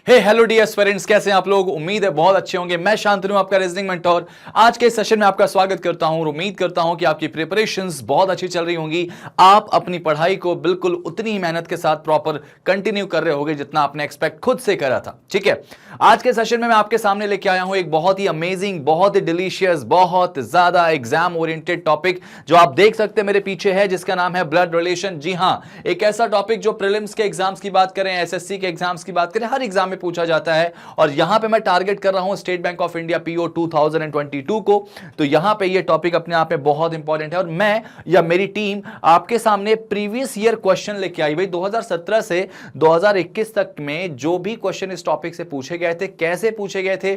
हे hello dear friends, कैसे हैं आप लोग। उम्मीद है बहुत अच्छे होंगे। मैं शांतनु, आपका रीजनिंग मेंटोर। आज के सेशन में आपका स्वागत करता हूं और उम्मीद करता हूं कि आपकी प्रिपरेशंस बहुत अच्छी चल रही होंगी। आप अपनी पढ़ाई को बिल्कुल उतनी ही मेहनत के साथ प्रॉपर कंटिन्यू कर रहे होंगे जितना आपने एक्सपेक्ट खुद से करा था। ठीक है, आज के सेशन में मैं आपके सामने लेके आया हूं एक बहुत ही अमेजिंग, बहुत ही डिलीशियस, बहुत ज्यादा एग्जाम ओरिएंटेड टॉपिक जो आप देख सकते हैं मेरे पीछे है, जिसका नाम है ब्लड रिलेशन। जी हां, एक ऐसा टॉपिक जो प्रीलिम्स के एग्जाम्स की बात करें, एसएससी के एग्जाम्स की बात करें, हर एग्जाम में पूछा जाता है। और यहां पे मैं टारगेट कर रहा हूं state bank of India PO 2022 को। तो यहां पे ये टॉपिक अपने आप में बहुत इंपॉर्टेंट है और मैं या मेरी टीम आपके सामने प्रीवियस ईयर क्वेश्चन लेके आई। भाई 2017 से 2021 तक में जो भी क्वेश्चन इस टॉपिक से पूछे गए थे, कैसे पूछे गए थे,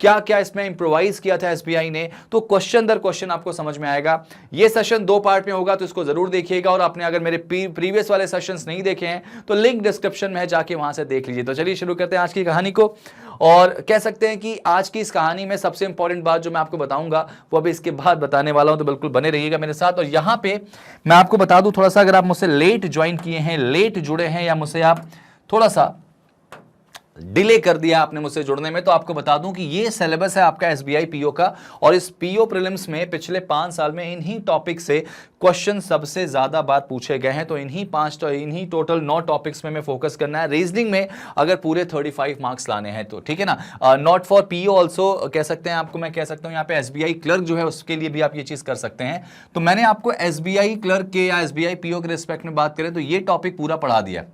क्या क्या इसमें इंप्रोवाइज किया था एसबीआई ने, तो क्वेश्चन दर क्वेश्चन आपको समझ में आएगा। ये सेशन 2 पार्ट में होगा तो इसको जरूर देखिएगा। और आपने अगर मेरे प्रीवियस वाले सेशंस नहीं देखे हैं तो लिंक डिस्क्रिप्शन में है, जाके वहां से देख लीजिए। तो चलिए शुरू करते हैं आज की कहानी को। और कह सकते हैं कि आज की इस कहानी में सबसे इंपॉर्टेंट बात जो मैं आपको बताऊंगा वो अभी इसके बाद बताने वाला हूं, तो बिल्कुल बने रहिएगा मेरे साथ। और यहां पे मैं आपको बता दूं, थोड़ा सा अगर आप मुझसे लेट ज्वाइन किए हैं, लेट जुड़े हैं, या मुझसे आप थोड़ा सा डिले कर दिया आपने मुझसे जुड़ने में, तो आपको बता दूं कि ये सिलेबस है आपका एसबीआई पीओ का। और इस पीओ प्रीलिम्स में पिछले 5 साल में इन्हीं टॉपिक से क्वेश्चन सबसे ज्यादा बार पूछे गए हैं। तो इन्हीं टोटल 9 टॉपिक्स में फोकस करना है। रीजनिंग में अगर पूरे 35 मार्क्स लाने हैं तो ठीक है ना। नॉट फॉर पीओ ऑल्सो कह सकते हैं आपको, मैं कह सकता हूं यहाँ पे एसबीआई क्लर्क जो है उसके लिए भी आप ये चीज कर सकते हैं। तो मैंने आपको एसबीआई क्लर्क के या एसबीआई पीओ के रिस्पेक्ट में बात करें तो ये टॉपिक पूरा पढ़ा दिया।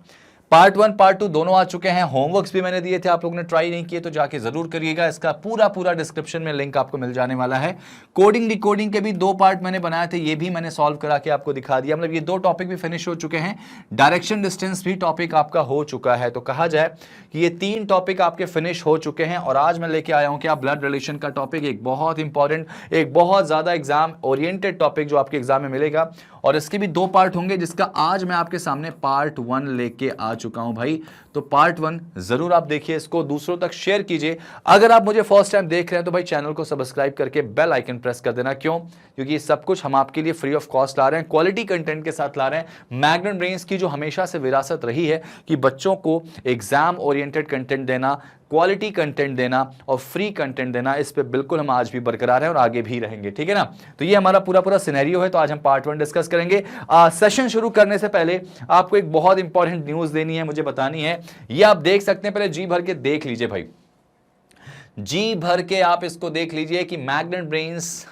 पार्ट 1 पार्ट 2 दोनों आ चुके हैं। होमवर्क्स भी मैंने दिए थे, आप लोगों ने ट्राई नहीं किए तो जाके जरूर करिएगा। इसका पूरा डिस्क्रिप्शन में लिंक आपको मिल जाने वाला है। कोडिंग डिकोडिंग के भी 2 पार्ट मैंने बनाए थे, ये भी मैंने सॉल्व करा के आपको दिखा दिया। मतलब ये 2 टॉपिक भी फिनिश हो चुके हैं। डायरेक्शन डिस्टेंस भी टॉपिक आपका हो चुका है। तो कहा जाए कि ये 3 टॉपिक आपके फिनिश हो चुके हैं। और आज मैं लेके आया हूं कि आप ब्लड रिलेशन का टॉपिक, एक बहुत इंपॉर्टेंट, एक बहुत ज्यादा एग्जाम ओरिएंटेड टॉपिक जो आपके एग्जाम में मिलेगा। और इसके भी 2 पार्ट होंगे, जिसका आज मैं आपके सामने पार्ट 1 लेके आ चुका हूं भाई। तो पार्ट 1 जरूर आप देखिए, इसको दूसरों तक शेयर कीजिए। अगर आप मुझे फर्स्ट टाइम देख रहे हैं तो भाई चैनल को सब्सक्राइब करके बेल आइकन प्रेस कर देना। क्यों? क्योंकि ये सब कुछ हम आपके लिए फ्री ऑफ कॉस्ट ला रहे हैं, क्वालिटी कंटेंट के साथ ला रहे हैं। मैग्नेट ब्रेन्स की जो हमेशा से विरासत रही है कि बच्चों को एग्जाम ओरिएंटेड कंटेंट देना, क्वालिटी कंटेंट देना और फ्री कंटेंट देना, इस पे बिल्कुल हम आज भी बरकरार हैं और आगे भी रहेंगे। ठीक है ना। तो ये हमारा पूरा सिनेरियो है। तो आज हम पार्ट 1 डिस्कस करेंगे। सेशन शुरू करने से पहले आपको एक बहुत इंपॉर्टेंट न्यूज देनी है, मुझे बतानी है। ये आप देख सकते हैं, पहले जी भर के देख लीजिए भाई, जी भर के आप इसको देख लीजिए कि मैग्नेट ब्रेन्स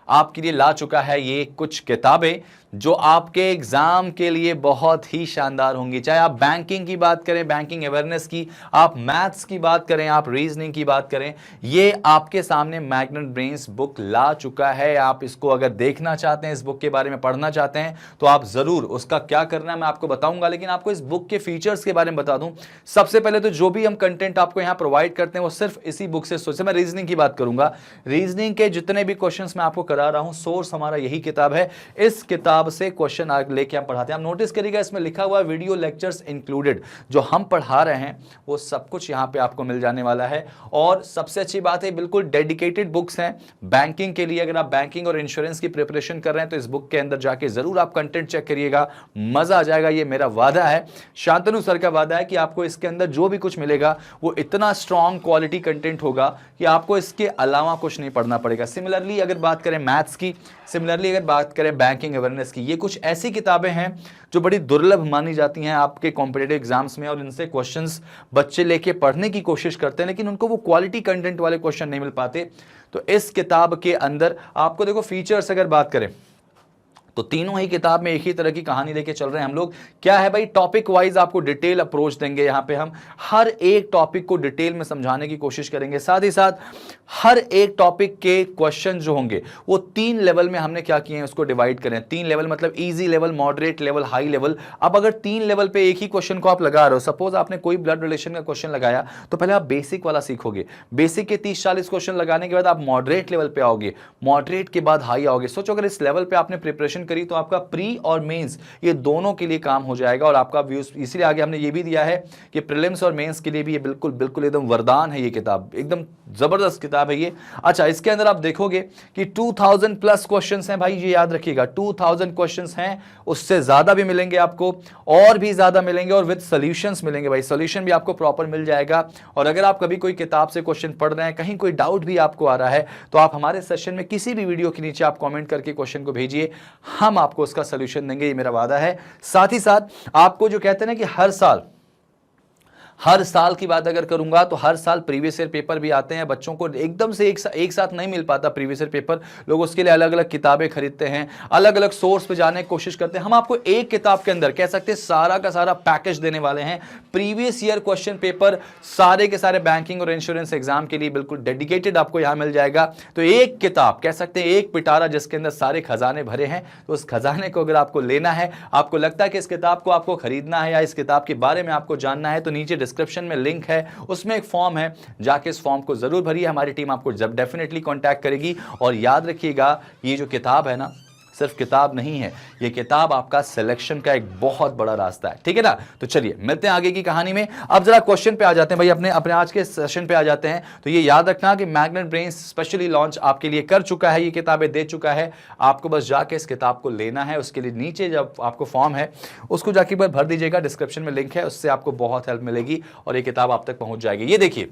आपके लिए ला चुका है ये कुछ किताबें जो आपके एग्जाम के लिए बहुत ही शानदार होंगी। चाहे आप बैंकिंग की बात करें, बैंकिंग अवेयरनेस की, आप मैथ्स की बात करें, आप रीजनिंग की बात करें, ये आपके सामने मैग्नेट ब्रेन्स बुक ला चुका है। आप इसको अगर देखना चाहते हैं, इस बुक के बारे में पढ़ना चाहते हैं, तो आप जरूर, उसका क्या करना है मैं आपको बताऊंगा। लेकिन आपको इस बुक के फीचर्स के बारे में बता दूं। सबसे पहले तो जो भी हम कंटेंट आपको यहां प्रोवाइड करते हैं वो सिर्फ इसी बुक से सोचे। मैं रीजनिंग की बात करूंगा, रीजनिंग के जितने भी क्वेश्चन मैं आपको करा रहा हूं, सोर्स हमारा यही किताब है। इस किताब से क्वेश्चन लेके हम पढ़ाते हैं। आप नोटिस करिएगा इसमें लिखा हुआ वीडियो लेक्चर्स इंक्लूडेड। जो हम पढ़ा रहे हैं वो सब कुछ यहां पे आपको मिल जाने वाला है। और सबसे अच्छी बात है, बिल्कुल डेडिकेटेड बुक्स हैं बैंकिंग के लिए। अगर आप बैंकिंग और इंश्योरेंस की प्रिपरेशन कर रहे हैं तो इस बुक के अंदर जाके जरूर आप कंटेंट चेक करिएगा, मजा आ जाएगा। ये मेरा वादा है, शांतनु सर का वादा है कि आपको इसके अंदर जो भी कुछ मिलेगा वो इतना स्ट्रॉन्ग क्वालिटी कंटेंट होगा कि आपको इसके अलावा कुछ नहीं पढ़ना पड़ेगा। सिमिलरली अगर बात करें मैथ्स की, सिमिलरली अगर बात करें बैंकिंग अवेयरनेस की, ये कुछ ऐसी किताबें हैं जो बड़ी दुर्लभ मानी जाती हैं आपके कॉम्पिटिटिव एग्जाम्स में। और इनसे क्वेश्चंस बच्चे लेके पढ़ने की कोशिश करते हैं, लेकिन उनको वो क्वालिटी कंटेंट वाले क्वेश्चन नहीं मिल पाते। तो इस किताब के अंदर आपको देखो फीचर्स अगर बात करें तो तीनों ही किताब में एक ही तरह की कहानी लेके चल रहे हैं हम लोग। क्या है भाई, टॉपिक वाइज आपको डिटेल अप्रोच देंगे। यहां पे हम हर एक टॉपिक को डिटेल में समझाने की कोशिश करेंगे। साथ ही साथ हर एक टॉपिक के क्वेश्चन जो होंगे वो 3 लेवल में हमने क्या किए हैं, उसको डिवाइड करें। 3 लेवल मतलब easy level, moderate level, high level. अब अगर 3 लेवल पे एक ही क्वेश्चन को आप लगा रहे हो, सपोज आपने कोई ब्लड रिलेशन का क्वेश्चन लगाया, तो पहले आप बेसिक वाला सीखोगे। बेसिक के 30-40 क्वेश्चन लगाने के बाद आप मॉडरेट लेवल पे आओगे, मॉडरेट के बाद हाई आओगे। सोचो अगर इस लेवल पे आपने प्रिपरेशन प्रिपरेशन करी तो आपका प्री और मेंस ये दोनों के लिए काम हो जाएगा। और आपका व्यूज इसीलिए आगे हमने ये भी दिया है कि प्रीलिम्स और मेंस के लिए भी ये बिल्कुल बिल्कुल एकदम वरदान है, ये किताब एकदम जबरदस्त किताब है ये। अच्छा, इसके अंदर आप देखोगे कि 2000 प्लस क्वेश्चंस हैं भाई, ये याद रखिएगा 2000 क्वेश्चंस हैं, उससे ज्यादा भी मिलेंगे आपको, और भी ज्यादा मिलेंगे, और विद सॉल्यूशंस मिलेंगे भाई, सॉल्यूशन भी आपको प्रॉपर मिल जाएगा। और अगर आप कभी कोई किताब से क्वेश्चन पढ़ रहे हैं, कहीं कोई डाउट भी आपको आ रहा है, तो आप हमारे सेशन में किसी भी वीडियो के नीचे आप कमेंट करके क्वेश्चन को भेजिए, हम आपको उसका सॉल्यूशन देंगे, ये मेरा वादा है। साथ ही साथ आपको जो कहते हैं ना कि हर साल की बात अगर करूंगा तो हर साल प्रीवियस ईयर पेपर भी आते हैं, बच्चों को एकदम से एक साथ नहीं मिल पाता प्रीवियस ईयर पेपर, लोग उसके लिए अलग अलग किताबें खरीदते हैं, अलग अलग सोर्स पे जाने की कोशिश करते हैं। हम आपको एक किताब के अंदर कह सकते हैं सारा का सारा पैकेज देने वाले हैं, प्रीवियस ईयर क्वेश्चन पेपर सारे के सारे बैंकिंग और इंश्योरेंस एग्जाम के लिए बिल्कुल डेडिकेटेड आपको यहां मिल जाएगा। तो एक किताब कह सकते हैं, एक पिटारा जिसके अंदर सारे खजाने भरे हैं, तो उस खजाने को अगर आपको लेना है, आपको लगता है कि इस किताब को आपको खरीदना है या इस किताब के बारे में आपको जानना है, तो नीचे डिस्क्रिप्शन में लिंक है, उसमें एक फॉर्म है, जाके इस फॉर्म को जरूर भरिए, हमारी टीम आपको जब डेफिनेटली कांटेक्ट करेगी। और याद रखिएगा ये जो किताब है ना, सिर्फ किताब नहीं है, ये किताब आपका सिलेक्शन का एक बहुत बड़ा रास्ता है, ठीक है ना। तो चलिए मिलते हैं आगे की कहानी में। अब जरा क्वेश्चन पे आ जाते हैं भाई, अपने आज के सेशन पे आ जाते हैं। तो ये याद रखना कि मैग्नेट ब्रेन्स स्पेशली लॉन्च आपके लिए कर चुका है, ये किताबें दे चुका है, आपको बस जाके इस किताब को लेना है। उसके लिए नीचे जब आपको फॉर्म है उसको जाके भर दीजिएगा, डिस्क्रिप्शन में लिंक है, उससे आपको बहुत हेल्प मिलेगी और ये किताब आप तक पहुंच जाएगी। ये देखिए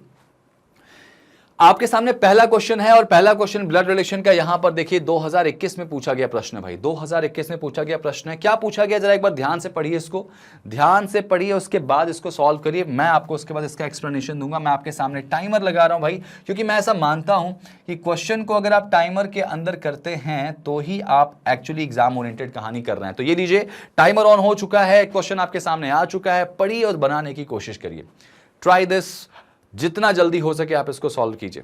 आपके सामने पहला क्वेश्चन है, और पहला क्वेश्चन ब्लड रिलेशन का यहां पर देखिए 2021 में पूछा गया प्रश्न है भाई, 2021 में पूछा गया प्रश्न है। क्या पूछा गया जरा एक बार ध्यान से पढ़िए, इसको ध्यान से पढ़िए, उसके बाद इसको सॉल्व करिए। मैं आपको उसके बाद इसका एक्सप्लेनेशन दूंगा। मैं आपके सामने टाइमर लगा रहा हूं भाई, क्योंकि मैं ऐसा मानता हूं कि क्वेश्चन को अगर आप टाइमर के अंदर करते हैं तो ही आप एक्चुअली एग्जाम ओरिएंटेड कहानी कर रहे हैं। तो ये लीजिए टाइमर ऑन हो चुका है, क्वेश्चन आपके सामने आ चुका है, पढ़िए और बनाने की कोशिश करिए। ट्राई दिस, जितना जल्दी हो सके आप इसको सॉल्व कीजिए।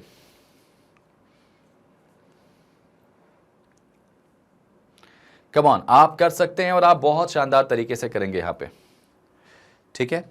कम ऑन, आप कर सकते हैं और आप बहुत शानदार तरीके से करेंगे यहां पे, ठीक है।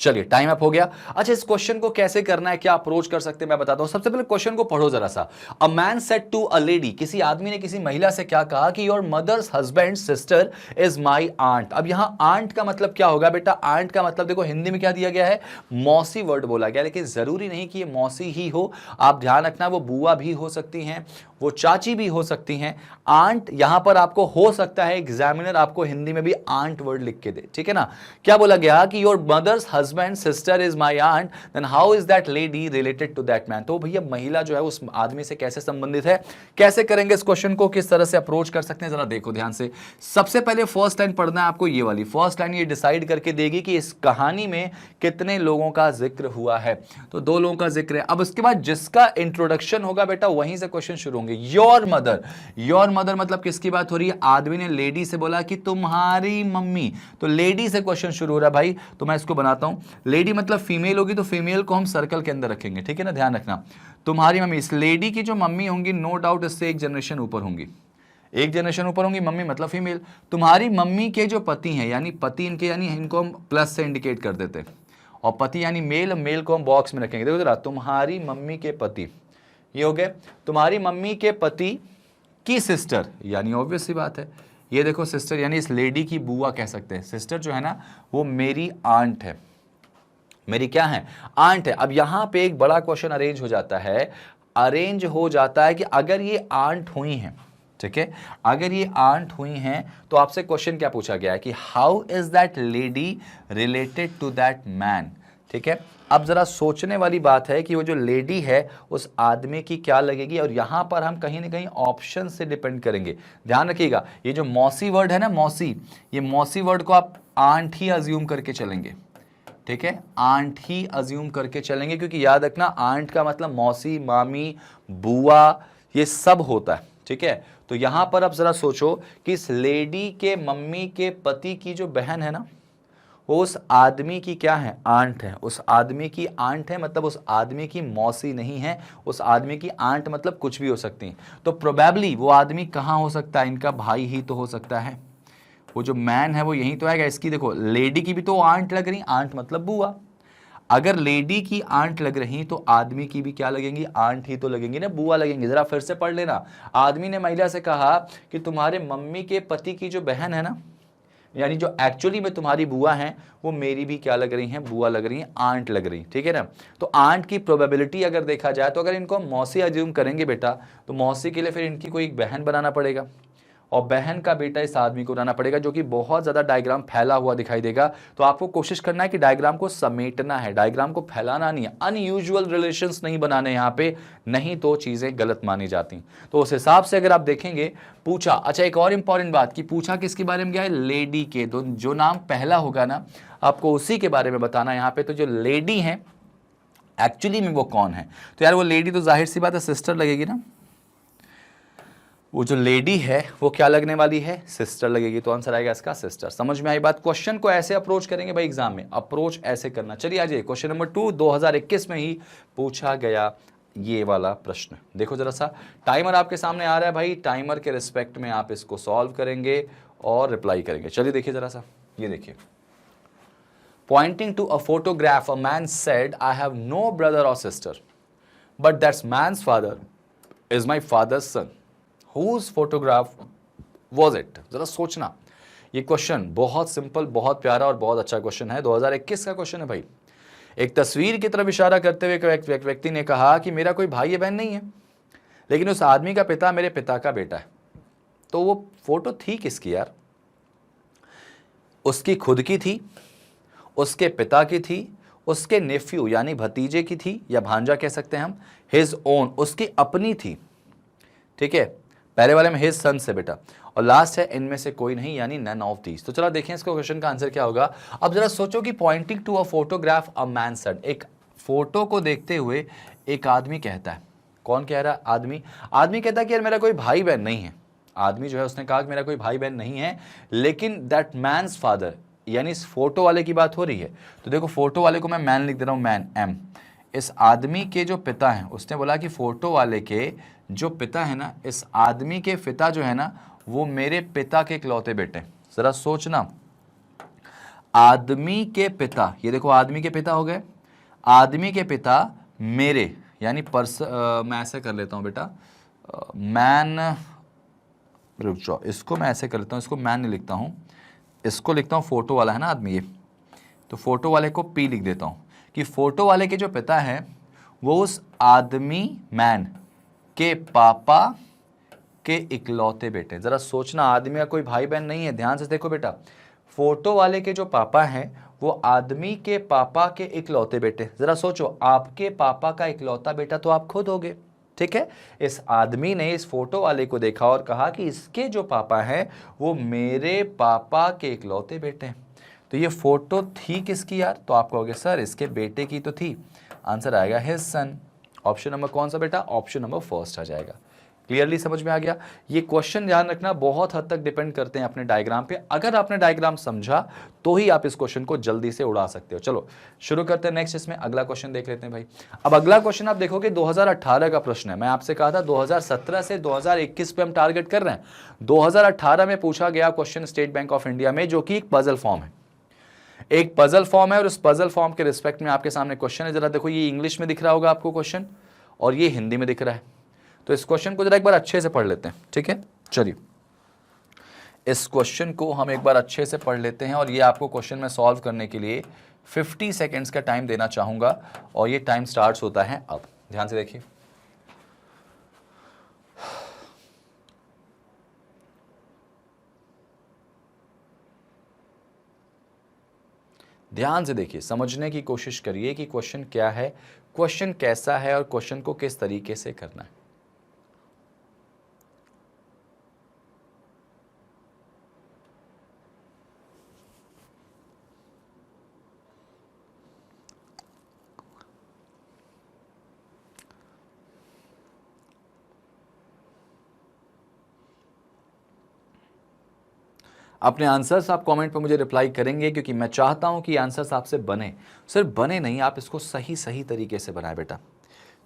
चलिए टाइम अप हो गया। अच्छा, इस क्वेश्चन को कैसे करना है, क्या अप्रोच कर सकते हैं, मैं बताता हूं। सबसे पहले क्वेश्चन को पढ़ो जरा सा। A man said to a lady, किसी आदमी ने किसी महिला से क्या कहा कि your mother's husband sister is my aunt. अब यहां आंट का मतलब क्या होगा बेटा, आंट का मतलब देखो हिंदी में क्या दिया गया है, मौसी वर्ड बोला गया, लेकिन जरूरी नहीं कि ये मौसी ही हो, आप ध्यान रखना वो बुआ भी हो सकती हैं, वो चाची भी हो सकती हैं। आंट यहां पर आपको हो सकता है एग्जामिनर आपको हिंदी में भी आंट वर्ड लिख के दे, ठीक है ना। क्या बोला गया कि your mother's husband sister is my aunt, then how is that lady related to that man. तो भैया महिला जो है उस आदमी से कैसे संबंधित है, कैसे करेंगे इस क्वेश्चन को, किस तरह से अप्रोच कर सकते हैं, जरा देखो ध्यान से। सबसे पहले फर्स्ट लाइन पढ़ना है आपको, ये वाली फर्स्ट लाइन ये डिसाइड करके देगी कि इस कहानी में कितने लोगों का जिक्र हुआ है। तो 2 लोगों का जिक्र है। अब उसके बाद जिसका इंट्रोडक्शन होगा बेटा वहीं से क्वेश्चन शुरू होंगे। योर मदर, योर मदर मतलब किसकी बात हो रही है, आदमी ने लेडी से बोला कि तुम्हारी मम्मी, तो लेडी से क्वेश्चन शुरू हो रहा है भाई। तो मैं इसको बनाता हूं, लेडी मतलब फीमेल होगी, तो फीमेल को हम सर्कल के अंदर रखेंगे, ठीक है ना, ध्यान रखना। तुम्हारी मम्मी, इस लेडी की जो मम्मी होंगी नो डाउट इससे एक जनरेशन ऊपर होंगी, एक जनरेशन ऊपर होंगी, मम्मी मतलब फीमेल। तुम्हारी मम्मी के जो पति हैं, यानी पति इनके, यानी इनको हम प्लस से इंडिकेट कर देते हैं, और पति यानी मेल, मेल को हम बॉक्स में रखेंगे। देखो जरा, तुम्हारी मम्मी के पति, ये हो गए तुम्हारी मम्मी के पति की सिस्टर, यानी ऑब्वियस सी बात है, ये देखो सिस्टर, यानी इस लेडी की बुआ कह सकते हैं। सिस्टर जो है ना वो मेरी आंट है, मेरी क्या है, आंट है। अब यहां पे एक बड़ा क्वेश्चन अरेंज हो जाता है, अरेंज हो जाता है कि अगर ये आंट हुई हैं, ठीक है, अगर ये आंट हुई हैं तो आपसे क्वेश्चन क्या पूछा गया है कि how is that lady related to that man, ठीक है। अब जरा सोचने वाली बात है कि वो जो लेडी है उस आदमी की क्या लगेगी, और यहां पर हम कहीं ना कहीं ऑप्शन से डिपेंड करेंगे। ध्यान रखिएगा, ये जो मौसी वर्ड है ना, मौसी, ये मौसी वर्ड को आप आंट ही अज्यूम करके चलेंगे, ठीक है, आंट ही अज्यूम करके चलेंगे, क्योंकि याद रखना आंट का मतलब मौसी, मामी, बुआ, ये सब होता है, ठीक है। तो यहां पर अब जरा सोचो कि इस लेडी के मम्मी के पति की जो बहन है ना, वो उस आदमी की क्या है, आंट है, उस आदमी की आंट है, मतलब उस आदमी की मौसी नहीं है, उस आदमी की आंट मतलब कुछ भी हो सकती है। तो प्रोबेबली वो आदमी कहां हो सकता है, इनका भाई ही तो हो सकता है, वो जो मैन है वो यहीं तो आएगा। इसकी देखो लेडी की भी तो आंट लग रही, आंट मतलब बुआ। अगर लेडी की आंट लग रही तो आदमी की भी क्या लगेंगी, आंट ही तो लगेंगी ना, बुआ लगेंगी। जरा फिर से पढ़ लेना। आदमी ने महिला से कहा कि तुम्हारे मम्मी के पति की जो बहन है ना, यानी जो एक्चुअली में तुम्हारी बुआ हैं, वो मेरी भी क्या लग रही हैं, बुआ लग रही हैं, आंट लग रही, ठीक है ना। तो आंट की प्रोबेबिलिटी अगर देखा जाए तो अगर इनको हम मौसी अज्यूम करेंगे बेटा, तो मौसी के लिए फिर इनकी कोई एक बहन बनाना पड़ेगा और बहन का बेटा इस आदमी को बनाना पड़ेगा, जो कि बहुत ज़्यादा डायग्राम फैला हुआ दिखाई देगा। तो आपको कोशिश करना है कि डायग्राम को समेटना है, डायग्राम को फैलाना नहीं है, अनयूजुअल रिलेशंस नहीं बनाने यहाँ पे, नहीं तो चीज़ें गलत मानी जाती। तो उस हिसाब से अगर आप देखेंगे पूछा, अच्छा एक और इंपॉर्टेंट बात कि पूछा किसके बारे में गया है, लेडी के। तो जो नाम पहला होगा ना आपको उसी के बारे में बताना यहाँ पे। तो जो लेडी है एक्चुअली में वो कौन है, तो यार वो लेडी तो जाहिर सी बात है सिस्टर लगेगी ना। वो जो लेडी है वो क्या लगने वाली है, सिस्टर लगेगी। तो आंसर आएगा इसका सिस्टर। समझ में आई बात। क्वेश्चन को ऐसे अप्रोच करेंगे भाई एग्जाम में, अप्रोच ऐसे करना। चलिए आज क्वेश्चन नंबर 2 2021 में ही पूछा गया ये वाला प्रश्न। देखो जरा सा, टाइमर आपके सामने आ रहा है भाई, टाइमर के रिस्पेक्ट में आप इसको सॉल्व करेंगे और रिप्लाई करेंगे। चलिए देखिए जरा सा, ये देखिए। Pointing to a photograph, a man said, I have no brother or sister, but that man's father is my father's son. Whose photograph was it? जरा सोचना। ये क्वेश्चन बहुत सिंपल, बहुत प्यारा और बहुत अच्छा क्वेश्चन है। 2021 का क्वेश्चन है भाई। एक तस्वीर की तरफ इशारा करते हुए एक व्यक्ति ने कहा कि मेरा कोई भाई या बहन नहीं है, लेकिन उस आदमी का पिता मेरे पिता का बेटा है। तो वो फोटो थी किसकी यार? उसकी खुद की थी, उसके पिता की थी, उसके नेफ्यू यानी भतीजे की थी, या भांजा कह सकते हैं हम, हिज ओन उसकी अपनी थी, ठीक है। पहले वाले में हिज सन से बेटा, और लास्ट है इनमें से कोई नहीं यानी नन ऑफ दीज। तो चलो देखें इसको क्वेश्चन का आंसर क्या होगा। अब जरा सोचो कि pointing to a photograph a man said, एक फोटो को देखते हुए एक आदमी कहता है, कौन कह रहा है, आदमी। आदमी कहता है कि यार मेरा कोई भाई बहन नहीं है। आदमी जो है उसने कहा कि मेरा कोई भाई बहन नहीं है, लेकिन दैट मैन्स फादर, यानी इस फोटो वाले की बात हो रही है। तो देखो फोटो वाले को मैं मैन लिख दे रहा हूं, मैन एम। इस आदमी के जो पिता हैं, उसने बोला कि फोटो वाले के जो पिता है ना, इस आदमी के पिता जो है ना, वो मेरे पिता के इकलौते बेटे। जरा सोचना, आदमी के पिता, ये देखो आदमी के पिता हो गए, आदमी के पिता मेरे, यानी मैं ऐसे कर लेता हूं बेटा, मैन, रुक जाओ, इसको मैं ऐसे कर लेता हूं, इसको मैन नहीं लिखता हूं, इसको लिखता हूं फोटो वाला है ना आदमी ये, तो फोटो वाले को पी लिख देता हूं कि फोटो वाले के जो पिता है वो उस आदमी मैन के पापा के इकलौते बेटे। जरा सोचना, आदमी का कोई भाई बहन नहीं है, ध्यान से देखो बेटा। फोटो वाले के जो पापा हैं वो आदमी के पापा के इकलौते बेटे। जरा सोचो, आपके पापा का इकलौता बेटा तो आप खुद होगे, ठीक है। इस आदमी ने इस फोटो वाले को देखा और कहा कि इसके जो पापा हैं वो मेरे पापा के इकलौते बेटे हैं। तो ये फोटो थी किसकी यार? तो आप कहोगे सर इसके बेटे की तो थी। आंसर आएगा हिज सन। ऑप्शन नंबर कौन सा बेटा? ऑप्शन नंबर फर्स्ट आ जाएगा। क्लियरली समझ में आ गया। ये क्वेश्चन ध्यान रखना बहुत हद तक डिपेंड करते हैं अपने डायग्राम पे। अगर आपने डायग्राम समझा तो ही आप इस क्वेश्चन को जल्दी से उड़ा सकते हो। चलो शुरू करते हैं नेक्स्ट, इसमें अगला क्वेश्चन देख लेते हैं भाई। अब अगला क्वेश्चन आप देखोगे 2018 का प्रश्न है। मैं आपसे कहा था 2017 से 2021 पे हम टारगेट कर रहे हैं। 2018 में पूछा गया question state bank of India में, जो कि एक पजल फॉर्म है, एक पजल फॉर्म है। और उस पजल फॉर्म के रिस्पेक्ट में आपके सामने क्वेश्चन है। जरा देखो, ये इंग्लिश में दिख रहा होगा आपको क्वेश्चन और ये हिंदी में दिख रहा है। तो इस क्वेश्चन को जरा एक बार अच्छे से पढ़ लेते हैं, ठीक है। चलिए इस क्वेश्चन को हम एक बार अच्छे से पढ़ लेते हैं और ये आपको क्वेश्चन में सॉल्व करने के लिए 50 सेकेंड्स का टाइम देना चाहूंगा और ये टाइम स्टार्ट होता है अब। ध्यान से देखिए, ध्यान से देखिए, समझने की कोशिश करिए कि क्वेश्चन क्या है, क्वेश्चन कैसा है और क्वेश्चन को किस तरीके से करना है। अपने आंसर्स आप कमेंट पे मुझे रिप्लाई करेंगे, क्योंकि मैं चाहता हूं कि आंसर्स आपसे बने, सिर्फ बने नहीं, आप इसको सही सही तरीके से बनाए बेटा।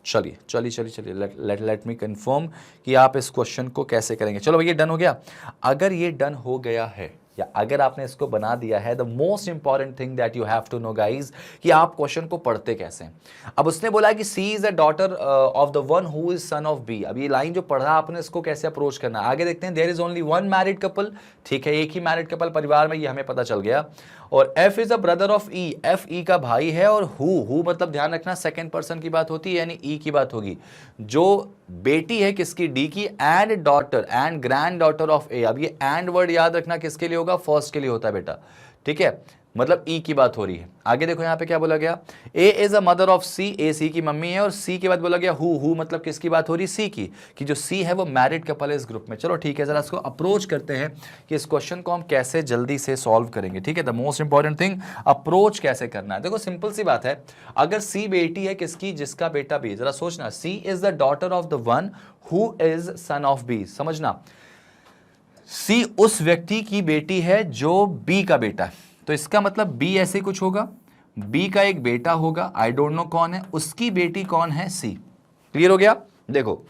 चलिए चलिए चलिए चलिए, लेट मी कंफर्म कि आप इस क्वेश्चन को कैसे करेंगे। चलो भैया डन हो गया। अगर ये डन हो गया है या अगर आपने इसको बना दिया है, the most important thing that you have to know guys कि आप क्वेश्चन को पढ़ते कैसे हैं। अब उसने बोला कि C is a daughter of the one who is son of B. अब ये लाइन जो पढ़ा आपने, इसको कैसे अप्रोच करना है आगे देखते हैं। There is only one married couple, ठीक है, एक ही मैरिड कपल परिवार में, ये हमें पता चल गया। और F is a brother of E, F E का भाई है। और हु मतलब ध्यान रखना सेकंड पर्सन की बात होती है, यानी ई की बात होगी। जो बेटी है किसकी, डी की, and daughter and granddaughter of A. अब ये एंड वर्ड याद रखना किसके लिए होगा, फर्स्ट के लिए होता है बेटा, ठीक है, मतलब ई की बात हो रही है। आगे देखो यहाँ पे क्या बोला गया, ए इज अ मदर ऑफ सी, ए सी की मम्मी है। और सी के बाद बोला गया हु मतलब किसकी बात हो रही, सी की, कि जो सी है वो मैरिड कपल है इस ग्रुप में। चलो ठीक है, जरा इसको अप्रोच करते हैं कि इस क्वेश्चन को हम कैसे जल्दी से सॉल्व करेंगे, ठीक है। The most important thing, approach कैसे करना है। देखो सिंपल सी बात है, अगर सी बेटी है किसकी, जिसका बेटा बी, जरा सोचना, C is the daughter of the one who is son of B. समझना, सी उस व्यक्ति की बेटी है जो बी का बेटा है, तो इसका मतलब बी ऐसे कुछ होगा, बी का एक बेटा होगा, आई डोंट नो कौन है, उसकी बेटी कौन है, सी। क्लियर हो गया। देखो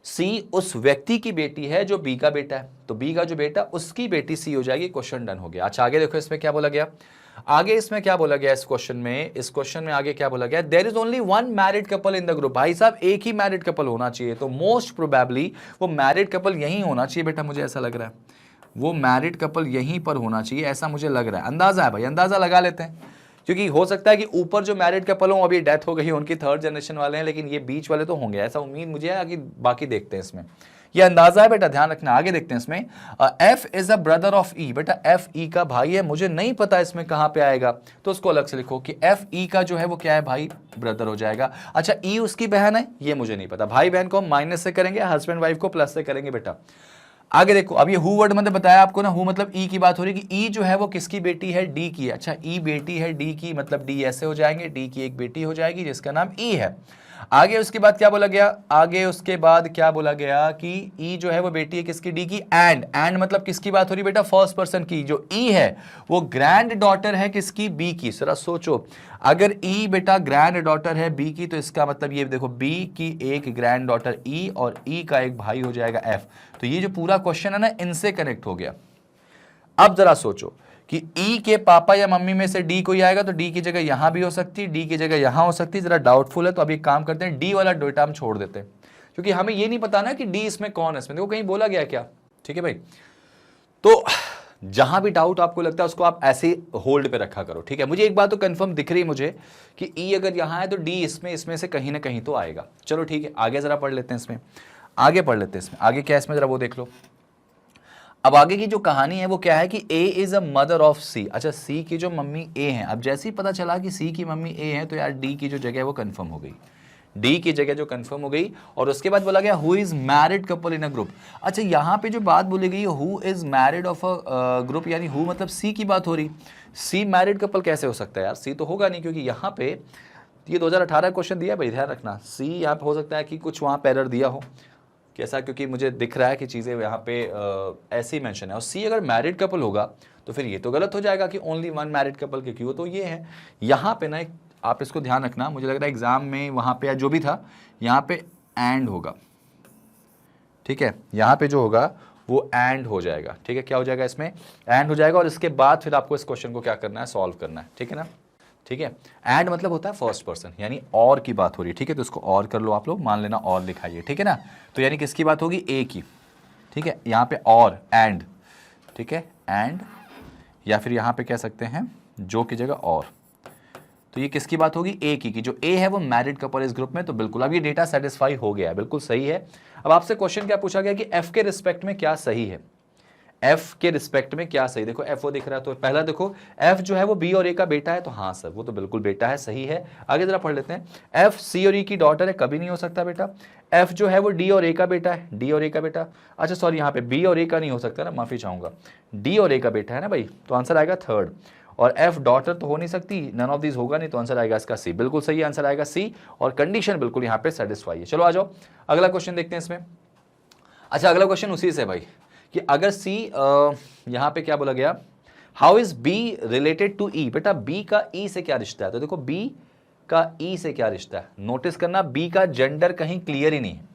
सी उस व्यक्ति की बेटी है जो बी का बेटा है, तो बी का जो बेटा उसकी बेटी सी हो जाएगी। क्वेश्चन डन हो गया। अच्छा आगे देखो इसमें क्या बोला गया, आगे इसमें क्या बोला गया इस क्वेश्चन में आगे क्या बोला गया, there is only one married couple in the group. भाई साहब एक ही मैरिड कपल होना चाहिए, तो मोस्ट प्रोबेबली वो मैरिड कपल यही होना चाहिए बेटा, मुझे ऐसा लग रहा है वो मैरिड कपल यहीं पर होना चाहिए, ऐसा मुझे लग रहा है। अंदाजा है भाई, अंदाजा लगा लेते हैं, क्योंकि हो सकता है कि ऊपर जो मैरिड कपल हो अभी डेथ हो गई, उनकी थर्ड जनरेशन वाले हैं, लेकिन ये बीच वाले तो होंगे, ऐसा उम्मीद मुझे है कि बाकी देखते हैं इसमें। ये अंदाजा है बेटा, ध्यान रखना। आगे देखते हैं इसमें, F is a brother of E. बेटा एफ ई का भाई है, मुझे नहीं पता इसमें कहां पे आएगा, तो उसको अलग से लिखो कि एफ ई का जो है वो क्या है भाई, ब्रदर हो जाएगा। अच्छा ई उसकी बहन है, ये मुझे नहीं पता। भाई बहन को हम माइनस से करेंगे, हस्बैंड वाइफ को प्लस से करेंगे बेटा। आगे देखो, अब ये हु वर्ड मतलब बताया आपको ना, हु मतलब ई की बात हो रही है कि ई जो है वो किसकी बेटी है, डी की। अच्छा ई बेटी है डी की, मतलब डी ऐसे हो जाएंगे, डी की एक बेटी हो जाएगी जिसका नाम ई है। आगे उसके बाद क्या बोला गया, आगे उसके बाद क्या बोला गया कि ई जो है वो बेटी है किसकी, डी की। एंड मतलब किसकी बात हो रही बेटा, फर्स्ट पर्सन की। जो ई है वो ग्रैंड डॉटर है किसकी, बी की। जरा सोचो, अगर ई बेटा ग्रैंड डॉटर है बी की, तो इसका मतलब ये देखो, बी की एक ग्रैंड डॉटर ई और ई का एक भाई हो जाएगा एफ। तो ये जो पूरा क्वेश्चन है ना, इनसे कनेक्ट हो गया। अब जरा सोचो कि ई के पापा या मम्मी में से डी कोई आएगा, तो डी की जगह यहां भी हो सकती है, डी की जगह यहां हो सकती है। जरा डाउटफुल है, तो अभी काम करते हैं, डी वाला डेटा हम छोड़ देते हैं, क्योंकि हमें ये नहीं पता ना कि डी इसमें कौन है। इसमें देखो कहीं बोला गया क्या, ठीक है भाई। तो जहां भी डाउट आपको लगता है उसको आप ऐसे होल्ड पे रखा करो, ठीक है। मुझे एक बात तो कंफर्म दिख रही है मुझे कि ई अगर यहां है तो डी इसमें से कहीं ना कहीं तो आएगा। चलो ठीक है, आगे जरा पढ़ लेते हैं इसमें, आगे पढ़ लेते हैं इसमें, आगे क्या इसमें जरा वो देख लो। अब आगे की जो कहानी है वो क्या है कि A is a mother of C। अच्छा C की जो मम्मी A है, अब जैसे ही पता चला कि C की मम्मी A है, तो यार D की जो जगह है वो कंफर्म हो गई, D की जगह जो कंफर्म हो गई। और उसके बाद बोला गया who is married couple in a group. अच्छा यहाँ पे जो बात बोली गई who is married of a group, यानी हु मतलब C की बात हो रही। C मैरिड कपल कैसे हो सकता है यार, C तो होगा नहीं, क्योंकि यहाँ पे ये 2018 क्वेश्चन दिया भाई, ध्यान रखना। C यहाँ पे हो सकता है कि कुछ वहाँ पे एरर दिया हो कैसा, क्योंकि मुझे दिख रहा है कि चीज़ें यहाँ पे ऐसे ही मेंशन है। और सी अगर मैरिड कपल होगा तो फिर ये तो गलत हो जाएगा कि ओनली वन मैरिड कपल के, क्यों, तो ये है यहाँ पे ना एक, आप इसको ध्यान रखना। मुझे लग रहा है एग्जाम में वहाँ पे जो भी था यहाँ पे एंड होगा, ठीक है, यहाँ पे जो होगा वो एंड हो जाएगा, ठीक है। क्या हो जाएगा इसमें, एंड हो जाएगा। और इसके बाद फिर आपको इस क्वेश्चन को क्या करना है, सॉल्व करना है, ठीक है ना। ठीक है, एंड मतलब होता है फर्स्ट पर्सन, यानी और की बात हो रही है, ठीक है। तो इसको और कर लो आप लोग, मान लेना और लिखाइए, ठीक है ना। तो यानी किसकी बात होगी, ए की, ठीक है। यहाँ पे और एंड, ठीक है, एंड, या फिर यहाँ पे कह सकते हैं जो की जगह और। तो ये किसकी बात होगी, ए की, जो ए है वो मैरिड कपल इस ग्रुप में। तो बिल्कुल अब ये डेटा सेटिस्फाई हो गया है, बिल्कुल सही है। अब आपसे क्वेश्चन क्या पूछा गया कि एफ के रिस्पेक्ट में क्या सही है, एफ के रिस्पेक्ट में क्या सही। देखो एफ वो दिख रहा है, तो पहला देखो एफ जो है वो बी और ए का बेटा है, तो हाँ सर वो तो बिल्कुल बेटा है, सही है। आगे जरा पढ़ लेते हैं, एफ सी और ई की डॉटर है, कभी नहीं हो सकता बेटा। एफ जो है वो डी और ए का बेटा है, डी और ए का बेटा, अच्छा सॉरी यहाँ पे बी और ए का नहीं हो सकता ना, माफी चाहूंगा, डी और ए का बेटा है ना भाई, तो आंसर आएगा थर्ड। और एफ डॉटर तो हो नहीं सकती, नन ऑफ दिस होगा नहीं, तो आंसर आएगा इसका सी, बिल्कुल सही आंसर आएगा सी। और कंडीशन बिल्कुल यहाँ पे सेटिस्फाई है। चलो आ जाओ अगला क्वेश्चन देखते हैं इसमें। अच्छा अगला क्वेश्चन उसी से भाई कि अगर सी यहाँ पे क्या बोला गया, how is B related to E. बेटा बी का ई से क्या रिश्ता है, तो देखो बी का ई से क्या रिश्ता है, नोटिस करना बी का जेंडर कहीं क्लियर ही नहीं है।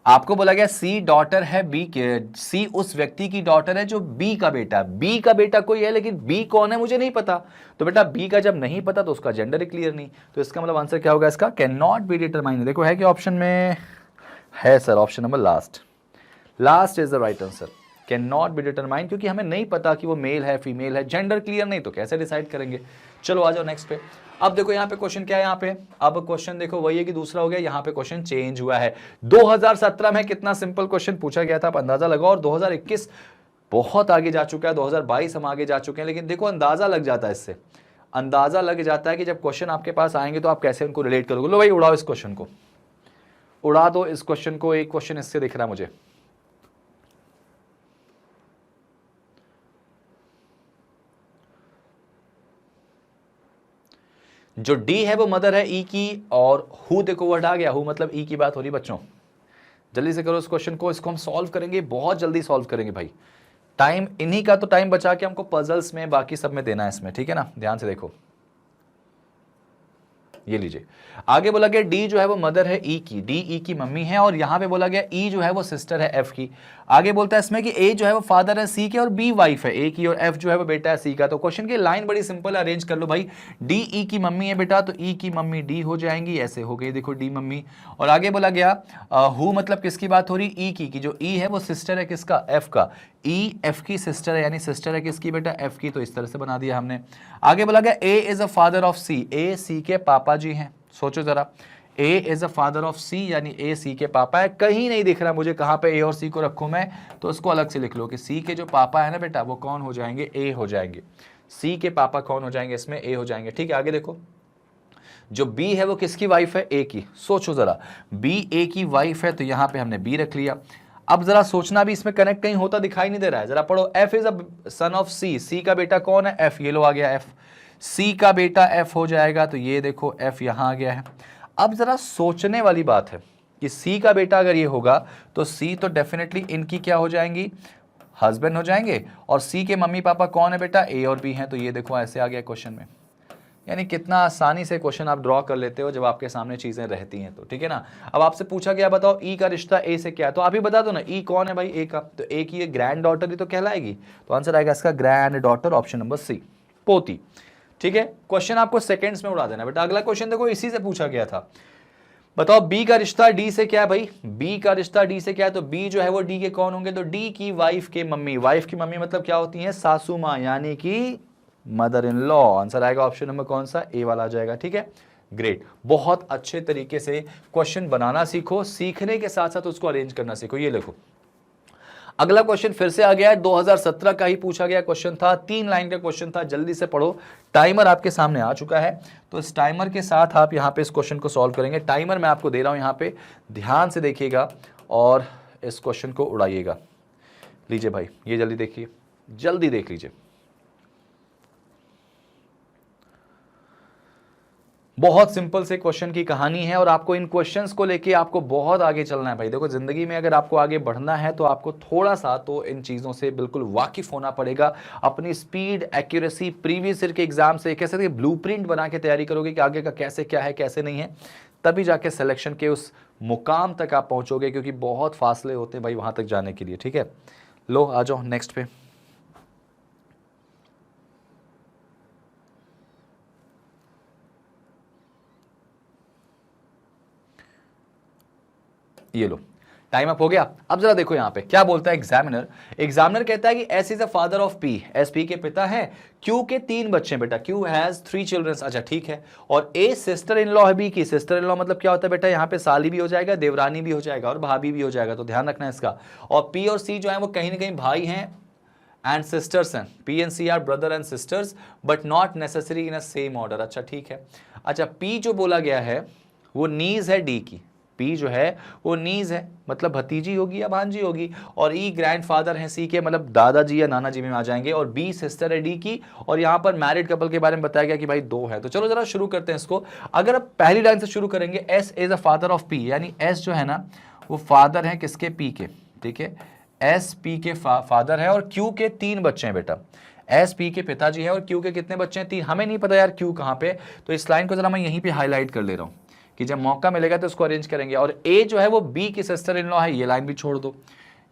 आपको बोला गया सी डॉटर है बी के, सी उस व्यक्ति की डॉटर है जो बी का बेटा, बी का बेटा कोई है लेकिन बी कौन है मुझे नहीं पता। तो बेटा बी का जब नहीं पता तो उसका जेंडर क्लियर नहीं, तो इसका मतलब आंसर क्या होगा इसका, कैन नॉट बी डिटरमाइन। देखो है कि ऑप्शन में है sir, option number last is the right answer, can not be determine, क्योंकि हमें नहीं पता कि वो मेल है फीमेल है, जेंडर क्लियर नहीं तो कैसे डिसाइड करेंगे। चलो आ जाओ नेक्स्ट पे। अब देखो यहाँ पे क्वेश्चन क्या है, यहाँ पे अब क्वेश्चन देखो वही है कि दूसरा हो गया, यहाँ पे क्वेश्चन चेंज हुआ है। 2017 में कितना सिंपल क्वेश्चन पूछा गया था, आप अंदाजा लगाओ, और 2021 बहुत आगे जा चुका है, 2022 हम आगे जा चुके हैं, लेकिन देखो अंदाजा लग जाता है, इससे अंदाजा लग जाता है कि जब क्वेश्चन आपके पास आएंगे तो आप कैसे उनको रिलेट करोगे। लो भाई उड़ाओ इस क्वेश्चन को, उड़ा दो इस क्वेश्चन को, एक क्वेश्चन इससे दिख रहा है मुझे। जो डी है वो मदर है ई की, और हु देखो वर्ड आ गया, हु मतलब ई की बात हो रही बच्चों। जल्दी से करो इस क्वेश्चन को, इसको हम सॉल्व करेंगे, बहुत जल्दी सॉल्व करेंगे भाई। टाइम इन्हीं का तो टाइम बचा के हमको पजल्स में बाकी सब में देना है इसमें, ठीक है ना, ध्यान से देखो। ये लीजिए, आगे बोला गया डी जो है वो मदर है ई की, डी ई की मम्मी है, और यहां पे बोला गया ई जो है वो सिस्टर है एफ की। आगे बोलता है इसमें कि ए जो है वो फादर है सी के और बी वाइफ है ए की, और एफ जो है वो बेटा है सी का। तो क्वेश्चन की लाइन बड़ी सिंपल है, अरेंज कर लो भाई। डी ई की मम्मी है बेटा, तो ई की मम्मी डी हो जाएंगी, ऐसे हो गई देखो डी मम्मी। और आगे बोला गया हु मतलब किसकी बात हो रही, ई की जो ई है वो सिस्टर है किसका, एफ का। ई एफ की सिस्टर है, यानी सिस्टर है किसकी बेटा, एफ की, तो इस तरह से बना दिया हमने। आगे बोला गया ए इज अ फादर ऑफ सी, ए सी के पापा जी हैं। सोचो जरा, ए इज अ फादर ऑफ सी, यानी ए सी के पापा है। कहीं नहीं दिख रहा मुझे कहां पे ए और सी को रखूं मैं, तो उसको अलग से लिख लो कि सी के जो पापा है ना बेटा वो कौन हो जाएंगे, ए हो जाएंगे। सी के पापा कौन हो जाएंगे इसमें, ए हो जाएंगे, ठीक है। आगे देखो, जो बी है वो किसकी वाइफ है, ए की। सोचो जरा, बी ए की वाइफ है, तो यहां पे हमने बी रख लिया। अब जरा सोचना भी इसमें कनेक्ट कहीं होता दिखाई नहीं दे रहा है, जरा पढ़ो। F is a son of C, C का बेटा कौन है, एफ, ये लो आ गया एफ, सी का बेटा एफ हो जाएगा, तो ये देखो एफ यहां आ गया है। अब जरा सोचने वाली बात है कि सी का बेटा अगर ये होगा तो सी तो डेफिनेटली इनकी क्या हो जाएंगी, हस्बैंड हो जाएंगे, और सी के मम्मी पापा कौन है बेटा, ए और बी हैं। तो ये देखो ऐसे आ गया क्वेश्चन में, यानी कितना आसानी से क्वेश्चन आप ड्रॉ कर लेते हो जब आपके सामने चीजें रहती हैं तो, ठीक है ना। अब आपसे पूछा गया बताओ ई का रिश्ता ए से क्या है, तो आप ही बता दो ना, ई कौन है भाई, ए का, तो ए की ये ग्रैंड डॉटर ही तो कहलाएगी, तो आंसर आएगा इसका granddaughter, option number C, पोती। ठीक है, क्वेश्चन आपको सेकंड्स में उड़ा देना बेटा। अगला क्वेश्चन देखो, इसी से पूछा गया था, बताओ बी का रिश्ता डी से क्या है भाई, बी का रिश्ता डी से क्या है, तो बी जो है वो डी के कौन होंगे, तो डी की वाइफ के मम्मी, वाइफ की मम्मी मतलब क्या होती है, सासू माँ, यानी कि मदर इन लॉ। आंसर आएगा ऑप्शन नंबर कौन सा, ए वाला आ जाएगा, ठीक है। ग्रेट, बहुत अच्छे तरीके से क्वेश्चन बनाना सीखो, सीखने के साथ साथ उसको अरेंज करना सीखो। ये देखो अगला क्वेश्चन फिर से आ गया है, 2017 का ही पूछा गया क्वेश्चन था, 3 लाइन का क्वेश्चन था, जल्दी से पढ़ो। टाइमर आपके सामने आ चुका है, तो इस टाइमर के साथ आप यहाँ पे इस क्वेश्चन को सॉल्व करेंगे। टाइमर मैं आपको दे रहा हूँ यहाँ पे, ध्यान से देखिएगा और इस क्वेश्चन को उड़ाइएगा। लीजिए भाई, ये जल्दी देखिए, जल्दी देख लीजिए। बहुत सिंपल से क्वेश्चन की कहानी है, और आपको इन क्वेश्चंस को लेके आपको बहुत आगे चलना है भाई। देखो जिंदगी में अगर आपको आगे बढ़ना है तो आपको थोड़ा सा तो इन चीज़ों से बिल्कुल वाकिफ होना पड़ेगा। अपनी स्पीड, एक्यूरेसी, प्रीवियस ईयर के एग्जाम से कैसे ब्लूप्रिंट बना के तैयारी करोगे कि आगे का कैसे क्या है कैसे नहीं है, तभी जाके सिलेक्शन के उस मुकाम तक आप पहुंचोगे, क्योंकि बहुत फासले होते हैं भाई वहां तक जाने के लिए। ठीक है, लो आ जाओ नेक्स्ट पे। ये लो, टाइम अप हो गया। अब जरा देखो यहाँ पे क्या बोलता है एग्जामिनर। एग्जामिनर कहता है कि S is a father of P, S P के पिता है, क्यू के 3 बच्चे बेटा, क्यू हैज 3 चिल्ड्रन। अच्छा ठीक है, और ए सिस्टर इन लॉ है बी की। सिस्टर इन लॉ मतलब क्या होता है बेटा, यहाँ पे साली भी हो जाएगा, देवरानी भी हो जाएगा और भाभी भी हो जाएगा, तो ध्यान रखना है इसका। और पी और सी जो है वो कहीं ना कहीं भाई हैं एंड सिस्टर्स हैं, P and C are brother and sisters but not necessary in a same order. अच्छा ठीक है, अच्छा पी जो बोला गया है वो नीज है डी की, पी जो है वो नीज है मतलब भतीजी होगी या भांजी होगी, और ई ग्रैंडफादर है सी के, मतलब दादाजी या नाना जी में आ जाएंगे, और बी सिस्टर है डी की, और यहाँ पर मैरिड कपल के बारे में बताया गया कि भाई 2 है। तो चलो जरा शुरू करते हैं इसको। अगर आप पहली लाइन से शुरू करेंगे, S is a father of P, यानी एस जो है ना वो फादर है किसके, पी के। ठीक है, एस पी के फादर है, और क्यू के 3 बच्चे हैं बेटा। एस पी के पिताजी है और क्यू के कितने बच्चे हैं, 3। हमें नहीं पता यार क्यू कहाँ पे, तो इस लाइन को जरा मैं यहीं पे हाईलाइट कर ले रहा हूँ कि जब मौका मिलेगा तो उसको अरेंज करेंगे। और ए जो है वो बी की सिस्टर इन लॉ है, ये लाइन भी छोड़ दो,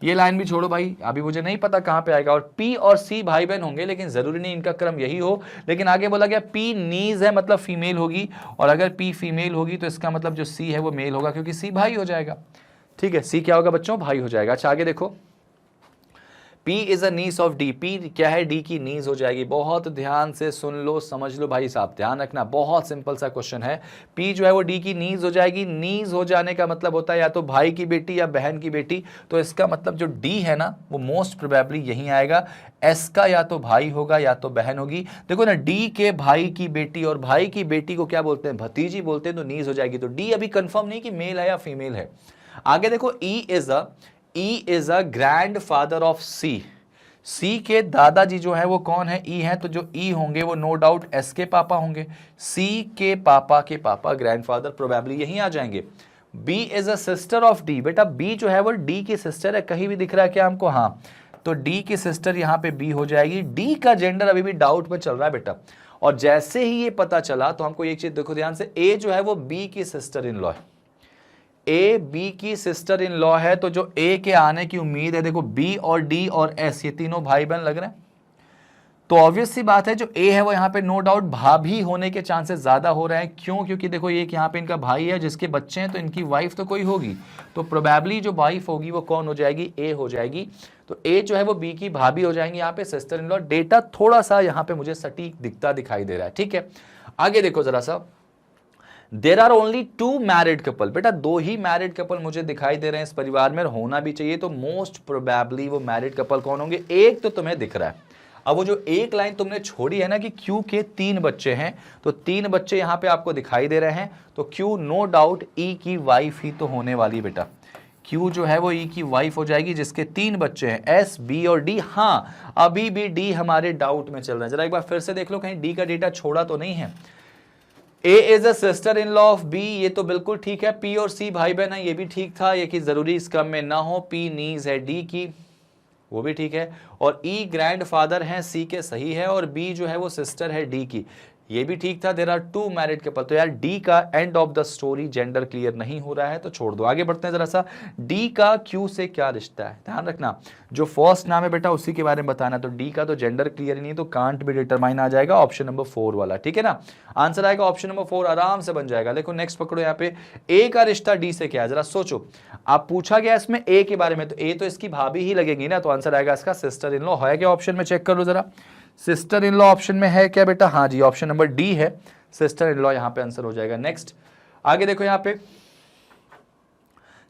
ये लाइन भी छोड़ो भाई, अभी मुझे नहीं पता कहां पे आएगा। और पी और सी भाई बहन होंगे, लेकिन जरूरी नहीं इनका क्रम यही हो। लेकिन आगे बोला गया पी नीज है, मतलब फीमेल होगी, और अगर पी फीमेल होगी तो इसका मतलब जो सी है वो मेल होगा, क्योंकि सी भाई हो जाएगा। ठीक है, सी क्या होगा बच्चों, भाई हो जाएगा। अच्छा आगे देखो, P is a niece of D, P क्या है, D की नीस हो जाएगी। बहुत ध्यान से सुन लो, समझ लो भाई साहब, ध्यान रखना, बहुत सिंपल सा क्वेश्चन है। P जो है वो D की नीस हो जाएगी। नीस हो जाने का मतलब होता है या तो भाई की बेटी या बहन की बेटी, तो इसका मतलब जो D है ना वो मोस्ट प्रोबेबली यहीं आएगा। S का या तो भाई होगा या तो बहन होगी। देखो ना, D के भाई की बेटी, और भाई की बेटी को क्या बोलते हैं, भतीजी बोलते हैं, तो नीस हो जाएगी। तो D अभी कंफर्म नहीं कि मेल है या फीमेल है। आगे देखो, E is a grand father of C। C के दादाजी जो है वो कौन है, E है, तो जो E होंगे वो नो डाउट S के पापा होंगे। C के पापा ग्रैंडफादर प्रोबेबली यहीं आ जाएंगे। B is a sister of D, बेटा B जो है वो D की सिस्टर है, कहीं भी दिख रहा है क्या हमको, हाँ, तो D की सिस्टर यहाँ पे B हो जाएगी। D का जेंडर अभी भी डाउट में चल रहा है बेटा, और जैसे ही ये पता चला तो हमको एक चीज देखो ध्यान से, A जो है वो B की सिस्टर इन लॉ है, ए बी की सिस्टर इन लॉ है, तो जो ए के आने की उम्मीद है, देखो बी और डी और एस ये तीनों भाई बहन लग रहे हैं, तो ऑब्वियस सी बात है जो ए है वो यहाँ पे नो डाउट भाभी होने के चांसेस ज्यादा हो रहे हैं। क्यों, क्योंकि देखो ये यहाँ पे इनका भाई है जिसके बच्चे हैं, तो इनकी वाइफ तो कोई होगी, तो प्रोबेबली जो वाइफ होगी वो कौन हो जाएगी, ए हो जाएगी। तो ए जो है वो बी की भाभी हो जाएंगी यहाँ पे, सिस्टर इन लॉ। डेटा थोड़ा सा यहाँ पे मुझे सटीक दिखाई दे रहा है। ठीक है, आगे देखो जरा सा, there are only 2 married couple, बेटा 2 ही मैरिड कपल मुझे दिखाई दे रहे हैं इस परिवार में, होना भी चाहिए। तो मोस्ट प्रोबेबली वो मैरिड कपल कौन होंगे, एक तो तुम्हें दिख रहा है। अब वो जो एक लाइन तुमने छोड़ी है ना कि क्यू के 3 बच्चे हैं, तो 3 बच्चे यहां पे आपको दिखाई दे रहे हैं, तो क्यू नो डाउट ई की वाइफ ही तो होने वाली बेटा। क्यू जो है वो ई की वाइफ हो जाएगी, जिसके 3 बच्चे हैं, एस बी और डी। हाँ, अभी भी डी हमारे डाउट में चल रहा है, जरा एक बार फिर से देख लो कहीं डी का डेटा छोड़ा तो नहीं है। A is a sister in law of B, ये तो बिल्कुल ठीक है। P और C भाई बहन है, ये भी ठीक था, ये कि जरूरी इस क्रम में ना हो। P नीज है D की, वो भी ठीक है। और E ग्रैंड फादर है C के, सही है। और B जो है वो सिस्टर है D की, ये भी ठीक था। देयर आर 2 मैरिड कपल, तो यार D का end of the story, gender clear नहीं हो रहा है तो छोड़ दो। आगे बढ़ते हैं जरा सा, D का Q से क्या रिश्ता है, ध्यान रखना, जो फर्स्ट नाम है बेटा उसी के बारे में बताना। तो D का तो जेंडर क्लियर ही नहीं, तो कांट भी डिटरमाइन आ जाएगा, ऑप्शन नंबर 4 वाला, ठीक है ना। आंसर आएगा ऑप्शन नंबर 4, आराम से बन जाएगा। देखो नेक्स्ट पकड़ो, यहाँ पे A का रिश्ता D से क्या है, जरा सोचो। आप पूछा गया इसमें A के बारे में, तो A तो इसकी भाभी ही लगेगी ना, तो आंसर आएगा इसका सिस्टर इन लॉ। है क्या ऑप्शन में, चेक कर लो जरा, सिस्टर इन लॉ ऑप्शन में है क्या बेटा, हाँ जी, ऑप्शन नंबर डी है, सिस्टर इन लॉ यहाँ पे आंसर हो जाएगा। नेक्स्ट आगे देखो यहाँ पे,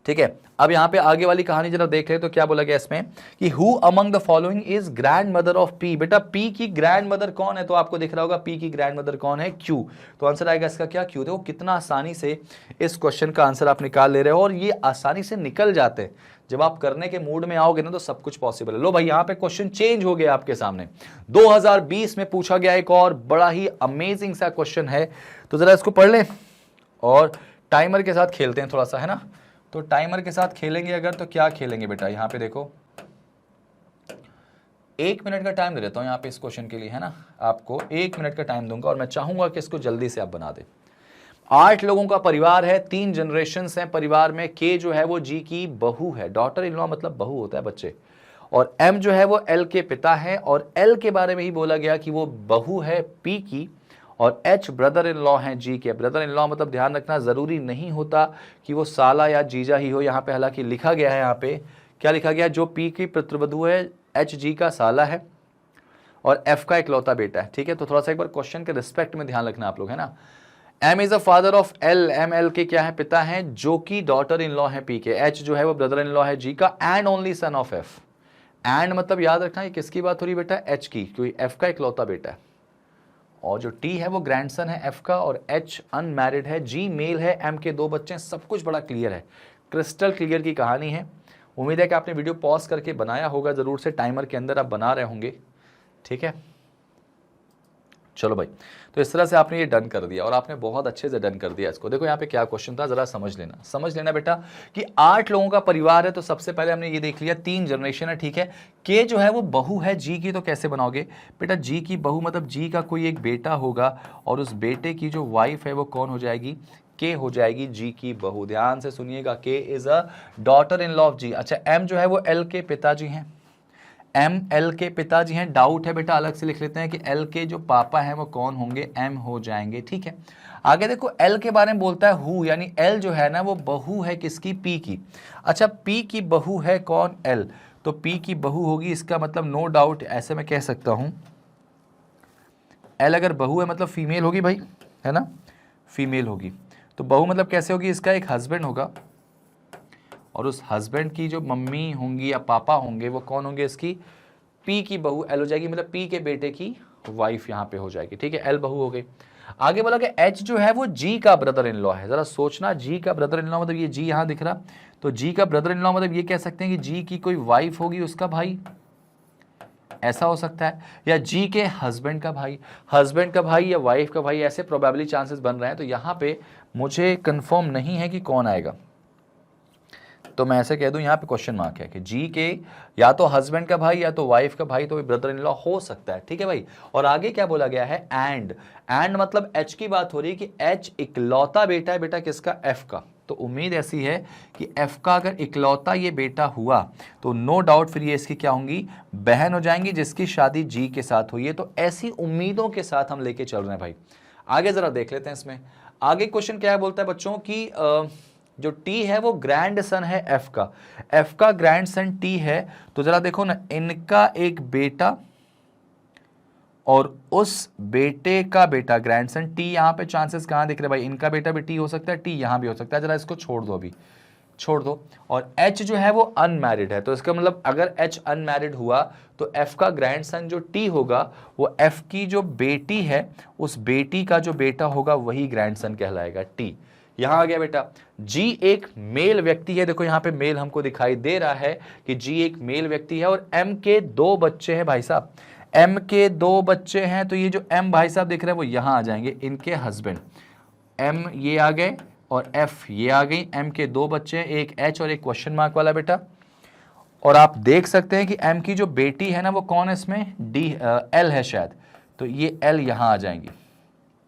ठीक है। अब यहाँ पे आगे वाली कहानी जरा देख ले, तो क्या बोला गया इसमें कि who among the following is grandmother of P. बेटा पी की ग्रैंड मदर कौन है, तो आपको दिख रहा होगा पी की ग्रैंड मदर कौन है, क्यू। तो आंसर आएगा इसका क्या, क्यू। देखो कितना आसानी से इस क्वेश्चन का आंसर आप निकाल ले रहे हो, और ये आसानी से निकल जाते हैं। जब आप करने के मूड में आओगे ना तो सब कुछ पॉसिबल है। लो भाई यहाँ पे क्वेश्चन चेंज हो गया आपके सामने, 2020 में पूछा गया एक और बड़ा ही अमेजिंग सा क्वेश्चन है, तो जरा इसको पढ़ लें और टाइमर के साथ खेलते हैं थोड़ा सा, है ना। तो टाइमर के साथ खेलेंगे अगर, तो क्या खेलेंगे बेटा, यहाँ पे देखो 1 मिनट का टाइम दे देता हूँ यहाँ पे इस क्वेश्चन के लिए, है ना। आपको 1 मिनट का टाइम दूंगा और मैं चाहूंगा कि इसको जल्दी से आप बना दें। 8 लोगों का परिवार है, 3 जनरेशंस हैं परिवार में। के जो है वो जी की बहू है, डॉटर इन लॉ मतलब बहू होता है बच्चे। और एम जो है वो एल के पिता है, और एल के बारे में ही बोला गया कि वो बहू है पी की। और एच ब्रदर इन लॉ हैं जी के। ब्रदर इन लॉ मतलब ध्यान रखना जरूरी नहीं होता कि वो साला या जीजा ही हो, यहाँ पे हालांकि लिखा गया है, यहाँ पे क्या लिखा गया, जो पी की पुत्रवधू है एच जी का साला है और एफ का इकलौता बेटा है, ठीक है। तो थोड़ा सा एक बार क्वेश्चन के रिस्पेक्ट में ध्यान रखना आप लोग, है ना। M is a father of L, M L के क्या है, पिता है, जो कि डॉटर इन लॉ है पी के। एच जो है वो ब्रदर इन लॉ है जी का, and only son of F. And मतलब याद रखना ये किसकी बात हो रही बेटा, एच की, क्योंकि एफ का इकलौता बेटा है। और जो टी है वो ग्रैंडसन है एफ का, और एच अनमैरिड है, जी मेल है, एम के 2 बच्चे हैं। सब कुछ बड़ा क्लियर है, क्रिस्टल क्लियर की कहानी है। उम्मीद है कि आपने वीडियो पॉज करके बनाया होगा, जरूर से टाइमर के अंदर आप बना रहे होंगे, ठीक है। चलो भाई, तो इस तरह से आपने ये डन कर दिया और आपने बहुत अच्छे से डन कर दिया इसको। देखो यहाँ पे क्या क्वेश्चन था, जरा समझ लेना बेटा कि 8 लोगों का परिवार है। तो सबसे पहले हमने ये देख लिया 3 जनरेशन है, ठीक है। के जो है वो बहू है जी की, तो कैसे बनाओगे बेटा, जी की बहू मतलब जी का कोई एक बेटा होगा, और उस बेटे की जो वाइफ है वो कौन हो जाएगी, के हो जाएगी जी की बहू। ध्यान से सुनिएगा, K is a daughter in law of G. अच्छा, एम जो है वो एल के पिताजी हैं, एम एल के पिताजी हैं। डाउट है बेटा, अलग से लिख लेते हैं कि एल के जो पापा हैं वो कौन होंगे, एम हो जाएंगे। ठीक है, आगे देखो एल के बारे में बोलता है हु, यानी एल जो है ना वो बहू है किसकी, पी की। अच्छा, पी की बहू है कौन, एल, तो पी की बहू होगी, इसका मतलब नो डाउट ऐसे मैं कह सकता हूं एल अगर बहू है मतलब फीमेल होगी भाई, है ना, फीमेल होगी। तो बहू मतलब कैसे होगी, इसका एक हस्बैंड होगा और उस हस्बैंड की जो मम्मी होंगी या पापा होंगे वो कौन होंगे, इसकी पी की बहू एल हो जाएगी, मतलब पी के बेटे की वाइफ यहां पे हो जाएगी। ठीक है, एल बहू हो गई। आगे बोला कि एच जो है वो जी का ब्रदर इन लॉ है। जरा सोचना, जी का ब्रदर इन लॉ मतलब ये जी यहां दिख रहा, तो जी का ब्रदर इन लॉ मतलब ये कह सकते हैं कि जी की कोई वाइफ होगी उसका भाई, ऐसा हो सकता है, या जी के हस्बैंड का भाई, हस्बैंड का भाई या वाइफ का भाई, ऐसे प्रोबेबली चांसेस बन रहे हैं। तो यहां पे मुझे कंफर्म नहीं है कि कौन आएगा, तो मैं ऐसे कह दूं यहां पे क्वेश्चन मार्क है कि जी के या तो हस्बैंड का भाई या तो वाइफ का भाई, तो ब्रदर इन लॉ हो सकता है। ठीक है भाई, और आगे क्या बोला गया है, एंड, एंड मतलब एच की बात हो रही है कि एच इकलौता बेटा है, बेटा किसका, एफ का। तो उम्मीद ऐसी है कि एफ का अगर इकलौता ये बेटा हुआ तो नो डाउट फिर ये इसकी क्या होंगी, बहन हो जाएंगी, जिसकी शादी जी के साथ हुई है। तो ऐसी उम्मीदों के साथ हम लेके चल रहे हैं भाई। आगे जरा देख लेते हैं इसमें, आगे क्वेश्चन क्या है, बोलता है बच्चों की जो टी है वो ग्रैंड सन है एफ का, एफ का ग्रैंड सन टी है। तो जरा देखो ना, इनका एक बेटा और उस बेटे का बेटा, ग्रैंडसन टी, यहां पे चांसेस कहां दिख रहे भाई, इनका बेटा भी टी हो सकता है, टी यहां भी हो सकता है। जरा इसको छोड़ दो, अभी छोड़ दो। और एच जो है वो अनमैरिड है, तो इसका मतलब अगर एच अनमैरिड हुआ तो एफ का ग्रैंडसन जो टी होगा वो एफ की जो बेटी है उस बेटी का जो बेटा होगा वही ग्रैंडसन कहलाएगा, टी। यहां आ गया बेटा, जी एक मेल व्यक्ति है, देखो यहां पे मेल हमको दिखाई दे रहा है कि जी एक मेल व्यक्ति है, और एम के दो बच्चे हैं भाई साहब, एम के दो बच्चे हैं। तो ये जो एम भाई साहब दिख रहे हैं वो यहां आ जाएंगे, इनके हस्बैंड, एम ये आ गए और एफ ये आ गई। एम के दो बच्चे हैं, एक एच और एक क्वेश्चन मार्क वाला बेटा। और आप देख सकते हैं कि एम की जो बेटी है ना वो कौन है इसमें, डी एल है शायद, तो ये एल यहां आ जाएंगी।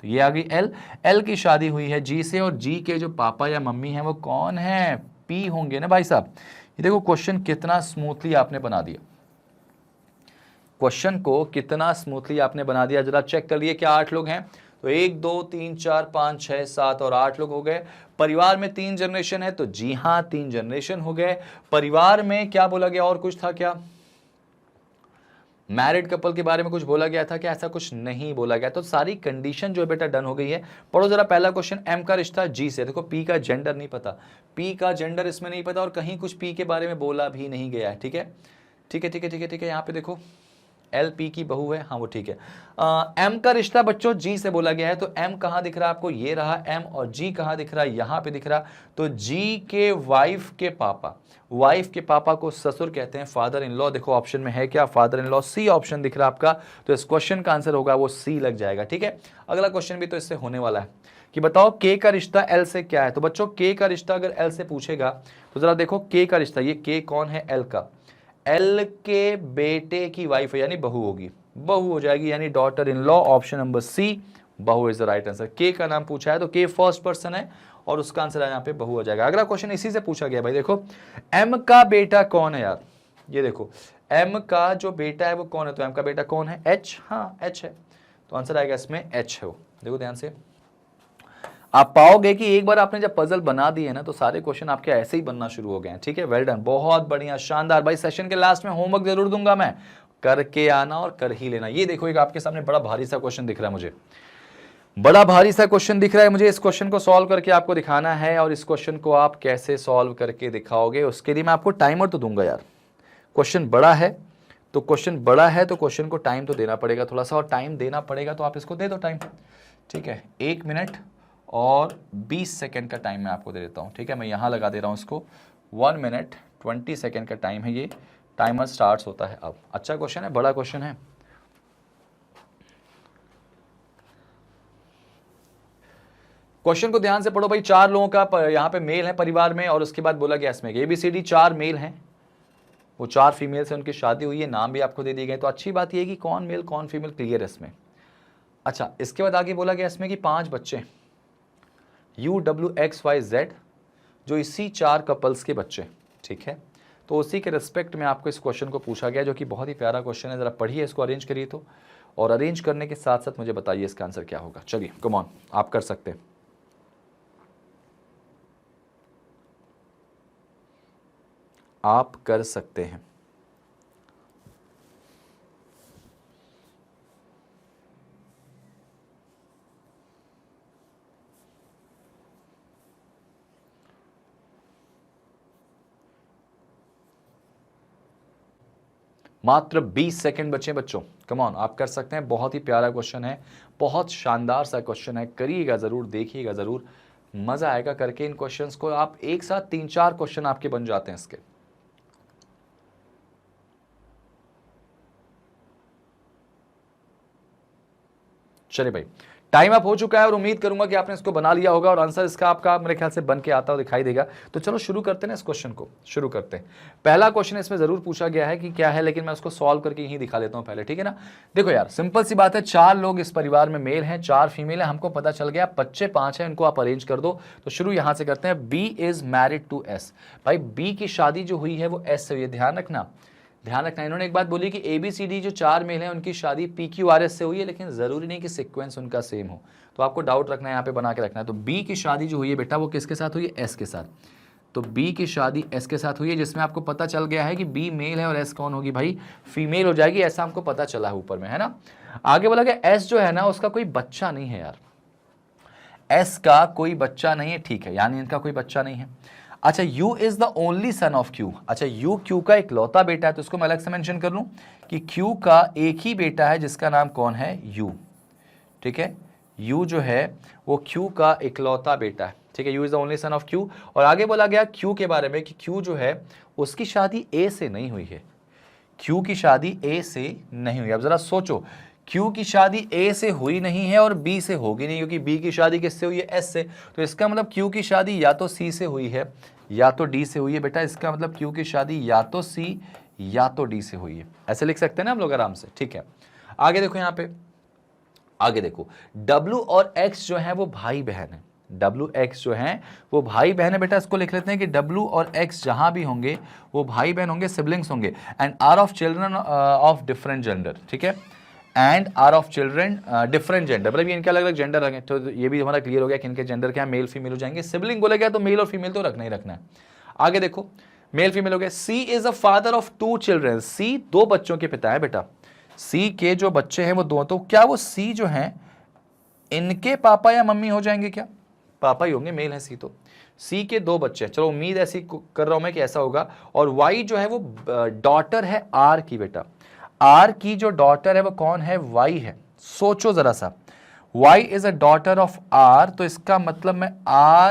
तो ये आ गई एल, एल की शादी हुई है जी से, और जी के जो पापा या मम्मी हैं वो कौन है, पी होंगे ना भाई साहब। ये देखो क्वेश्चन कितना स्मूथली आपने बना दिया, क्वेश्चन को कितना स्मूथली आपने बना दिया। जरा चेक कर लिए, क्या 8 लोग हैं, तो 1 2 3 4 5 6 7 और 8 लोग हो गए। परिवार में 3 जनरेशन है, तो जी हां 3 जनरेशन हो गए। परिवार में क्या बोला गया, और कुछ था क्या, मैरिड कपल के बारे में कुछ बोला गया था क्या, ऐसा कुछ नहीं बोला गया। तो सारी कंडीशन जो है बेटा डन हो गई है। पढ़ो जरा पहला क्वेश्चन, एम का रिश्ता जी से, देखो पी का जेंडर नहीं पता, पी का जेंडर इसमें नहीं पता, और कहीं कुछ पी के बारे में बोला भी नहीं गया है। ठीक है, ठीक है, ठीक है, ठीक है, ठीक है। यहाँ पे देखो एल पी की बहू है, हाँ वो ठीक है। एम का रिश्ता बच्चों जी से बोला गया है, तो एम कहां दिख रहा है आपको, ये रहा एम, और जी कहां दिख रहा है, यहां पे दिख रहा। तो जी के वाइफ के पापा, वाइफ के पापा को ससुर कहते हैं, फादर इन लॉ। देखो ऑप्शन में है क्या, father in law, C option दिख रहा है आपका। तो इस क्वेश्चन का आंसर होगा वो सी लग जाएगा। ठीक है, अगला क्वेश्चन भी तो इससे होने वाला है कि बताओ के का रिश्ता एल से क्या है। तो बच्चों के का रिश्ता अगर एल से पूछेगा तो जरा देखो के का रिश्ता, ये के कौन है, एल का, एल के बेटे की वाइफ है, यानी बहू होगी, बहू हो जाएगी, यानी daughter in law. Option number C, बहू इज द राइट आंसर। के का नाम पूछा है तो के फर्स्ट पर्सन है और उसका आंसर यहाँ पे बहू हो जाएगा। अगला क्वेश्चन इसी से पूछा गया भाई, देखो एम का बेटा कौन है यार, ये देखो एम का जो बेटा है वो कौन है, तो एम का बेटा कौन है, एच, हाँ एच है, तो आंसर आएगा इसमें एच है वो। देखो ध्यान से, आप पाओगे कि एक बार आपने जब पजल बना दी है ना तो सारे क्वेश्चन आपके ऐसे ही बनना शुरू हो गए हैं। ठीक है, वेल डन, बहुत बढ़िया, शानदार भाई। सेशन के लास्ट में होमवर्क जरूर दूंगा मैं, करके आना और कर ही लेना। ये देखो एक आपके सामने बड़ा भारी सा क्वेश्चन दिख रहा है मुझे, बड़ा भारी सा क्वेश्चन दिख रहा है मुझे। इस क्वेश्चन को सॉल्व करके आपको दिखाना है, और इस क्वेश्चन को आप कैसे सॉल्व करके दिखाओगे उसके लिए मैं आपको टाइमर तो दूंगा यार। क्वेश्चन बड़ा है तो क्वेश्चन को टाइम तो देना पड़ेगा थोड़ा सा, और टाइम देना पड़ेगा तो आप इसको दे दो टाइम। ठीक है, 1 मिनट और 20 सेकंड का टाइम मैं आपको दे देता हूं। ठीक है, मैं यहां लगा दे रहा हूं इसको, 1 मिनट 20 सेकंड का टाइम है, ये टाइमर स्टार्ट होता है अब। अच्छा क्वेश्चन है, बड़ा क्वेश्चन है। क्वेश्चन को ध्यान से पढ़ो भाई। 4 लोगों का यहाँ पे मेल है परिवार में, और उसके बाद बोला गया इसमें ABCD 4 मेल हैं, वो 4 फीमेल से उनकी शादी हुई है, नाम भी आपको दे दिए गए। तो अच्छी बात यह है कि कौन मेल कौन फीमेल क्लियर है इसमें। अच्छा, इसके बाद आगे बोला गया इसमें कि 5 बच्चे, UWXYZ, जो इसी 4 कपल्स के बच्चे, ठीक है। तो उसी के रिस्पेक्ट में आपको इस क्वेश्चन को पूछा गया, जो कि बहुत ही प्यारा क्वेश्चन है। जरा पढ़िए इसको, अरेंज करिए तो, और अरेंज करने के साथ साथ मुझे बताइए इसका आंसर क्या होगा। चलिए कम ऑन, आप कर सकते हैं। आप कर सकते हैं। मात्र 20 सेकंड बचे बच्चों, कम ऑन, आप कर सकते हैं। बहुत ही प्यारा क्वेश्चन है, बहुत शानदार सा क्वेश्चन है, करिएगा जरूर, देखिएगा जरूर, मजा आएगा करके इन क्वेश्चंस को। आप एक साथ 3-4 क्वेश्चन आपके बन जाते हैं इसके। चलिए भाई, टाइम अप हो चुका है और उम्मीद करूंगा कि आपने इसको बना लिया होगा और आंसर इसका आपका मेरे ख्याल से बन के आता हुआ दिखाई देगा। तो चलो शुरू करते हैं ना, इस क्वेश्चन को शुरू करते हैं। पहला क्वेश्चन इसमें जरूर पूछा गया है कि क्या है, लेकिन मैं उसको सॉल्व करके यहीं दिखा देता हूं पहले, ठीक है ना। देखो यार, सिंपल सी बात है, 4 लोग इस परिवार में मेल हैं, 4 फीमेल है, हमको पता चल गया। बच्चे 5 हैं, इनको आप अरेंज कर दो। तो शुरू यहां से करते हैं। B is married to S. भाई बी की शादी जो हुई है वो एस से हुई है, ध्यान रखना। इन्होंने एक बात बोली कि ABCD जो 4 मेल हैं उनकी शादी PQRS से हुई है, लेकिन जरूरी नहीं कि सीक्वेंस उनका सेम हो, तो आपको डाउट रखना है, यहाँ पे बना के रखना है। तो B की शादी जो हुई है बेटा, वो किसके साथ हुई है? S के साथ। तो B की शादी S के साथ हुई है, जिसमें आपको पता चल गया है कि B मेल है और S कौन होगी भाई? फीमेल हो जाएगी, ऐसा हमको पता चला है ऊपर में, है ना। आगे बोला गया S जो है ना, उसका कोई बच्चा नहीं है यार, S का कोई बच्चा नहीं है, ठीक है, यानी इनका कोई बच्चा नहीं है। अच्छा, U is the only son of Q। अच्छा, U Q का इकलौता बेटा है, तो इसको मैं अलग से मेंशन कर लूं कि Q का एक ही बेटा है, जिसका नाम कौन है? U, ठीक है। U जो है वो Q का इकलौता बेटा है, ठीक है। U is the only son of Q। और आगे बोला गया Q के बारे में कि Q जो है उसकी शादी A से नहीं हुई है। Q की शादी A से नहीं हुई। अब जरा सोचो, Q की शादी A से हुई नहीं है और B से होगी नहीं, क्योंकि B की शादी किससे हुई है? S से। तो इसका मतलब Q की शादी या तो C से हुई है या तो D से हुई है बेटा। इसका मतलब Q की शादी या तो C या तो D से हुई है। ऐसे लिख सकते हैं ना हम लोग आराम से, ठीक है। आगे देखो, यहाँ पे आगे देखो, W और X जो है वो भाई बहन है। WX जो है वो भाई बहन है बेटा। इसको लिख लेते हैं कि W और X जहां भी होंगे वो भाई बहन होंगे, सिबलिंग्स होंगे। And are of children of different gender, ठीक है। And are of children different gender, मतलब ये इनके अलग अलग जेंडर रखें। तो ये भी हमारा क्लियर हो गया कि इनके जेंडर क्या, मेल फीमेल हो जाएंगे। सिबलिंग बोले गया तो मेल और फीमेल तो रखना ही रखना है। आगे देखो, मेल फीमेल हो गया। C is a father of 2 children. C 2 बच्चों के पिता है बेटा। C के जो बच्चे हैं वो 2, तो क्या वो C जो हैं इनके पापा या मम्मी हो जाएंगे? क्या पापा ही होंगे, मेल है C तो। C के 2 बच्चे हैं, चलो उम्मीद ऐसी कर रहा हूं मैं कि ऐसा होगा। और Y जो है वो डॉटर है R की बेटा। R की जो डॉटर है वो कौन है? Y है। सोचो जरा सा, Y is a daughter of R, तो इसका मतलब मैं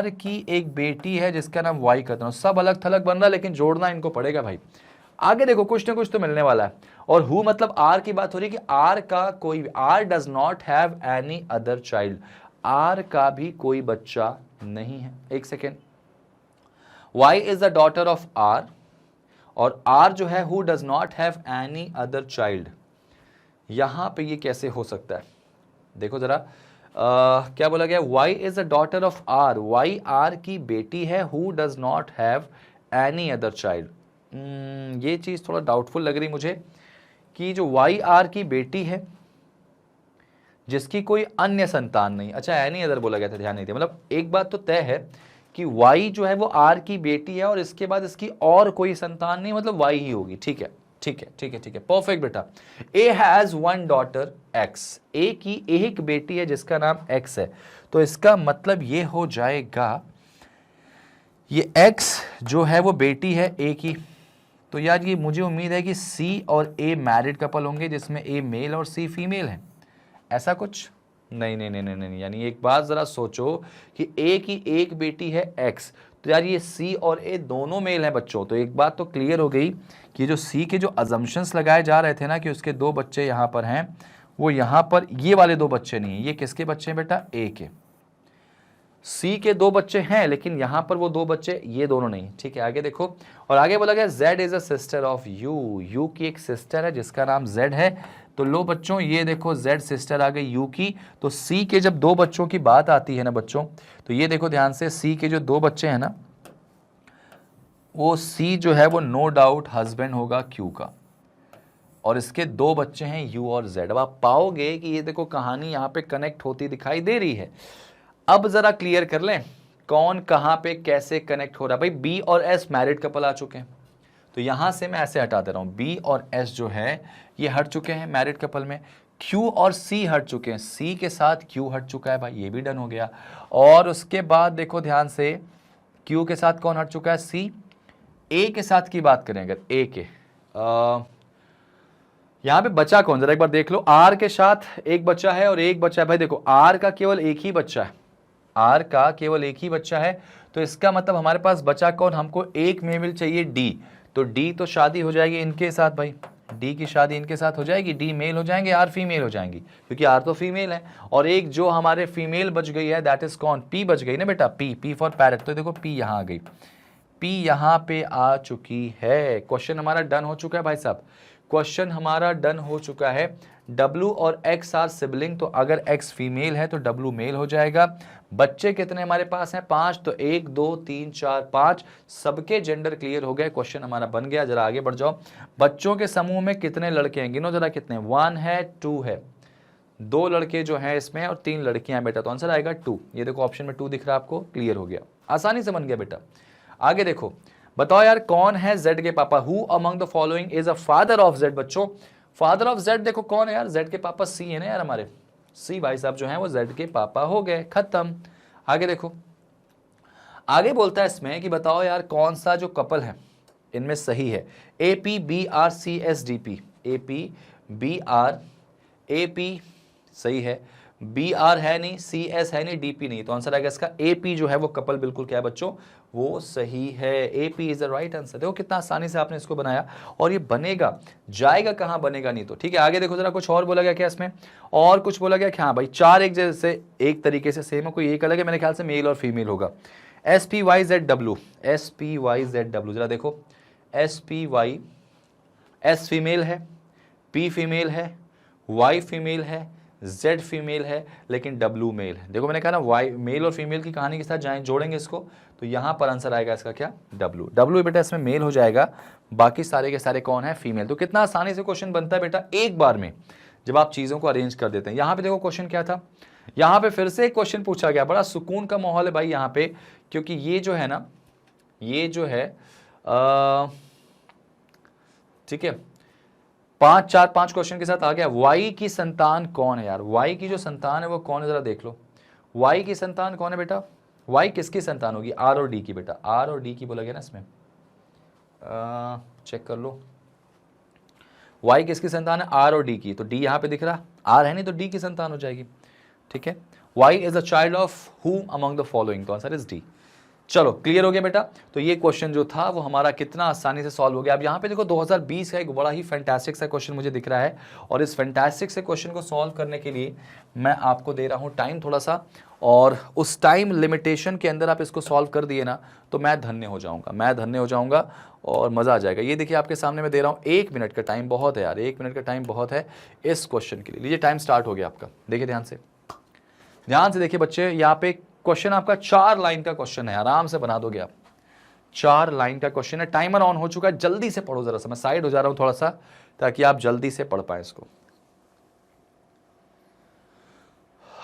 R की एक बेटी है जिसका नाम Y करता हूं। सब अलग थलग बन रहा है, लेकिन जोड़ना इनको पड़ेगा भाई। आगे देखो, कुछ ना कुछ तो मिलने वाला है। और हु मतलब R की बात हो रही है कि R का कोई, R does not have any other child, R का भी कोई बच्चा नहीं है। एक second, Y is the daughter of R और R जो है who does not have any other child. यहां पे ये कैसे हो सकता है? देखो जरा, क्या बोला गया? Y is the daughter of R, Y R की बेटी है, who does not have any other child. ये चीज थोड़ा डाउटफुल लग रही मुझे कि जो Y R की बेटी है जिसकी कोई अन्य संतान नहीं। अच्छा, एनी अदर बोला गया था, ध्यान नहीं दिया। मतलब एक बात तो तय है कि Y जो है वो R की बेटी है और इसके बाद इसकी और कोई संतान नहीं, मतलब Y ही होगी। ठीक है, ठीक है, ठीक है, ठीक है, परफेक्ट बेटा। A has 1 daughter X, A की एक बेटी है जिसका नाम X है। तो इसका मतलब ये हो जाएगा, ये X जो है वो बेटी है A की। तो यार ये मुझे उम्मीद है कि C और A मैरिड कपल होंगे, जिसमें A मेल और C फीमेल है। ऐसा कुछ नहीं, नहीं, नहीं, नहीं, नहीं। यानी एक बात जरा सोचो कि A की एक बेटी है X, तो यार ये C और A दोनों मेल हैं बच्चों। तो एक बात तो क्लियर हो गई कि जो C के जो अजम्पशंस लगाए जा रहे थे ना कि उसके 2 बच्चे यहाँ पर हैं, वो यहाँ पर ये वाले 2 बच्चे नहीं हैं। ये किसके बच्चे हैं बेटा? A के। C के 2 बच्चे हैं, लेकिन यहां पर वो 2 बच्चे, ये दोनों नहीं। ठीक है, आगे देखो। और आगे बोला गया Z is a sister of U, U की एक सिस्टर है जिसका नाम Z है। तो लो बच्चों, ये देखो Z सिस्टर आ गई U की। तो C के जब दो बच्चों की बात आती है ना बच्चों, तो ये देखो ध्यान से, C के जो दो बच्चे हैं ना, वो C जो है वो नो डाउट हस्बैंड होगा Q का, और इसके दो बच्चे हैं U और Z। अब आप पाओगे कि ये देखो कहानी यहाँ पे कनेक्ट होती दिखाई दे रही है। अब जरा क्लियर कर लें कौन कहां पे कैसे कनेक्ट हो रहा है। भाई B और S मैरिड कपल आ चुके हैं, तो यहां से मैं ऐसे हटा दे रहा हूं, B और S जो है ये हट चुके हैं मैरिड कपल में। Q और C हट चुके हैं, C के साथ Q हट चुका है, भाई ये भी डन हो गया। और उसके बाद देखो ध्यान से, Q के साथ कौन हट चुका है, C। A के साथ की बात करें अगर, A के यहां पे बचा कौन, जरा एक बार देख लो। R के साथ एक बच्चा है और एक बच्चा है। भाई देखो R का केवल एक ही बच्चा है, R का केवल एक ही बच्चा है, तो इसका मतलब हमारे पास बचा कौन, हमको एक मेल चाहिए D। तो D तो शादी हो जाएगी इनके साथ, भाई D की शादी इनके साथ हो जाएगी, D मेल हो जाएंगे, R फीमेल हो जाएंगी, क्योंकि R तो फीमेल है। और एक जो हमारे फीमेल बच गई है, दैट इज कौन, P बच गई ना बेटा, P फॉर पैरट। तो देखो P यहां आ गई, P यहां पे आ चुकी है। क्वेश्चन हमारा डन हो चुका है भाई साहब, क्वेश्चन हमारा डन हो चुका है। W और X आर सिबलिंग, तो अगर X फीमेल है तो W मेल हो जाएगा। बच्चे कितने हमारे पास हैं, 5, तो 1 2 3 4 5, सबके जेंडर क्लियर हो गए, क्वेश्चन हमारा बन गया। जरा आगे बढ़ जाओ। बच्चों के समूह में कितने लड़के हैं, गिनो जरा कितने, 1 है 2 है, 2 लड़के जो हैं इसमें और 3 लड़कियां बेटा, तो आंसर आएगा 2। ये देखो ऑप्शन में 2 दिख रहा है आपको, क्लियर हो गया, आसानी से बन गया बेटा। आगे देखो, बताओ यार कौन है Z के पापा, who among the following is a father of Z। बच्चों फादर ऑफ Z देखो कौन है यार, Z के पापा C है ना यार, हमारे C भाई साहब जो हैं वो Z के पापा हो गए, खत्म। आगे देखो, आगे बोलता है इसमें कि बताओ यार कौन सा जो कपल है इनमें सही है, APBRCSDP, APBR सही है, BR है नहीं, CS है नहीं, DP नहीं, तो आंसर आएगा इसका AP जो है वो कपल बिल्कुल क्या है बच्चों, वो सही है, AP is the right answer. देखो कितना आसानी से आपने इसको बनाया, और ये बनेगा, जाएगा कहां, बनेगा नहीं तो। ठीक है आगे देखो जरा, कुछ और बोला गया क्या इसमें, और कुछ बोला गया क्या, हाँ भाई 4 एक जैसे एक तरीके से सेम है, कोई एक अलग है, मेरे ख्याल से मेल और फीमेल होगा। SPYZW, SPYZW जरा देखो, SPY, S फीमेल है, P फीमेल है, Y फीमेल है, Z फीमेल है, लेकिन W मेल है। देखो मैंने कहा ना, Y मेल और फीमेल की कहानी के साथ जाएं जोड़ेंगे इसको, तो यहां पर आंसर आएगा इसका क्या, W बेटा इसमें मेल हो जाएगा, बाकी सारे के सारे कौन है, फीमेल। तो कितना आसानी से क्वेश्चन बनता है बेटा एक बार में, जब आप चीजों को अरेंज कर देते हैं। यहां पे देखो क्वेश्चन क्या था, यहां पे फिर से एक क्वेश्चन पूछा गया, बड़ा सुकून का माहौल है भाई यहां पे, क्योंकि ये जो है ना, ये जो है ठीक है, 5 क्वेश्चन के साथ आ गया। वाई की संतान कौन है यार, वाई की जो संतान है वो कौन है, जरा देख लो, वाई की संतान कौन है बेटा, वाई किसकी संतान होगी, आर और डी की बेटा, आर और डी की बोला गया ना इसमें, चेक कर लो, वाई किसकी संतान है, आर और डी की, तो डी यहां पे दिख रहा, आर है नहीं तो डी की संतान हो जाएगी। ठीक है, Y is a child of who among the following, तो आंसर इज डी। चलो क्लियर हो गया बेटा। तो ये क्वेश्चन जो था वो हमारा कितना आसानी से सॉल्व हो गया। अब यहाँ पे देखो 2020 का एक बड़ा ही फैंटास्टिक सा क्वेश्चन मुझे दिख रहा है, और इस फैंटास्टिक से क्वेश्चन को सॉल्व करने के लिए मैं आपको दे रहा हूँ टाइम थोड़ा सा, और उस टाइम लिमिटेशन के अंदर आप इसको सॉल्व कर दिए ना तो मैं धन्य हो जाऊँगा, मैं धन्य हो जाऊँगा और मज़ा आ जाएगा। ये देखिए आपके सामने मैं दे रहा हूँ 1 मिनट का टाइम, बहुत है यार, 1 मिनट का टाइम बहुत है इस क्वेश्चन के लिए। लीजिए टाइम स्टार्ट हो गया आपका, देखिए ध्यान से, ध्यान से देखिए बच्चे, यहाँ पे क्वेश्चन आपका 4 लाइन का क्वेश्चन है, आराम से बना दोगे आप, 4 लाइन का क्वेश्चन है। टाइमर ऑन हो चुका है, जल्दी से पढ़ो जरा सा, मैं साइड हो जा रहा हूं थोड़ा सा ताकि आप जल्दी से पढ़ पाए इसको।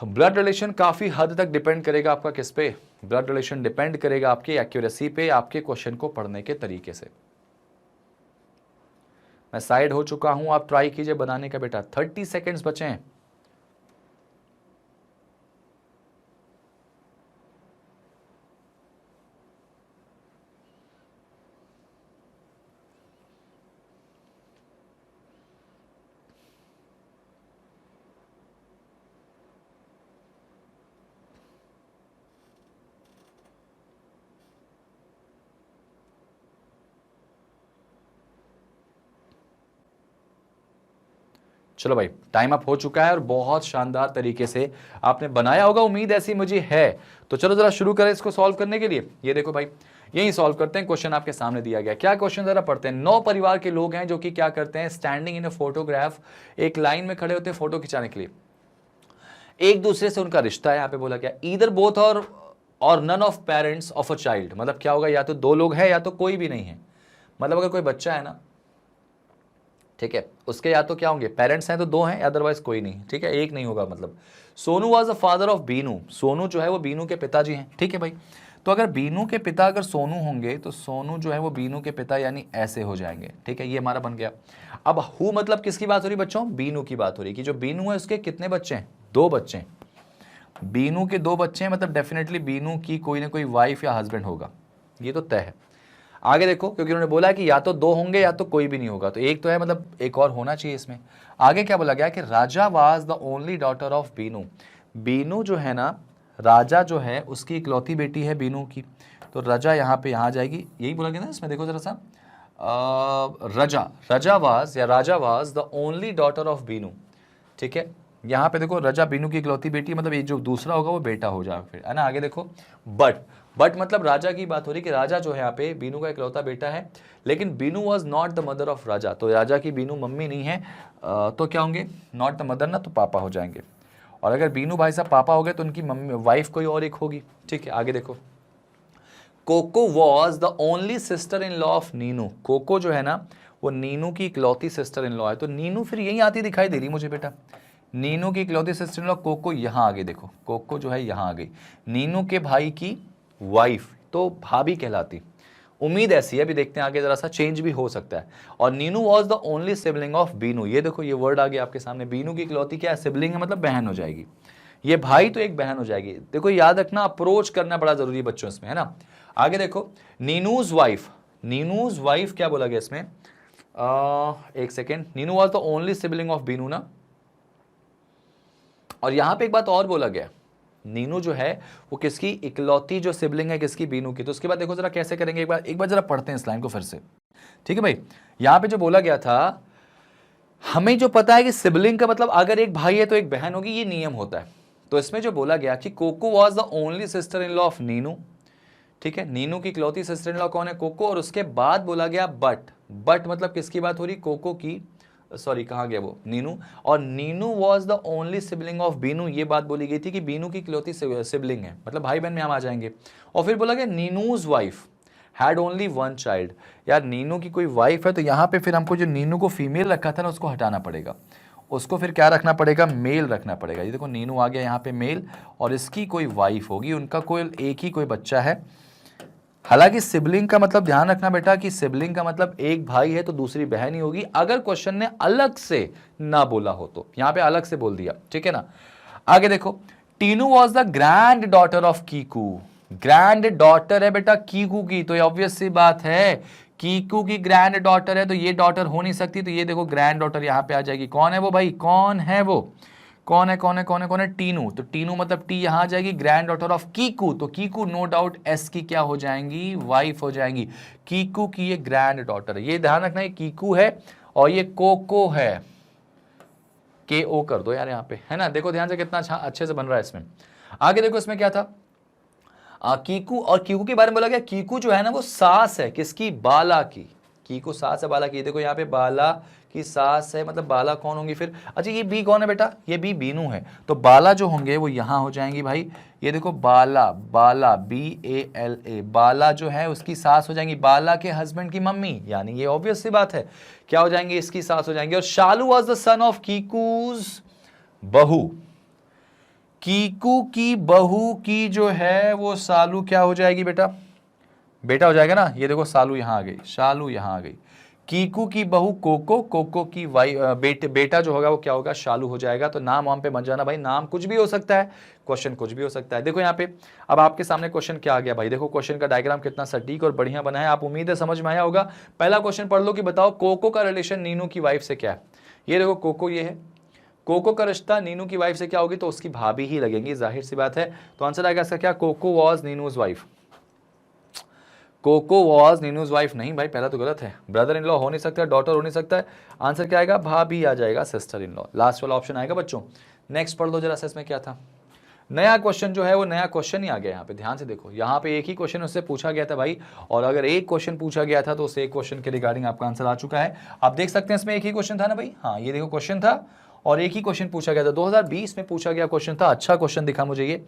ब्लड रिलेशन काफी हद तक डिपेंड करेगा आपका किस पे, ब्लड रिलेशन डिपेंड करेगा आपकी एक्यूरेसी पे, आपके क्वेश्चन को पढ़ने के तरीके से। मैं साइड हो चुका हूं, आप ट्राई कीजिए बनाने का बेटा, 30 सेकेंड्स बचे हैं। चलो भाई, टाइम अप हो चुका है और बहुत शानदार तरीके से आपने बनाया होगा, उम्मीद ऐसी मुझे है। तो चलो जरा शुरू करें इसको सॉल्व करने के लिए। ये देखो भाई, यही सॉल्व करते हैं। क्वेश्चन आपके सामने दिया गया, क्या क्वेश्चन जरा पढ़ते हैं। 9 परिवार के लोग हैं जो कि क्या करते हैं, स्टैंडिंग इन अ फोटोग्राफ, एक लाइन में खड़े होते हैं फोटो खिंचाने के लिए। एक दूसरे से उनका रिश्ता है, यहाँ पे बोला गया ईदर बोथ और none of parents of a child, मतलब क्या होगा, या तो 2 लोग हैं या तो कोई भी नहीं है। मतलब अगर कोई बच्चा है ना, ठीक है, उसके या तो क्या होंगे, पेरेंट्स हैं तो 2 हैं, अदरवाइज कोई नहीं, ठीक है, एक नहीं होगा। मतलब Sonu was the father of Binu, Sonu जो है वो बीनू के पिताजी हैं, ठीक है भाई। तो अगर बीनू के पिता अगर सोनू होंगे तो सोनू जो है वो बीनू के पिता यानी ऐसे हो जाएंगे, ठीक है, ये हमारा बन गया। अब हु मतलब किसकी बात हो रही बच्चों, बीनू की बात हो रही कि जो बीनू है उसके कितने बच्चे हैं, 2 बच्चे हैं। बीनू के 2 बच्चे हैं, मतलब डेफिनेटली बीनू की कोई ना कोई वाइफ या हस्बैंड होगा, ये तो तय है। आगे देखो, क्योंकि उन्होंने बोला है कि या तो 2 होंगे या तो कोई भी नहीं होगा, तो एक तो है, मतलब एक और होना चाहिए इसमें। आगे क्या बोला गया कि Raja was the only daughter of Binu, Binu जो है ना, राजा जो है उसकी इकलौती बेटी है बीनू की, तो रजा यहाँ पे यहाँ जाएगी, यही बोला गया ना इसमें। देखो जरा सा, Raja was the only daughter of Binu, ठीक है। यहाँ पे देखो रजा बीनू की इकलौती बेटी, मतलब ये जो दूसरा होगा वो बेटा हो जाएगा फिर, है ना। आगे देखो, बट मतलब राजा की बात हो रही कि राजा जो है यहाँ पे बीनू का इकलौता बेटा है, लेकिन Binu was not the mother of Raja, तो राजा की बीनू मम्मी नहीं है, तो क्या होंगे, नॉट द मदर ना, तो पापा हो जाएंगे। और अगर बीनू भाई साहब पापा हो गए तो उनकी मम्मी वाइफ कोई और एक होगी, ठीक है। आगे देखो, Coco was the only sister in law of Ninu, Coco जो है ना वो नीनू की इकलौती सिस्टर इन लॉ है, तो नीनू फिर यही आती दिखाई दे रही मुझे बेटा, नीनू की इकलौती सिस्टर इन लॉ कोको यहाँ आ गई, देखो कोको जो है यहाँ आ गई, नीनू के भाई की वाइफ, तो भाभी कहलाती, उम्मीद ऐसी है। अभी देखते हैं आगे, जरा सा चेंज भी हो सकता है। और Neenu was the only sibling of Binu, ये देखो ये वर्ड आ गया आपके सामने, बीनू की इकलौती क्या है, सिबलिंग है, मतलब बहन हो जाएगी, ये भाई तो एक बहन हो जाएगी। देखो याद रखना, अप्रोच करना बड़ा जरूरी है बच्चों इसमें, है ना। आगे देखो, नीनूज वाइफ क्या बोला गया इसमें, एक second, Neenu was the only sibling of Binu ना, और यहां पे एक बात और बोला गया, नीनू जो है वो किसकी इकलौती जो सिबलिंग है, किसकी, बीनू की। तो उसके बाद देखो जरा कैसे करेंगे, एक बार जरा पढ़ते हैं इस लाइन को फिर से, ठीक है भाई। यहां पे जो बोला गया था, हमें जो पता है कि सिबलिंग का मतलब अगर एक भाई है तो एक बहन होगी, ये नियम होता है। तो इसमें जो बोला गया कि Coco was the only sister in law of Ninu, ठीक है, नीनू की इकलौती सिस्टर इन लॉ कौन है, कोको। और उसके बाद बोला गया बट मतलब किसकी बात हो रही, कोको की, सॉरी कहाँ गया वो, नीनू। और Neenu was the only sibling of Binu, ये बात बोली गई थी कि बीनू की इकलौती सिबलिंग है, मतलब भाई बहन में हम आ जाएंगे। और फिर बोला गया नीनूज वाइफ हैड ओनली 1 चाइल्ड, यार नीनू की कोई वाइफ है, तो यहाँ पे फिर हमको जो नीनू को फीमेल रखा था ना उसको हटाना पड़ेगा, उसको फिर क्या रखना पड़ेगा, मेल रखना पड़ेगा। ये देखो नीनू आ गया यहाँ पे मेल, और इसकी कोई वाइफ होगी, उनका कोई एक ही कोई बच्चा है। हालांकि सिबलिंग का मतलब ध्यान रखना बेटा कि सिबलिंग का मतलब एक भाई है तो दूसरी बहन ही होगी, अगर क्वेश्चन ने अलग से ना बोला हो तो, यहां पे अलग से बोल दिया, ठीक है ना। आगे देखो, Tinu was the grand daughter of Kiku, grand daughter है बेटा कीकू की, तो ऑब्वियस सी बात है कीकू की ग्रैंड डॉटर है, तो ये डॉटर हो नहीं सकती, तो ये देखो ग्रैंड डॉटर यहां पे आ जाएगी। कौन है वो भाई, कौन है वो, कौन है, टीनू, तो टीनू मतलब टी यहां आ जाएगी, ग्रैंड डॉटर ऑफ कीकू, तो कीकू नो डाउट एस की क्या हो जाएंगी, वाइफ हो जाएंगी। कीकू की ये ग्रैंड डॉटर है, ये ध्यान रखना, ये कीकू है और ये कोको है, के ओ कर दो यार यहाँ पे, है ना। देखो ध्यान से कितना अच्छा अच्छे से बन रहा है इसमें। आगे देखो इसमें क्या था, कीकू, और कीकू के बारे में बोला गया, कीकू जो है ना वो सास है किसकी, बाला की, कीकू सास है बाला की। देखो यहाँ पे बाला की सास है, मतलब बाला कौन होंगी फिर, अच्छा ये बी कौन है बेटा, ये बी बीनू है, तो बाला जो होंगे वो यहां हो जाएंगी भाई। ये देखो बाला BALA, बाला जो है उसकी सास हो जाएंगी, बाला के हस्बैंड की मम्मी, यानी ये ऑब्वियस सी बात है, क्या हो जाएंगे, इसकी सास हो जाएंगी। और शालू वॉज द सन ऑफ कीकूज बहू, कीकू की बहू की जो है वो सालू क्या हो जाएगी बेटा, बेटा हो जाएगा ना। ये देखो सालू यहां आ गई, शालू यहां आ गई, कीकू की बहू कोको, कोको की बेटा जो होगा वो क्या होगा, शालू हो जाएगा। तो नाम वाम पे मत जाना भाई, नाम कुछ भी हो सकता है, क्वेश्चन कुछ भी हो सकता है। देखो यहाँ पे अब आपके सामने क्वेश्चन क्या आ गया भाई, देखो क्वेश्चन का डायग्राम कितना सटीक और बढ़िया बना है, आप उम्मीद है समझ में आया होगा। पहला क्वेश्चन पढ़ लो कि बताओ कोको का रिलेशन नीनू की वाइफ से क्या है। ये देखो कोको, ये है कोको का रिश्ता नीनू की वाइफ से क्या होगी, तो उसकी भाभी ही लगेंगी, जाहिर सी बात है। तो आंसर आएगा इसका क्या, Koko was Ninu's wife. Koko was Ninu's wife, नहीं भाई पहला तो गलत है, ब्रदर इन लॉ हो नहीं सकता, डॉटर हो नहीं सकता है, आंसर क्या आएगा, भाभी आ जाएगा, सिस्टर इन लॉ, लास्ट वाला ऑप्शन आएगा बच्चों। नेक्स्ट पढ़ लो जरा सा, इसमें क्या था, नया क्वेश्चन जो है वो नया क्वेश्चन ही आ गया यहाँ पे, ध्यान से देखो, यहाँ पे एक ही क्वेश्चन उससे पूछा गया था भाई, और अगर एक क्वेश्चन पूछा गया था तो उस एक क्वेश्चन के रिगार्डिंग आपका आंसर आ चुका है। आप देख सकते हैं इसमें एक ही क्वेश्चन था ना भाई, हाँ ये देखो क्वेश्चन था और एक ही क्वेश्चन पूछा गया था, 2020 में पूछा गया क्वेश्चन था, अच्छा क्वेश्चन दिखा मुझे ये,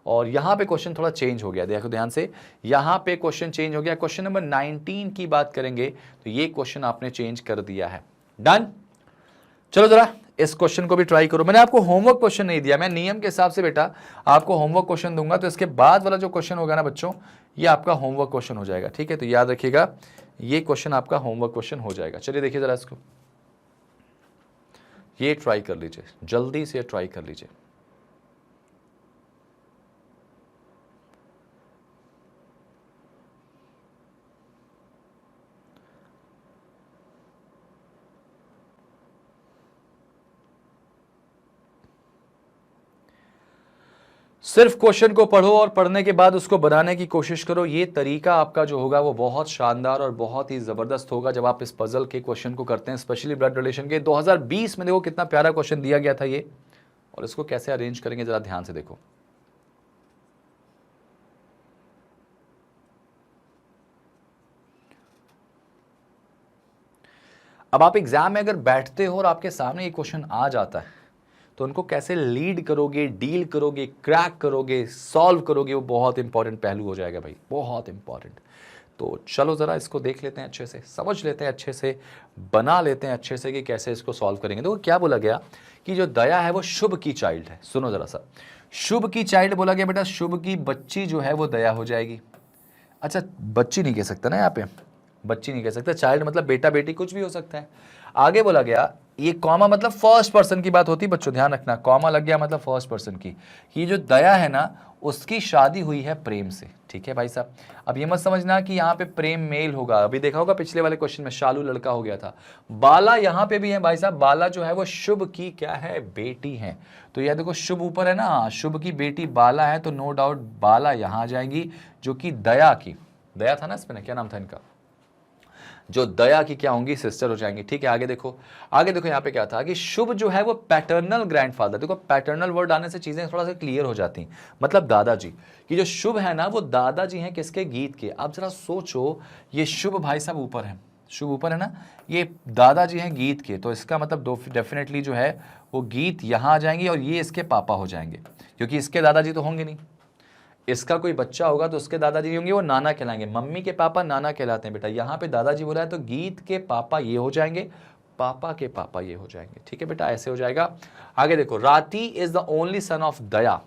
और यहाँ पे क्वेश्चन थोड़ा चेंज हो गया, देखो ध्यान से, यहाँ पे क्वेश्चन चेंज हो गया, क्वेश्चन नंबर 19 की बात करेंगे तो ये क्वेश्चन आपने चेंज कर दिया है। डन, चलो जरा इस क्वेश्चन को भी ट्राई करो। मैंने आपको होमवर्क क्वेश्चन नहीं दिया, मैं नियम के हिसाब से बेटा आपको होमवर्क क्वेश्चन दूंगा, तो इसके बाद वाला जो क्वेश्चन होगा ना बच्चों, ये आपका होमवर्क क्वेश्चन हो जाएगा, ठीक है, तो याद रखिएगा ये क्वेश्चन आपका होमवर्क क्वेश्चन हो जाएगा। चलिए देखिए जरा इसको, ये ट्राई कर लीजिए, जल्दी से ट्राई कर लीजिए। सिर्फ क्वेश्चन को पढ़ो और पढ़ने के बाद उसको बनाने की कोशिश करो, ये तरीका आपका जो होगा वो बहुत शानदार और बहुत ही जबरदस्त होगा जब आप इस पजल के क्वेश्चन को करते हैं, स्पेशली ब्लड रिलेशन के। 2020 में देखो कितना प्यारा क्वेश्चन दिया गया था ये, और इसको कैसे अरेंज करेंगे जरा ध्यान से देखो। अब आप एग्जाम में अगर बैठते हो और आपके सामने ये क्वेश्चन आ जाता है तो उनको कैसे लीड करोगे, डील करोगे, क्रैक करोगे, सॉल्व करोगे, वो बहुत इंपॉर्टेंट पहलू हो जाएगा भाई, बहुत इंपॉर्टेंट। तो चलो ज़रा इसको देख लेते हैं अच्छे से, समझ लेते हैं अच्छे से, बना लेते हैं अच्छे से कि कैसे इसको सॉल्व करेंगे। देखो क्या बोला गया कि जो दया है वो शुभ की चाइल्ड है, सुनो ज़रा सा, शुभ की चाइल्ड बोला गया बेटा, शुभ की बच्ची जो है वो दया हो जाएगी। अच्छा बच्ची नहीं कह सकता ना यहाँ पे, बच्ची नहीं कह सकता, चाइल्ड मतलब बेटा बेटी कुछ भी हो सकता है। आगे बोला गया, ये कॉमा मतलब फर्स्ट पर्सन की बात होती है बच्चों, ध्यान रखना, कॉमा लग गया मतलब फर्स्ट पर्सन की। ये जो दया है ना उसकी शादी हुई है प्रेम से, ठीक है भाई साहब। अब ये मत समझना कि यहाँ पे प्रेम मेल होगा, अभी देखा होगा पिछले वाले क्वेश्चन में शालू लड़का हो गया था। बाला यहाँ पे भी है भाई साहब, बाला जो है वो शुभ की क्या है, बेटी है। तो यह देखो शुभ ऊपर है ना, शुभ की बेटी बाला है, तो नो डाउट बाला यहाँ आ जाएंगी, जो कि दया की, दया था ना इसमें, क्या नाम था इनका, जो दया की क्या होंगी, सिस्टर हो जाएंगी, ठीक है। आगे देखो, आगे देखो यहाँ पे क्या था कि शुभ जो है वो पैटर्नल ग्रैंडफादर, देखो पैटर्नल वर्ड आने से चीजें थोड़ा सा क्लियर हो जाती, मतलब दादाजी कि जो शुभ है ना वो दादाजी हैं किसके, गीत के। अब जरा सोचो, ये शुभ भाई साहब ऊपर है, शुभ ऊपर है ना, ये दादाजी हैं गीत के, तो इसका मतलब डेफिनेटली जो है वो गीत यहाँ आ जाएंगी और ये इसके पापा हो जाएंगे, क्योंकि इसके दादाजी तो होंगे नहीं, इसका कोई बच्चा होगा तो उसके दादाजी होंगे, वो नाना कहलाएंगे, मम्मी के पापा नाना कहलाते हैं बेटा। यहाँ पे दादाजी बोला है तो गीत के पापा ये हो जाएंगे, पापा के पापा ये हो जाएंगे, ठीक है बेटा, ऐसे हो जाएगा। आगे देखो, Rati is the only son of Daya,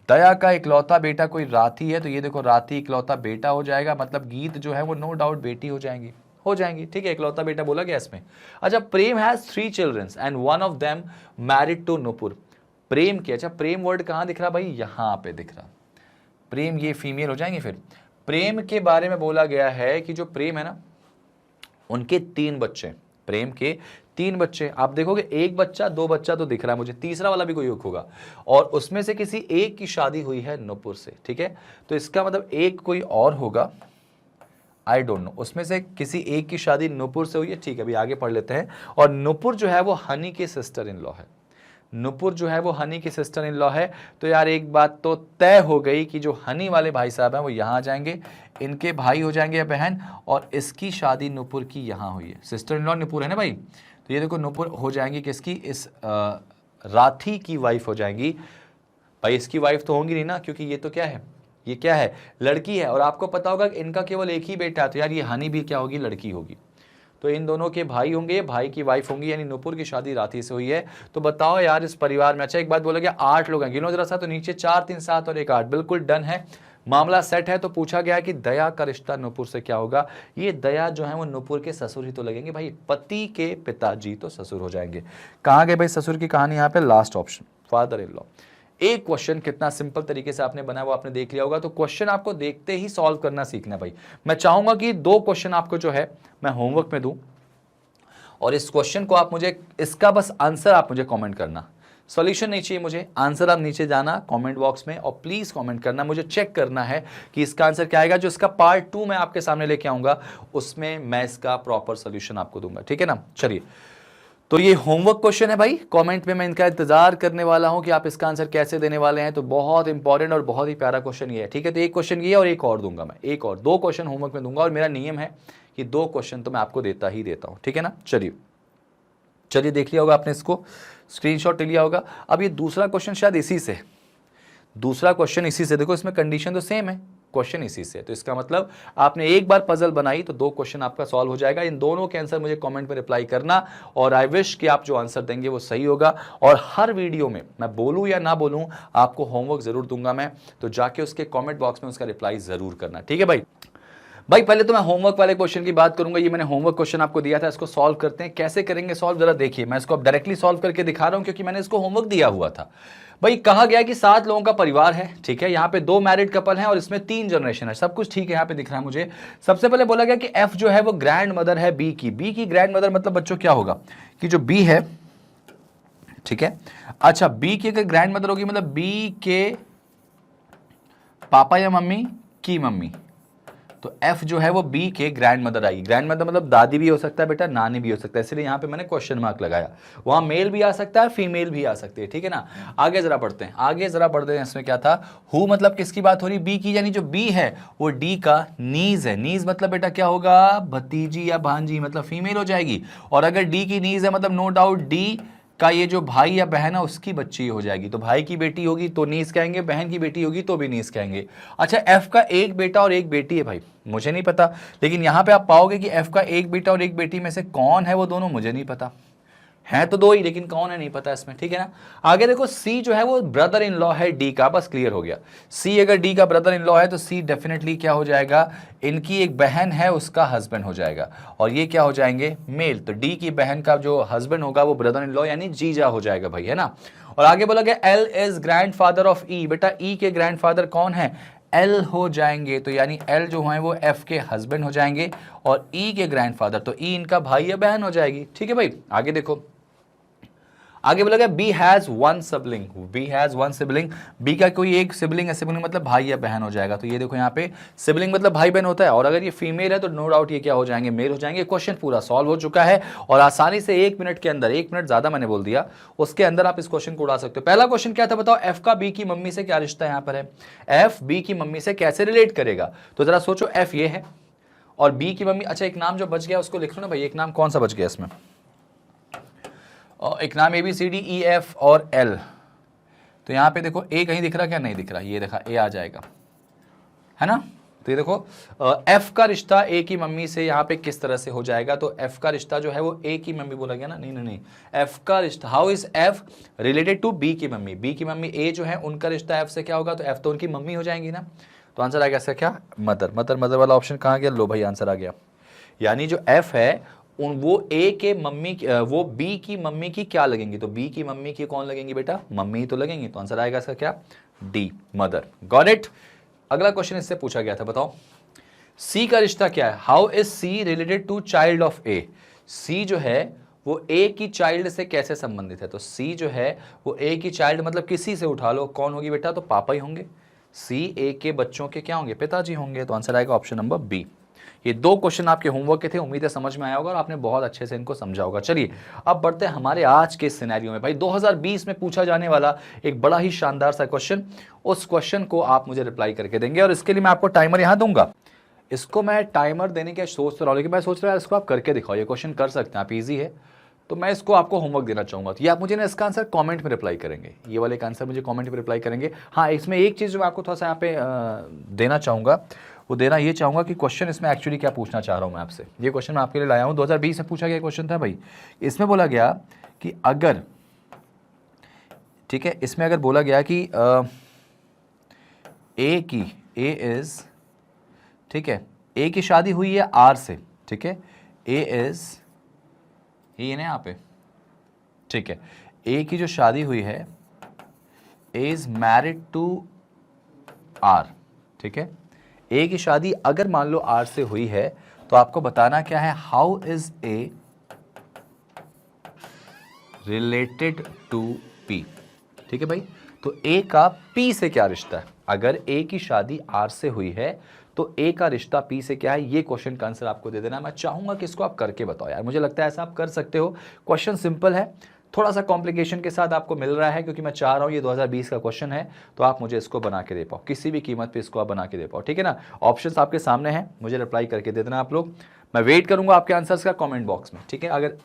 Daya का इकलौता बेटा कोई राती है, तो ये देखो राती इकलौता बेटा हो जाएगा, मतलब गीत जो है वो नो डाउट बेटी हो जाएंगी, ठीक है, इकलौता बेटा बोला गया इसमें। अच्छा, Prem has 3 childrens and one of them married to Nupur, Prem के, अच्छा प्रेम वर्ड कहाँ दिख रहा भाई, यहाँ पे दिख रहा, प्रेम ये फीमेल हो जाएंगे। फिर प्रेम के बारे में बोला गया है कि जो प्रेम है ना उनके 3 बच्चे, प्रेम के 3 बच्चे, आप देखोगे एक बच्चा 2 बच्चा तो दिख रहा है मुझे, तीसरा वाला भी कोई होगा, और उसमें से किसी एक की शादी हुई है नुपुर से, ठीक है, तो इसका मतलब एक कोई और होगा, आई डोंट नो, उसमें से किसी एक की शादी नुपुर से हुई है, ठीक है, अभी आगे पढ़ लेते हैं। और नुपुर जो है वो हनी के सिस्टर इन लॉ है, नुपुर जो है वो हनी की सिस्टर इन लॉ है। तो यार एक बात तो तय हो गई कि जो हनी वाले भाई साहब हैं वो यहाँ आ जाएंगे, इनके भाई हो जाएंगे या बहन, और इसकी शादी नुपुर की यहाँ हुई है, सिस्टर इन लॉ नुपुर है ना भाई, तो ये देखो नुपुर हो जाएंगी किसकी, इस राथी की वाइफ हो जाएंगी भाई, इसकी वाइफ तो होंगी नहीं ना, क्योंकि ये तो क्या है, ये क्या है, लड़की है, और आपको पता होगा कि इनका केवल एक ही बेटा है, तो यार ये हनी भी क्या होगी, लड़की होगी, तो इन दोनों के भाई होंगे, भाई की वाइफ होंगी, यानी नुपुर की शादी राथी से हुई है। तो बताओ यार इस परिवार में, अच्छा एक बात बोला गया 8 लोग हैं, गिनो जरा सा, तो नीचे 4 3 7 और 1 8, बिल्कुल डन है, मामला सेट है। तो पूछा गया कि दया का रिश्ता नुपुर से क्या होगा, ये दया जो है वो नुपुर के ससुर ही तो लगेंगे भाई, पति के पिताजी तो ससुर हो जाएंगे। कहाँ गए भाई ससुर की कहानी, यहाँ पे last option father in law. एक क्वेश्चन कितना सिंपल तरीके से आपने बनाया वो आपने देख लिया होगा, तो क्वेश्चन आपको देखते ही सॉल्व करना सीखना भाई। मैं चाहूंगा कि 2 क्वेश्चन आपको जो है मैं होमवर्क में दूं, और इस क्वेश्चन को आप मुझे, इसका बस आंसर आप मुझे कमेंट करना, सॉल्यूशन नहीं चाहिए मुझे, आंसर आप नीचे जाना कमेंट बॉक्स में और प्लीज कमेंट करना, मुझे चेक करना है कि इसका आंसर क्या आएगा। जो इसका पार्ट 2 मैं आपके सामने लेके आऊंगा उसमें मैं इसका प्रॉपर सॉल्यूशन आपको दूंगा, ठीक है ना। चलिए, तो ये होमवर्क क्वेश्चन है भाई, कमेंट में मैं इनका इंतजार करने वाला हूं कि आप इसका आंसर कैसे देने वाले हैं। तो बहुत इंपॉर्टेंट और बहुत ही प्यारा क्वेश्चन ये है, ठीक है। तो एक क्वेश्चन ये और एक और दूंगा मैं, एक और 2 क्वेश्चन होमवर्क में दूंगा और मेरा नियम है कि 2 क्वेश्चन तो मैं आपको देता ही देता हूं, ठीक है ना। चलिए देख लिया होगा आपने, इसको स्क्रीनशॉट ले लिया होगा। अब ये दूसरा क्वेश्चन शायद इसी से, दूसरा क्वेश्चन इसी से, देखो इसमें कंडीशन तो सेम है, क्वेश्चन इसी से, तो इसका मतलब आपने एक बार पजल बनाई तो 2 क्वेश्चन आपका सॉल्व हो जाएगा। इन दोनों के आंसर मुझे कमेंट में रिप्लाई करना और आई विश कि आप जो आंसर देंगे वो सही होगा। और हर वीडियो में मैं बोलूं या ना बोलूं आपको होमवर्क जरूर दूंगा मैं, तो जाके उसके कमेंट बॉक्स में उसका रिप्लाई जरूर करना, ठीक है भाई। पहले तो मैं होमवर्क वाले क्वेश्चन की बात करूंगा। ये मैंने होमवर्क क्वेश्चन आपको दिया था, इसको सॉल्व करते हैं। कैसे करेंगे सॉल्व जरा देखिए, मैं इसको अब डायरेक्टली सॉल्व करके दिखा रहा हूं क्योंकि मैंने इसको होमवर्क दिया हुआ था। भाई कहा गया कि 7 लोगों का परिवार है, ठीक है। यहाँ पे 2 मैरिड कपल हैं और इसमें 3 जनरेशन है, सब कुछ ठीक है, यहाँ पे दिख रहा है मुझे। सबसे पहले बोला गया कि एफ जो है वो ग्रैंड मदर है बी की ग्रैंड मदर मतलब बच्चों क्या होगा कि जो बी है, ठीक है। अच्छा, बी की अगर ग्रैंड मदर होगी मतलब बी के पापा या मम्मी की मम्मी, तो एफ जो है वो बी के ग्रैंड मदर आएगी। ग्रैंड मदर मतलब दादी भी हो सकता है बेटा, नानी भी हो सकता है, इसलिए यहां पे मैंने क्वेश्चन मार्क लगाया। वहां मेल भी आ सकता है, फीमेल भी आ सकती है, ठीक है ना। आगे जरा बढ़ते हैं, इसमें क्या था, हु मतलब किसकी बात हो रही, बी की, यानी जो बी है वो डी का नीज है। नीज मतलब बेटा क्या होगा, भतीजी या भांजी, मतलब फीमेल हो जाएगी। और अगर डी की नीज है मतलब नो डाउट डी का ये जो भाई या बहन है उसकी बच्ची हो जाएगी। तो भाई की बेटी होगी तो नीस कहेंगे, बहन की बेटी होगी तो भी नीस कहेंगे। अच्छा, एफ का एक बेटा और एक बेटी है भाई, मुझे नहीं पता, लेकिन यहां पे आप पाओगे कि एफ का एक बेटा और एक बेटी में से कौन है वो दोनों, मुझे नहीं पता। हैं तो 2 ही, लेकिन कौन है नहीं पता इसमें, ठीक है ना। आगे देखो, सी जो है वो ब्रदर इन लॉ है डी का, बस क्लियर हो गया। सी अगर डी का ब्रदर इन लॉ है तो सी डेफिनेटली क्या हो जाएगा, इनकी एक बहन है उसका हस्बैंड हो जाएगा, और ये क्या हो जाएंगे, मेल। तो डी की बहन का जो हस्बैंड होगा वो ब्रदर इन लॉ यानी जीजा हो जाएगा भाई, है ना। और आगे बोला गया L is grandfather of E, बेटा ई के ग्रैंड फादर कौन है, एल हो जाएंगे। तो यानी एल जो है वो एफ के हस्बैंड हो जाएंगे और ई के ग्रैंडफादर, तो ई इनका भाई या बहन हो जाएगी, ठीक है भाई। आगे देखो, आगे बोला गया B has 1 sibling, B has 1 sibling, B का कोई एक सिबलिंग है, सिबलिंग मतलब भाई या बहन हो जाएगा। तो ये देखो यहाँ पे सिबलिंग मतलब भाई बहन होता है, और अगर ये फीमेल है तो नो डाउट ये क्या हो जाएंगे, मेल हो जाएंगे। क्वेश्चन पूरा सॉल्व हो चुका है और आसानी से 1 मिनट के अंदर, 1 मिनट ज्यादा मैंने बोल दिया, उसके अंदर आप इस क्वेश्चन को उड़ा सकते हो। पहला क्वेश्चन क्या था बताओ, एफ का बी की मम्मी से क्या रिश्ता यहाँ पर है, एफ बी की मम्मी से कैसे रिलेट करेगा। तो जरा सोचो, एफ ये है और बी की मम्मी, अच्छा एक नाम जो बच गया उसको लिख लो ना भाई, एक नाम कौन सा बच गया इसमें, और एक नाम A B C D E F और एल। तो यहाँ पे देखो ए कहीं दिख रहा क्या, नहीं दिख रहा, ये देखा ए आ जाएगा, है ना। तो ये देखो एफ का रिश्ता ए की मम्मी से यहाँ पे किस तरह से हो जाएगा, तो एफ का रिश्ता जो है वो ए की मम्मी बोला गया ना, नहीं, एफ का रिश्ता, how is F related to B की मम्मी, बी की मम्मी ए जो है उनका रिश्ता एफ से क्या होगा, तो एफ तो उनकी मम्मी हो जाएंगी ना। तो आंसर आ गया इसका क्या, मदर वाला ऑप्शन कहाँ गया, लो भाई आंसर आ गया। यानी जो एफ है वो ए के मम्मी, वो बी की मम्मी की क्या लगेंगी, तो बी की मम्मी की कौन लगेंगी बेटा, मम्मी तो लगेंगी। तो आंसर आएगा इसका क्या, डी, मदर। Got it. अगला क्वेश्चन इससे पूछा गया था, बताओ सी का रिश्ता क्या है, how is C related to child of A, C जो है वो ए की चाइल्ड से कैसे संबंधित है। तो सी जो है वो ए की चाइल्ड मतलब किसी से उठा लो, कौन होगी बेटा, तो पापा ही होंगे। सी ए के बच्चों के क्या होंगे, पिताजी होंगे। तो आंसर आएगा ऑप्शन नंबर बी। ये 2 क्वेश्चन आपके होमवर्क के थे, उम्मीद है समझ में आया होगा और आपने बहुत अच्छे से इनको समझा होगा। चलिए अब बढ़ते हैं हमारे आज के सिनेरियो में। भाई 2020 में पूछा जाने वाला एक बड़ा ही शानदार सा क्वेश्चन, उस क्वेश्चन को आप मुझे रिप्लाई करके देंगे और इसके लिए मैं आपको टाइमर यहां दूंगा। इसको मैं टाइमर देने के सोच रहा हूँ, लेकिन मैं सोच रहा हूँ इसको आप करके दिखाओ, ये क्वेश्चन कर सकते हैं आप, ईजी है। तो मैं इसको आपको होमवर्क देना चाहूंगा, तो ये आप मुझे ना इसका आंसर कमेंट में रिप्लाई करेंगे, ये वाले का आंसर मुझे कमेंट में रिप्लाई करेंगे। हाँ, इसमें एक चीज़ जो मैं आपको थोड़ा सा यहाँ पे देना चाहूँगा, वो देना ये चाहूँगा कि क्वेश्चन इसमें एक्चुअली क्या पूछना चाह रहा हूँ मैं आपसे। ये क्वेश्चन मैं आपके लिए लाया हूँ, 2020 में पूछा गया क्वेश्चन था भाई। इसमें बोला गया कि अगर, ठीक है, इसमें अगर बोला गया कि ए इज़, ठीक है, ए की शादी हुई है आर से, ठीक है, ए इज़, ये ना यहाँ पे, ठीक है, ए की जो शादी हुई है, ए इज मैरिड टू आर, ठीक है, ए की शादी अगर मान लो आर से हुई है तो आपको बताना क्या है, how is A related to P, ठीक है भाई। तो ए का पी से क्या रिश्ता है? अगर ए की शादी आर से हुई है तो ए का रिश्ता पी से क्या है, ये क्वेश्चन का आंसर आपको दे देना है। मैं चाहूंगा कि इसको आप करके बताओ यार, मुझे लगता है ऐसा आप कर सकते हो। क्वेश्चन सिंपल है, थोड़ा सा कॉम्प्लिकेशन के साथ आपको मिल रहा है क्योंकि मैं चाह रहा हूं ये 2020 का क्वेश्चन है, तो आप मुझे इसको बना के दे पाओ, किसी भी कीमत पे इसको आप बना के दे पाओ, ठीक है ना। ऑप्शंस आपके सामने हैं, मुझे रिप्लाई करके दे देना आप लोग। मैं वेट करूंगा आपके आंसर्स का कमेंट बॉक्स में, ठीक है। अगर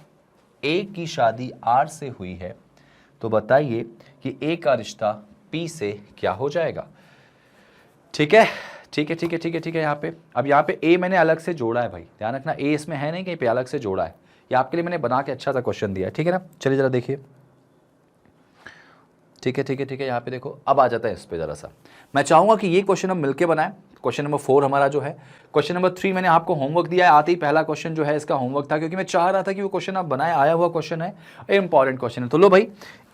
ए की शादी आर से हुई है तो बताइए कि ए का रिश्ता पी से क्या हो जाएगा। ठीक है, ठीक है, ठीक है, ठीक है, ठीक है। यहाँ पे अब यहाँ पे ए मैंने अलग से जोड़ा है भाई, ध्यान रखना, ए इसमें है नहीं, कहीं पे अलग से जोड़ा है। ये आपके लिए मैंने बना के अच्छा सा क्वेश्चन दिया है, ठीक है ना। चलिए जरा देखिए, ठीक है, ठीक है, ठीक है। यहाँ पे देखो, अब आ जाता है इस पे जरा सा। मैं चाहूंगा कि ये क्वेश्चन हम मिलकर बनाएं। क्वेश्चन नंबर 4 हमारा जो है, क्वेश्चन नंबर 3 मैंने आपको होमवर्क दिया है, आते ही पहला क्वेश्चन जो है इसका होमवर्क था, क्योंकि मैं चाह रहा था कि वो क्वेश्चन आप बनाए, आया हुआ क्वेश्चन है, इंपॉर्टेंट क्वेश्चन है। तो लो भाई,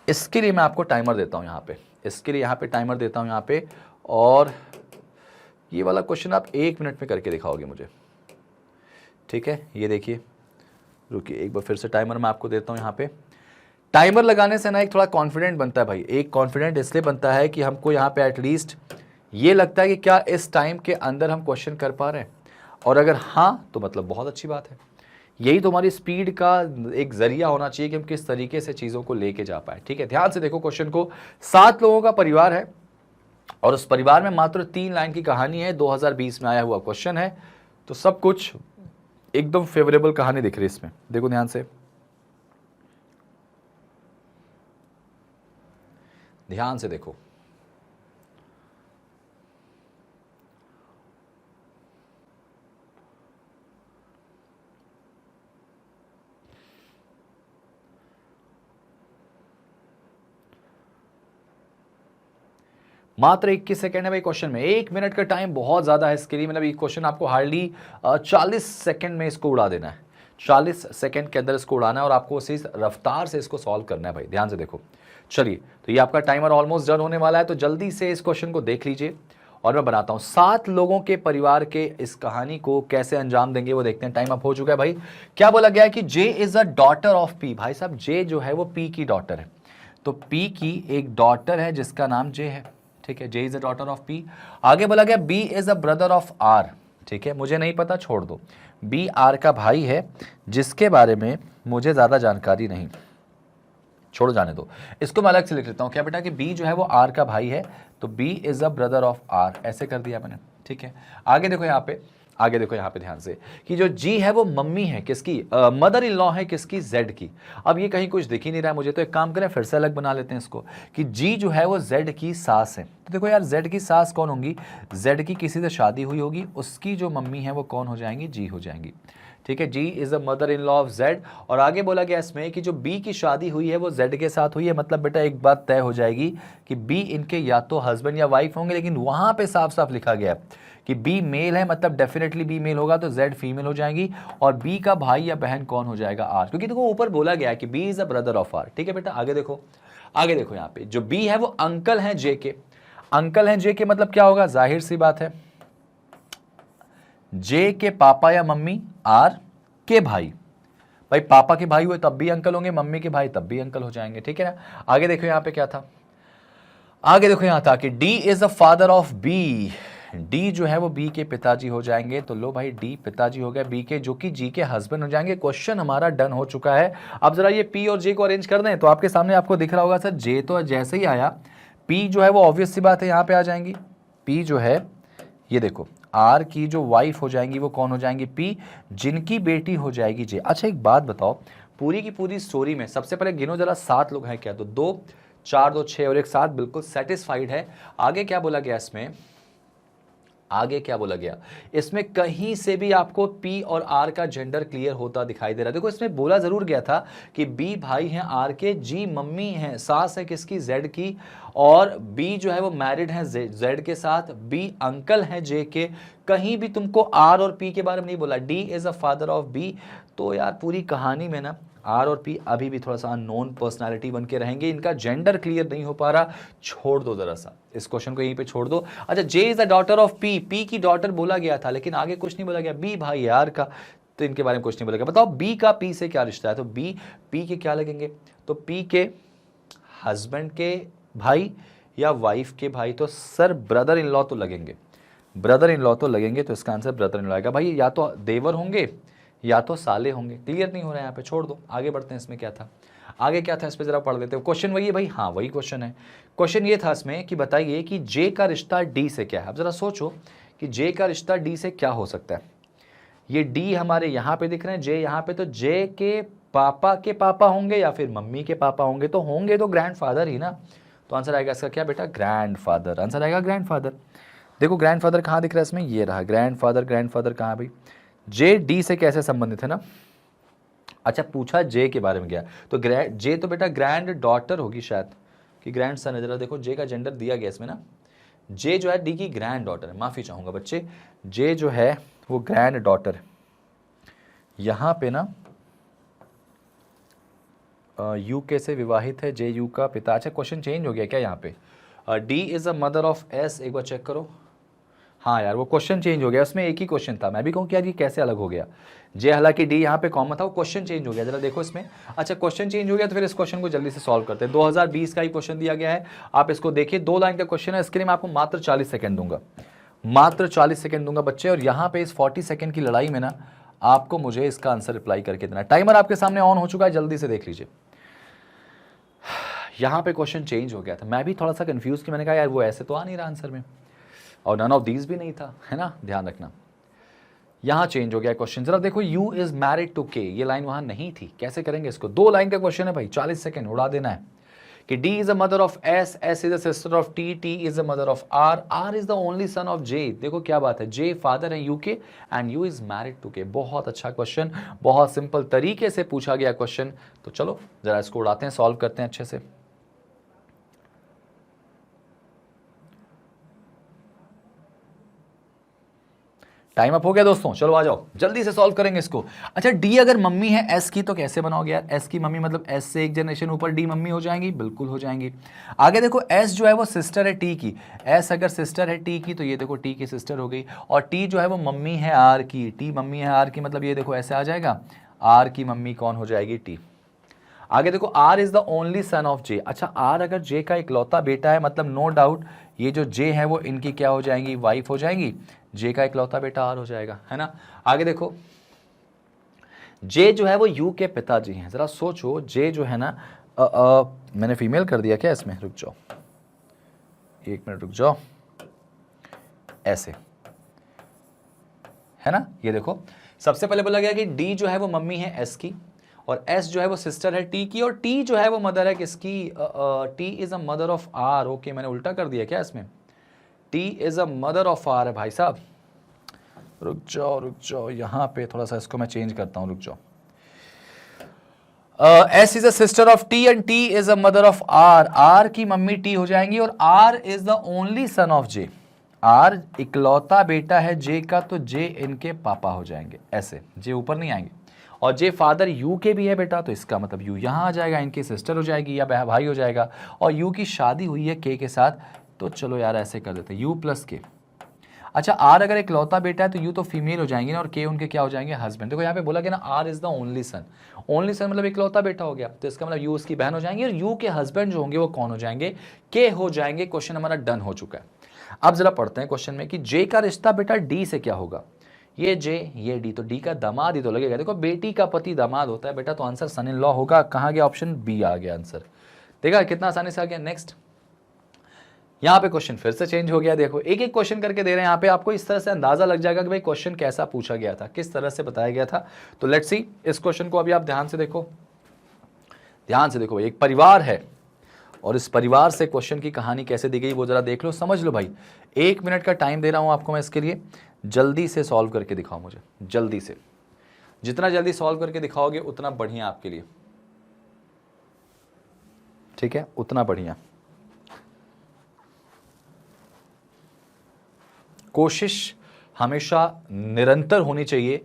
इसके लिए मैं आपको टाइमर देता हूँ यहाँ पे, इसके लिए यहाँ पे टाइमर देता हूँ यहाँ पे, और ये वाला क्वेश्चन आप 1 मिनट में करके दिखाओगे मुझे, ठीक है। ये देखिए, रुकिए एक बार फिर से टाइमर मैं आपको देता हूँ यहाँ पे। टाइमर लगाने से ना एक थोड़ा कॉन्फिडेंट बनता है भाई, एक कॉन्फिडेंट इसलिए बनता है कि हमको यहाँ पे एटलीस्ट ये लगता है कि क्या इस टाइम के अंदर हम क्वेश्चन कर पा रहे हैं, और अगर हाँ तो मतलब बहुत अच्छी बात है। यही तो हमारी स्पीड का एक जरिया होना चाहिए कि हम किस तरीके से चीज़ों को लेके जा पाए, ठीक है। ध्यान से देखो क्वेश्चन को, 7 लोगों का परिवार है और उस परिवार में मात्र 3 लाइन की कहानी है, 2020 में आया हुआ क्वेश्चन है, तो सब कुछ एकदम फेवरेबल कहानी दिख रही है इसमें। देखो ध्यान से, ध्यान से देखो, मात्र 21 सेकेंड है भाई क्वेश्चन में, 1 मिनट का टाइम बहुत ज्यादा है इसके लिए। मतलब ये क्वेश्चन आपको हार्डली 40 सेकंड में इसको उड़ा देना है, 40 सेकंड के अंदर इसको उड़ाना है, और आपको उसी रफ्तार से इसको सॉल्व करना है भाई। ध्यान से देखो, चलिए, तो ये आपका टाइमर ऑलमोस्ट डन होने वाला है, तो जल्दी से इस क्वेश्चन को देख लीजिए और मैं बनाता हूं। 7 लोगों के परिवार के इस कहानी को कैसे अंजाम देंगे वो देखते हैं। टाइम अप हो चुका है भाई। क्या बोला गया है कि J is a daughter of P. भाई साहब, जे जो है वो पी की डॉटर है, तो पी की एक डॉटर है जिसका नाम जे है, ठीक है। J is a daughter of P. आगे बोला गया B is a brother of R, ठीक है। मुझे नहीं पता, छोड़ दो, बी आर का भाई है जिसके बारे में मुझे ज्यादा जानकारी नहीं, छोड़ो, जाने दो। इसको मैं अलग से लिख लेता हूं, क्या बेटा, कि बी जो है वो आर का भाई है, तो B is a brother of R, ऐसे कर दिया मैंने, ठीक है। आगे देखो यहाँ पे, आगे देखो यहाँ पे ध्यान से, कि जो जी है वो मम्मी है किसकी, मदर इन लॉ है किसकी, जेड की। अब ये कहीं कुछ दिख ही नहीं रहा है मुझे, तो एक काम करें, फिर से अलग बना लेते हैं इसको, कि जी जो है वो जेड की सास है। तो देखो यार, जेड की सास कौन होंगी, जेड की किसी से शादी हुई होगी, उसकी जो मम्मी है वो कौन हो जाएंगी, जी हो जाएंगी, ठीक है। G is the mother in law of Z. और आगे बोला गया इसमें कि जो बी की शादी हुई है वो जेड के साथ हुई है, मतलब बेटा एक बात तय हो जाएगी कि बी इनके या तो हस्बैंड या वाइफ होंगे, लेकिन वहां पे साफ साफ लिखा गया है कि बी मेल है, मतलब डेफिनेटली बी मेल होगा, तो जेड फीमेल हो जाएगी, और बी का भाई या बहन कौन हो जाएगा, आर, क्योंकि देखो ऊपर बोला गया है कि B is a brother of R, ठीक है बेटा। आगे देखो, आगे देखो, यहाँ पे जो बी है वो अंकल है जे के, अंकल है जे के, मतलब क्या होगा, जाहिर सी बात है, जे के पापा या मम्मी, आर के भाई। भाई पापा के भाई हुए तब भी अंकल होंगे, मम्मी के भाई तब भी अंकल हो जाएंगे, ठीक है ना। आगे देखो यहाँ पे क्या था, आगे देखो यहाँ था कि D is the father of B, D जो है वो बी के पिताजी हो जाएंगे। तो लो भाई, डी पिताजी हो गए बी के, जो कि जी के हस्बैंड हो जाएंगे। क्वेश्चन हमारा डन हो चुका है। अब जरा ये पी और जे को अरेंज कर दें, तो आपके सामने आपको दिख रहा होगा सर, जे तो जैसे ही आया, पी जो है वो ऑब्वियस सी बात है यहाँ पे आ जाएंगी, पी जो है ये देखो, आर की जो वाइफ हो जाएंगी वो कौन हो जाएंगी, पी, जिनकी बेटी हो जाएगी जे। अच्छा एक बात बताओ, पूरी की पूरी स्टोरी में सबसे पहले गिनो जरा, 7 लोग हैं क्या, तो 2 4 2 6 और एक 7, बिल्कुल सेटिस्फाइड है। आगे क्या बोला गया इसमें, आगे क्या बोला गया इसमें, कहीं से भी आपको पी और आर का जेंडर क्लियर होता दिखाई दे रहा है। देखो इसमें बोला जरूर गया था कि बी भाई हैं आर के, जी मम्मी हैं, सास है किसकी, जेड की, और बी जो है वो मैरिड है जेड के साथ, बी अंकल है जे के। कहीं भी तुमको आर और पी के बारे में नहीं बोला, D is a father of B. तो यार पूरी कहानी में ना आर और पी अभी भी थोड़ा सा अननोन पर्सनालिटी बन के रहेंगे, इनका जेंडर क्लियर नहीं हो पा रहा। छोड़ दो जरा सा, इस क्वेश्चन को यहीं पे छोड़ दो। अच्छा, J is the daughter of P, P की डॉटर बोला गया था, लेकिन आगे कुछ नहीं बोला गया, बी भाई यार का, तो इनके बारे में कुछ नहीं बोला गया। बताओ बी का पी से क्या रिश्ता है, तो बी पी के क्या लगेंगे, तो पी के हस्बैंड के भाई या वाइफ के भाई? तो सर ब्रदर इन लॉ तो लगेंगे, ब्रदर इन लॉ तो लगेंगे, तो इसका आंसर ब्रदर इन लॉ आएगा भाई। या तो देवर होंगे या तो साले होंगे। क्लियर नहीं हो रहा है यहाँ पे, छोड़ दो, आगे बढ़ते हैं। इसमें क्या था, आगे क्या था इस पे जरा पढ़ लेते हो। क्वेश्चन वही है भाई, हाँ वही क्वेश्चन है। क्वेश्चन ये था इसमें कि बताइए कि जे का रिश्ता डी से क्या है। अब जरा सोचो कि जे का रिश्ता डी से क्या हो सकता है। ये डी हमारे यहाँ पे दिख रहे हैं, जे यहाँ पे, तो जे के पापा होंगे या फिर मम्मी के पापा होंगे, तो होंगे तो ग्रैंडफादर ही ना। तो आंसर आएगा इसका क्या बेटा, ग्रैंडफादर। आंसर आएगा ग्रैंडफादर। देखो ग्रैंडफादर कहाँ दिख रहा है इसमें, ये रहा ग्रैंडफादर। ग्रैंडफादर कहाँ भाई, जे डी से कैसे संबंधित है ना। अच्छा पूछा जे के बारे में क्या, तो जे तो बेटा ग्रैंड डॉटर होगी शायद, कि ग्रैंड सन है। जरा देखो जे का जेंडर दिया गया इसमें ना, जे जो है डी की ग्रैंड डॉटर है। माफी चाहूंगा बच्चे, जे जो है वो ग्रैंड डॉटर है। यहां पे ना यूके से विवाहित है, जे यू का पिता। अच्छा क्वेश्चन चेंज हो गया क्या यहाँ पे, D is a mother of S. एक बार चेक करो, हाँ यार वो क्वेश्चन चेंज हो गया, उसमें एक ही क्वेश्चन था। मैं भी कहूँ कि यार ये कैसे अलग हो गया, जे हालांकि डी यहाँ पे कॉमन था, वो क्वेश्चन चेंज हो गया। जरा देखो इसमें, अच्छा क्वेश्चन चेंज हो गया तो फिर इस क्वेश्चन को जल्दी से सॉल्व करते हैं। 2020 का ही क्वेश्चन दिया गया है, आप इसको देखिए, 2 लाइन का क्वेश्चन है। इसके लिए मैं आपको मात्र 40 सेकंड दूंगा, मात्र 40 सेकंड दूंगा बच्चे। और यहाँ पे इस 40 सेकंड की लड़ाई में ना आपको मुझे इसका आंसर रिप्लाई करके देना। टाइमर आपके सामने ऑन हो चुका है, जल्दी से देख लीजिए। यहाँ पे क्वेश्चन चेंज हो गया था, मैं भी थोड़ा सा कंफ्यूज कि मैंने कहा यार वो ऐसे तो आ नहीं रहा आंसर में, और नन ऑफ दीज भी नहीं था, है ना, ध्यान रखना। यहां चेंज हो गया क्वेश्चन। जरा देखो, यू इज मैरिड टू के, ये लाइन वहां नहीं थी, कैसे करेंगे इसको। 2 लाइन का क्वेश्चन है भाई, 40 सेकंड उड़ा देना है। कि D is a mother of S, S is a sister of T, T is a mother of R, R is the only son of J. देखो क्या बात है, जे फादर है U K and U is married to K. बहुत अच्छा question, बहुत simple तरीके से पूछा गया क्वेश्चन। तो चलो जरा इसको उड़ाते हैं, सॉल्व करते हैं अच्छे से। टाइम अप हो गया दोस्तों, चलो आ जाओ, जल्दी से सॉल्व करेंगे इसको। अच्छा डी अगर मम्मी है एस की, तो कैसे बनाओगे यार। एस की मम्मी मतलब एस से एक जनरेशन ऊपर डी मम्मी हो जाएंगी, बिल्कुल हो जाएंगी। आगे देखो एस जो है वो सिस्टर है टी की, एस अगर सिस्टर है टी की, तो ये देखो टी की सिस्टर हो गई। और टी जो है वो मम्मी है आर की, टी मम्मी है आर की, मतलब ये देखो ऐसे आ जाएगा, आर की मम्मी कौन हो जाएगी, टी। आगे देखो R is the only son of J. अच्छा आर अगर जे का इकलौता बेटा है, मतलब नो डाउट ये जो जे है वो इनकी क्या हो जाएंगी, वाइफ हो जाएंगी। जे का इकलौता बेटा आर हो जाएगा, है ना। आगे देखो जे जो है वो यू के पिताजी हैं। जरा सोचो, जे जो है ना मैंने फीमेल कर दिया क्या इसमें, रुक जाओ 1 मिनट रुक जाओ, ऐसे है ना। ये देखो सबसे पहले बोला गया कि डी जो है वो मम्मी है एस की, और एस जो है वो सिस्टर है टी की, और टी जो है वो मदर है किसकी, T is a mother of R. Okay मैंने उल्टा कर दिया क्या इसमें, T is a mother of R है भाई साहब। रुक जाओ यहां पे थोड़ा सा इसको मैं चेंज करता हूं, रुक जाओ। S is a sister of T and T is a mother of R. R की मम्मी टी हो जाएंगी, और R is the only son of J. R इकलौता बेटा है जे का, तो जे इनके पापा हो जाएंगे, ऐसे जे ऊपर नहीं आएंगे। और जे फादर यू के भी है बेटा, तो इसका मतलब यू यहाँ आ जाएगा, इनकी सिस्टर हो जाएगी या भाई हो जाएगा। और यू की शादी हुई है के साथ, तो चलो यार ऐसे कर देते यू प्लस के। अच्छा आर अगर इकलौता बेटा है तो यू तो फीमेल हो जाएंगे ना, और के उनके क्या हो जाएंगे, हस्बैंड। देखो यहाँ पे बोला गया ना R is the only son, only son मतलब इकलौता बेटा हो गया, तो इसका मतलब यू उसकी बहन हो जाएंगी, और यू के हस्बैंड जो होंगे वो कौन हो जाएंगे, के हो जाएंगे। क्वेश्चन हमारा डन हो चुका है। अब जरा पढ़ते हैं क्वेश्चन में कि जे का रिश्ता बेटा डी से क्या होगा। ये जे ये डी, तो डी का दामाद ही तो लगेगा। देखो बेटी का पति दामाद होता है बेटा, तो आंसर सन इन लॉ होगा। कहाँ गया, ऑप्शन बी आ गया आंसर। देखा कितना आसानी से आ गया। नेक्स्ट यहाँ पे क्वेश्चन फिर से चेंज हो गया। देखो एक एक क्वेश्चन करके दे रहे हैं यहाँ पे, आपको इस तरह से अंदाजा लग जाएगा कि भाई क्वेश्चन कैसा पूछा गया था, किस तरह से बताया गया था। तो लेट्स सी इस क्वेश्चन को अभी आप ध्यान से देखो, ध्यान से देखो भाई। एक परिवार है और इस परिवार से क्वेश्चन की कहानी कैसे दी गई वो जरा देख लो, समझ लो भाई। 1 मिनट का टाइम दे रहा हूं आपको मैं इसके लिए, जल्दी से सॉल्व करके दिखाओ मुझे, जल्दी से। जितना जल्दी सॉल्व करके दिखाओगे उतना बढ़िया आपके लिए, ठीक है, उतना बढ़िया। कोशिश हमेशा निरंतर होनी चाहिए।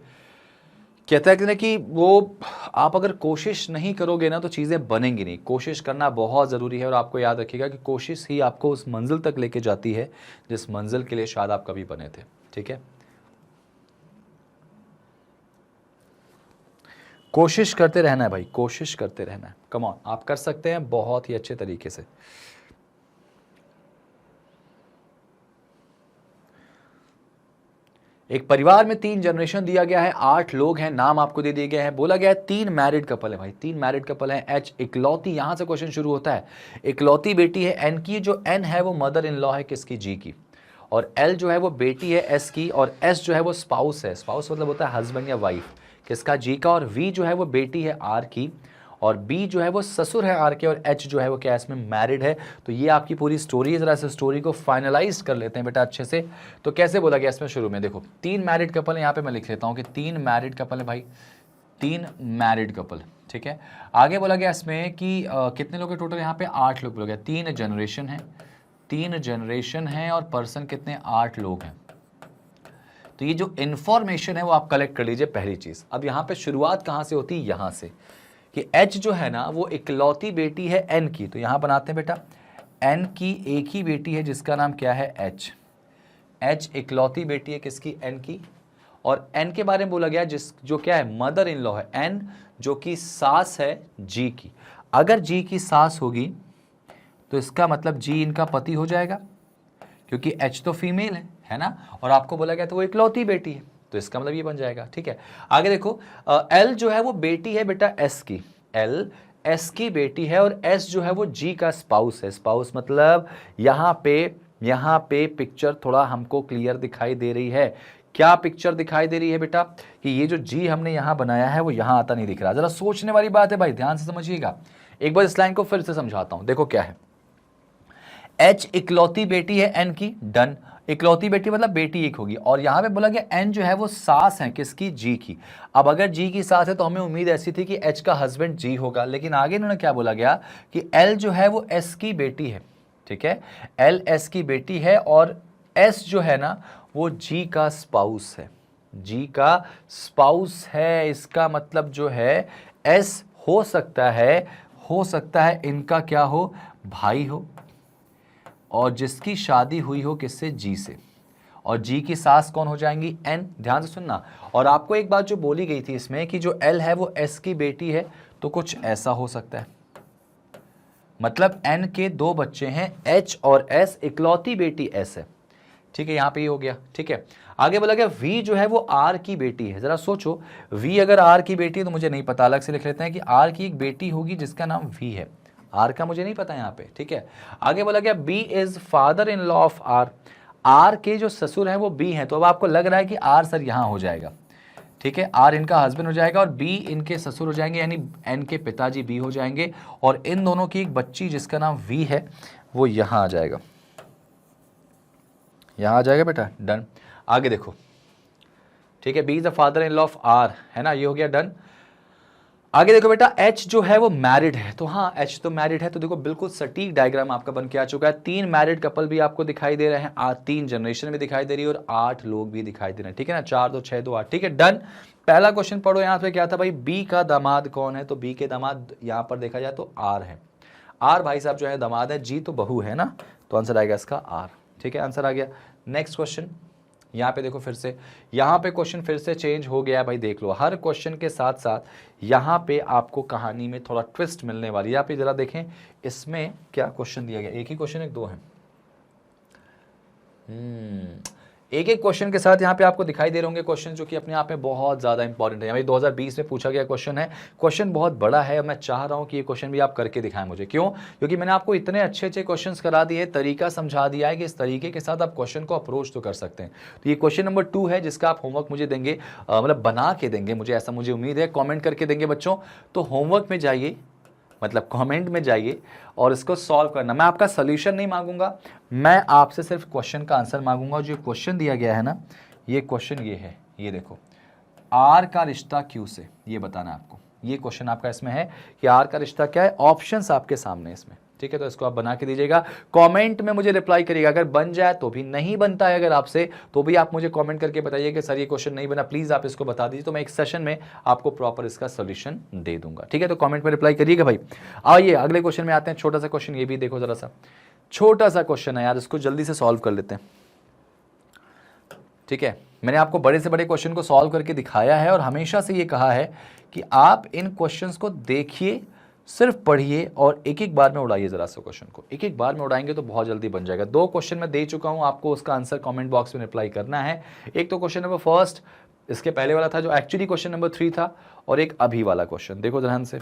कहता है कि वो आप अगर कोशिश नहीं करोगे ना तो चीज़ें बनेंगी नहीं। कोशिश करना बहुत ज़रूरी है, और आपको याद रखिएगा कि कोशिश ही आपको उस मंजिल तक लेके जाती है जिस मंजिल के लिए शायद आप कभी बने थे, ठीक है। कोशिश करते रहना है भाई, कोशिश करते रहना है, कम ऑन, आप कर सकते हैं बहुत ही अच्छे तरीके से। एक परिवार में 3 जनरेशन दिया गया है, 8 लोग हैं, नाम आपको दे दिए गए हैं, बोला गया है 3 मैरिड कपल है भाई, 3 मैरिड कपल है। एच इकलौती, यहां से क्वेश्चन शुरू होता है, इकलौती बेटी है एन की, जो एन है वो मदर इन लॉ है किसकी, जी की, और एल जो है वो बेटी है एस की, और एस जो है वो स्पाउस है, स्पाउस मतलब होता है हस्बैंड या वाइफ किसका, जी का, और वी जो है वो बेटी है आर की, और बी जो है वो ससुर है आर के, और एच जो है वो क्या इसमें मैरिड है। तो ये आपकी पूरी स्टोरी है, जरा से स्टोरी को फाइनलाइज कर लेते हैं बेटा अच्छे से। तो कैसे बोला गया इसमें शुरू में, देखो 3 मैरिड कपल है, यहाँ पे मैं लिख लेता हूँ कि 3 मैरिड कपल है भाई, 3 मैरिड कपल, ठीक है। आगे बोला गया इसमें कि कितने लोग हैं टोटल, यहाँ पे 8 लोग बोला गया, 3 जनरेशन है, 3 जनरेशन है, और पर्सन कितने, 8 लोग हैं। तो ये जो इंफॉर्मेशन है वो आप कलेक्ट कर लीजिए पहली चीज। अब यहाँ पे शुरुआत कहाँ से होती है, यहाँ से कि एच जो है ना वो इकलौती बेटी है एन की, तो यहां बनाते हैं बेटा एन की एक ही बेटी है जिसका नाम क्या है एच, एच इकलौती बेटी है किसकी, एन की, और एन के बारे में बोला गया जिस जो क्या है मदर इन लॉ है, एन जो कि सास है जी की। अगर जी की सास होगी तो इसका मतलब जी इनका पति हो जाएगा, क्योंकि एच तो फीमेल है ना, और आपको बोला गया तो वो इकलौती बेटी है, तो इसका मतलब ये बन जाएगा, ठीक है। आगे देखो एल जो है वो बेटी है बेटा एस की, एल एस की बेटी है, और एस जो है वो जी का स्पाउस है, स्पाउस मतलब यहाँ पे पिक्चर थोड़ा हमको क्लियर दिखाई दे रही है। क्या पिक्चर दिखाई दे रही है बेटा, कि ये जो जी हमने यहाँ बनाया है वो यहाँ आता नहीं दिख रहा। जरा सोचने वाली बात है भाई, ध्यान से समझिएगा। एक बार इस लाइन को फिर से समझाता हूं, देखो क्या है, एच इकलौती बेटी है एन की, डन, इकलौती बेटी मतलब बेटी एक होगी, और यहां पे बोला गया एन जो है वो सास है किसकी, जी की। अब अगर जी की सास है तो हमें उम्मीद ऐसी थी कि एच का हस्बैंड जी होगा, लेकिन आगे इन्होंने क्या बोला गया कि एल जो है वो एस की बेटी है, ठीक है, एल एस की बेटी है, और एस जो है ना वो जी का स्पाउस है, जी का स्पाउस है। इसका मतलब जो है एस हो सकता है इनका क्या हो, भाई हो, और जिसकी शादी हुई हो किससे, जी से, और जी की सास कौन हो जाएंगी, एन। ध्यान से सुनना। और आपको एक बात जो बोली गई थी इसमें कि जो एल है वो एस की बेटी है, तो कुछ ऐसा हो सकता है, मतलब एन के 2 बच्चे हैं एच और एस, इकलौती बेटी एस है, ठीक है, यहां पे ये हो गया, ठीक है। आगे बोला गया वी जो है वो आर की बेटी है। जरा सोचो, वी अगर आर की बेटी है तो मुझे नहीं पता, अलग से लिख लेते हैं कि आर की एक बेटी होगी जिसका नाम वी है, आर का मुझे नहीं पता यहाँ पे, ठीक है। आगे बोला गया B is father in law of R, R के जो ससुर हैं वो बी हैं, तो अब आपको लग रहा है कि आर सर यहाँ हो जाएगा, ठीक है, आर इनका हस्बैंड हो जाएगा और बी इनके ससुर हो जाएंगे, यानी एन के पिताजी बी हो जाएंगे, और इन दोनों की एक बच्ची जिसका नाम वी है वो यहाँ आ जाएगा, यहाँ आ जाएगा बेटा, डन। आगे देखो, ठीक है, B is the father in law of R, है ना, ये हो गया डन। आगे देखो बेटा एच जो है वो मैरिड है, तो हाँ एच तो मैरिड है, तो देखो बिल्कुल सटीक डायग्राम आपका बन के आ चुका है। 3 मैरिड कपल भी आपको दिखाई दे रहे हैं, 3 जनरेशन भी दिखाई दे रही है, और 8 लोग भी दिखाई दे रहे हैं, ठीक है ना, 4 2 6 2 8, ठीक है, डन। पहला क्वेश्चन पढ़ो, यहाँ पे क्या था भाई, बी का दामाद कौन है, तो बी के दामाद यहाँ पर देखा जाए तो आर है, आर भाई साहब जो है दामाद है, जी तो बहू है ना, तो आंसर आएगा इसका आर, ठीक है, आंसर आ गया। नेक्स्ट क्वेश्चन, यहाँ पे देखो फिर से, यहाँ पे क्वेश्चन फिर से चेंज हो गया है भाई, देख लो हर क्वेश्चन के साथ साथ यहाँ पे आपको कहानी में थोड़ा ट्विस्ट मिलने वाली है। यहाँ पे जरा देखें इसमें क्या क्वेश्चन दिया गया, एक ही क्वेश्चन है, 2 है, एक एक क्वेश्चन के साथ यहाँ पे आपको दिखाई दे रहे होंगे क्वेश्चन जो कि अपने आप में बहुत ज़्यादा इंपॉर्टेंट है। भाई 2020 में पूछा गया क्वेश्चन है, क्वेश्चन बहुत बड़ा है, मैं चाह रहा हूँ कि ये क्वेश्चन भी आप करके दिखाएं मुझे। क्यों? क्योंकि मैंने आपको इतने अच्छे अच्छे क्वेश्चंस करा दिए, तरीका समझा दिया है कि इस तरीके के साथ आप क्वेश्चन को अप्रोच तो कर सकते हैं। तो ये क्वेश्चन नंबर 2 है जिसका आप होमवर्क मुझे देंगे, मतलब बना के देंगे मुझे, ऐसा मुझे उम्मीद है, कॉमेंट करके देंगे बच्चों। तो होमवर्क में जाइए, मतलब कमेंट में जाइए और इसको सॉल्व करना। मैं आपका सोल्यूशन नहीं मांगूंगा, मैं आपसे सिर्फ क्वेश्चन का आंसर मांगूंगा। जो क्वेश्चन दिया गया है ना, ये क्वेश्चन ये है, ये देखो, आर का रिश्ता क्यू से, ये बताना है आपको। ये क्वेश्चन आपका इसमें है कि आर का रिश्ता क्या है, ऑप्शंस आपके सामने इसमें, ठीक है। तो इसको आप बना के दीजिएगा, कमेंट में मुझे रिप्लाई करिएगा। अगर बन जाए तो भी, नहीं बनता है अगर आपसे तो भी आप मुझे कमेंट करके बताइए कि सर ये क्वेश्चन नहीं बना, प्लीज आप इसको बता दीजिए, तो मैं एक सेशन में आपको प्रॉपर इसका सोल्यूशन दे दूंगा, ठीक है। तो कमेंट में रिप्लाई करिएगा भाई। आइए अगले क्वेश्चन में आते हैं। छोटा सा क्वेश्चन, ये भी देखो जरा सा, छोटा सा क्वेश्चन है यार, इसको जल्दी से सॉल्व कर लेते हैं, ठीक है। मैंने आपको बड़े से बड़े क्वेश्चन को सॉल्व करके दिखाया है और हमेशा से ये कहा है कि आप इन क्वेश्चंस को देखिए, सिर्फ पढ़िए और एक एक बार में उड़ाइए जरा सा क्वेश्चन को, एक एक बार में उड़ाएंगे तो बहुत जल्दी बन जाएगा। 2 क्वेश्चन मैं दे चुका हूं, आपको उसका आंसर कमेंट बॉक्स में रिप्लाई करना है। एक तो क्वेश्चन नंबर फर्स्ट, इसके पहले वाला था जो एक्चुअली क्वेश्चन नंबर 3 था, और एक अभी वाला क्वेश्चन। देखो ध्यान से,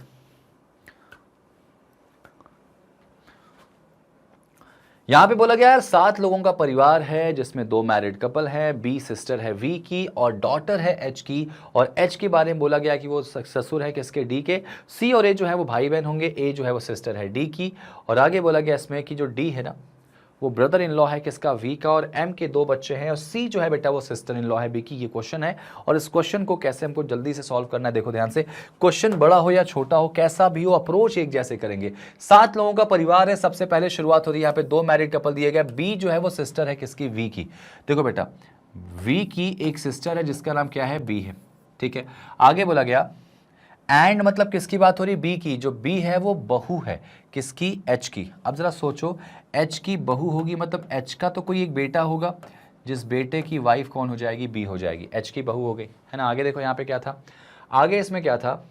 यहां पे बोला गया है 7 लोगों का परिवार है जिसमें 2 मैरिड कपल है, बी सिस्टर है वी की और डॉटर है एच की, और एच के बारे में बोला गया कि वो ससुर है किसके, डी के। सी और ए जो है वो भाई बहन होंगे, ए जो है वो सिस्टर है डी की, और आगे बोला गया इसमें कि जो डी है ना वो ब्रदर इन लॉ है किसका, वी का, और एम के 2 बच्चे हैं, और सी जो है बेटा वो सिस्टर इन लॉ है बी की। ये क्वेश्चन है और इस क्वेश्चन को कैसे हमको जल्दी से सॉल्व करना है, देखो ध्यान से। क्वेश्चन बड़ा हो या छोटा हो, कैसा भी हो, अप्रोच एक जैसे करेंगे। 7 लोगों का परिवार है, सबसे पहले शुरुआत हो रही है यहाँ पे 2 मैरिड कपल दिए गए, बी जो है वो सिस्टर है किसकी, वी की। देखो बेटा वी की एक सिस्टर है जिसका नाम क्या है, बी है, ठीक है। आगे बोला गया एंड मतलब किसकी बात हो रही, बी की, जो बी है वो बहू है किसकी, एच की। अब जरा सोचो, एच की बहू होगी मतलब एच का तो कोई एक बेटा होगा, जिस बेटे की वाइफ कौन हो जाएगी, बी हो जाएगी, एच की बहू हो गई, है ना। आगे देखो यहाँ पे क्या था, आगे इसमें क्या था,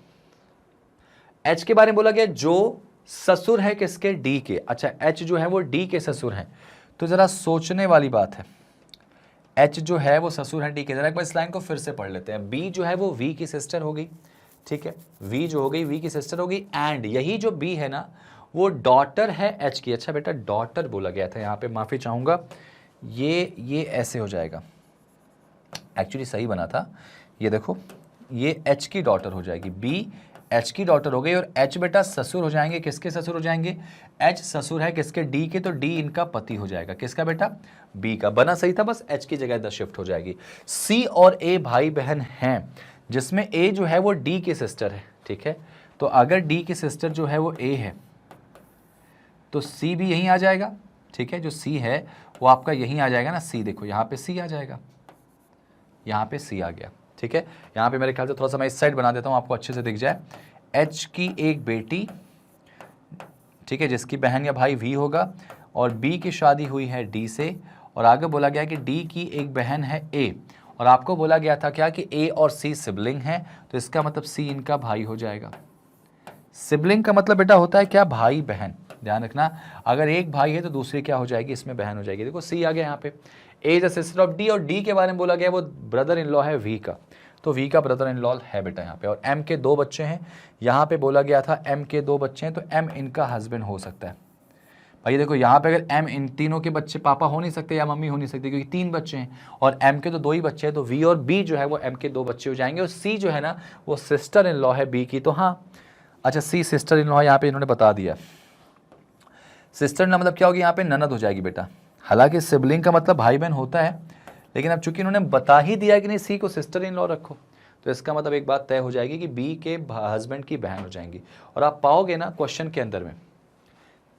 एच के बारे में बोला गया जो ससुर है किसके, डी के। अच्छा एच जो है वो डी के ससुर हैं, तो जरा सोचने वाली बात है, एच जो है वो ससुर है डी के। जरा एक बार इस लाइन को फिर से पढ़ लेते हैं। बी जो है वो वी की सिस्टर हो गई, ठीक है, वी जो हो गई वी की सिस्टर हो गई, एंड यही जो बी है ना वो डॉटर है एच की। अच्छा बेटा डॉटर बोला गया था यहाँ पे, माफी चाहूंगा, ये ऐसे हो जाएगा, एक्चुअली सही बना था, ये देखो ये एच की डॉटर हो जाएगी, बी एच की डॉटर हो गई, और एच बेटा ससुर हो जाएंगे, किसके ससुर हो जाएंगे, एच ससुर है किसके, डी के, तो डी इनका पति हो जाएगा, किसका बेटा, बी का। बना सही था, बस एच की जगह इधर शिफ्ट हो जाएगी। सी और ए भाई बहन हैं, जिसमें ए जो है वो डी के सिस्टर है, ठीक है, तो अगर डी की सिस्टर जो है वो ए है तो सी भी यहीं आ जाएगा, ठीक है, जो सी है वो आपका यहीं आ जाएगा ना, सी देखो यहाँ पे सी आ जाएगा, यहाँ पे सी आ गया, ठीक है। यहाँ पे मेरे ख्याल से थोड़ा सा मैं इस साइड बना देता हूँ आपको अच्छे से दिख जाए। एच की एक बेटी, ठीक है, जिसकी बहन या भाई वी होगा, और बी की शादी हुई है डी से, और आगे बोला गया कि डी की एक बहन है ए, और आपको बोला गया था क्या कि ए और सी सिबलिंग हैं, तो इसका मतलब सी इनका भाई हो जाएगा। सिबलिंग का मतलब बेटा होता है क्या, भाई बहन, ध्यान रखना, अगर एक भाई है तो दूसरी क्या हो जाएगी, इसमें बहन हो जाएगी। देखो सी आ गया यहाँ पे, A is a sister of D, और डी के बारे में बोला गया वो ब्रदर इन लॉ है वी का, तो वी का ब्रदर इन लॉ है बेटा यहाँ पे। और एम के 2 बच्चे हैं, यहाँ पे बोला गया था एम के 2 बच्चे हैं, तो एम इनका हस्बैंड हो सकता है। भाई देखो यहाँ पे अगर एम इन तीनों के बच्चे पापा हो नहीं सकते या मम्मी हो नहीं सकती, क्योंकि 3 बच्चे हैं और एम के तो 2 ही बच्चे हैं, तो वी और बी जो है वो एम के 2 बच्चे हो जाएंगे, और सी जो है ना वो सिस्टर इन लॉ है बी की, तो हाँ अच्छा सी सिस्टर इन लॉ यहाँ पे इन्होंने बता दिया। सिस्टर इन लॉ मतलब क्या होगी, यहाँ पे ननद हो जाएगी बेटा, हालांकि सिबलिंग का मतलब भाई बहन होता है, लेकिन अब चूंकि इन्होंने बता ही दिया कि नहीं सी को सिस्टर इन लॉ रखो, तो इसका मतलब एक बात तय हो जाएगी कि बी के हस्बैंड की बहन हो जाएंगी। और आप पाओगे ना क्वेश्चन के अंदर में,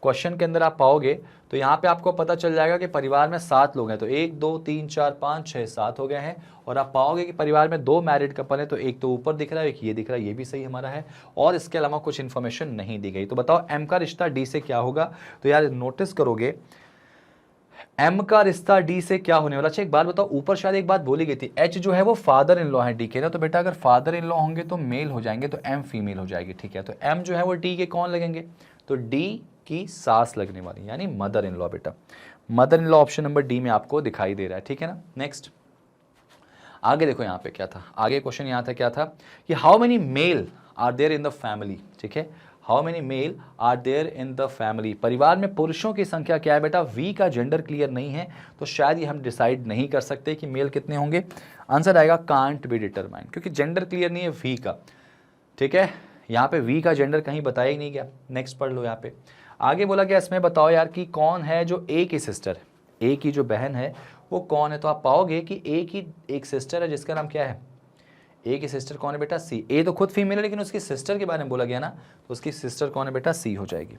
क्वेश्चन के अंदर आप पाओगे तो यहाँ पे आपको पता चल जाएगा कि परिवार में 7 लोग हैं, तो 1 2 3 4 5 6 7 हो गए हैं, और आप पाओगे कि परिवार में 2 मैरिड कपल है, तो एक तो ऊपर दिख रहा है, एक ये दिख रहा है, ये भी सही हमारा है, और इसके अलावा कुछ इन्फॉर्मेशन नहीं दी गई। तो बताओ एम का रिश्ता डी से क्या होगा, तो यार नोटिस करोगे एम का रिश्ता डी से क्या होने वाला। अच्छा एक बात बताओ, ऊपर शायद एक बात बोली गई थी, एच जो है वो फादर इन लॉ है डी के ना, तो बेटा अगर फादर इन लॉ होंगे तो मेल हो जाएंगे, तो एम फीमेल हो जाएगी, ठीक है, तो एम जो है वो डी के कौन लगेंगे, तो डी की सास लगने वाली, यानी मदर इन लॉ बेटा, mother in law option number D में आपको दिखाई दे रहा है, ठीक है ना। नेक्स्ट आगे देखो यहाँ पे क्या था, आगे क्वेश्चन यहाँ था क्या था कि how many male are there in the family, ठीक है, how many male are there in the family, परिवार में पुरुषों की संख्या क्या है बेटा, वी का जेंडर क्लियर नहीं है, तो शायद ये हम डिसाइड नहीं कर सकते कि मेल कितने होंगे। आंसर आएगा कांट बी डिटरमाइन, क्योंकि जेंडर क्लियर नहीं है वी का, ठीक है, यहाँ पे वी का जेंडर कहीं बताया ही नहीं गया। नेक्स्ट पढ़ लो यहाँ पे, आगे बोला गया इसमें बताओ यार कि कौन है जो ए की सिस्टर है, ए की जो बहन है वो कौन है, तो आप पाओगे कि ए की एक सिस्टर है जिसका नाम क्या है, ए की सिस्टर कौन है बेटा, सी। ए तो खुद फीमेल है लेकिन उसकी सिस्टर के बारे में बोला गया ना, तो उसकी सिस्टर कौन है बेटा, सी हो जाएगी।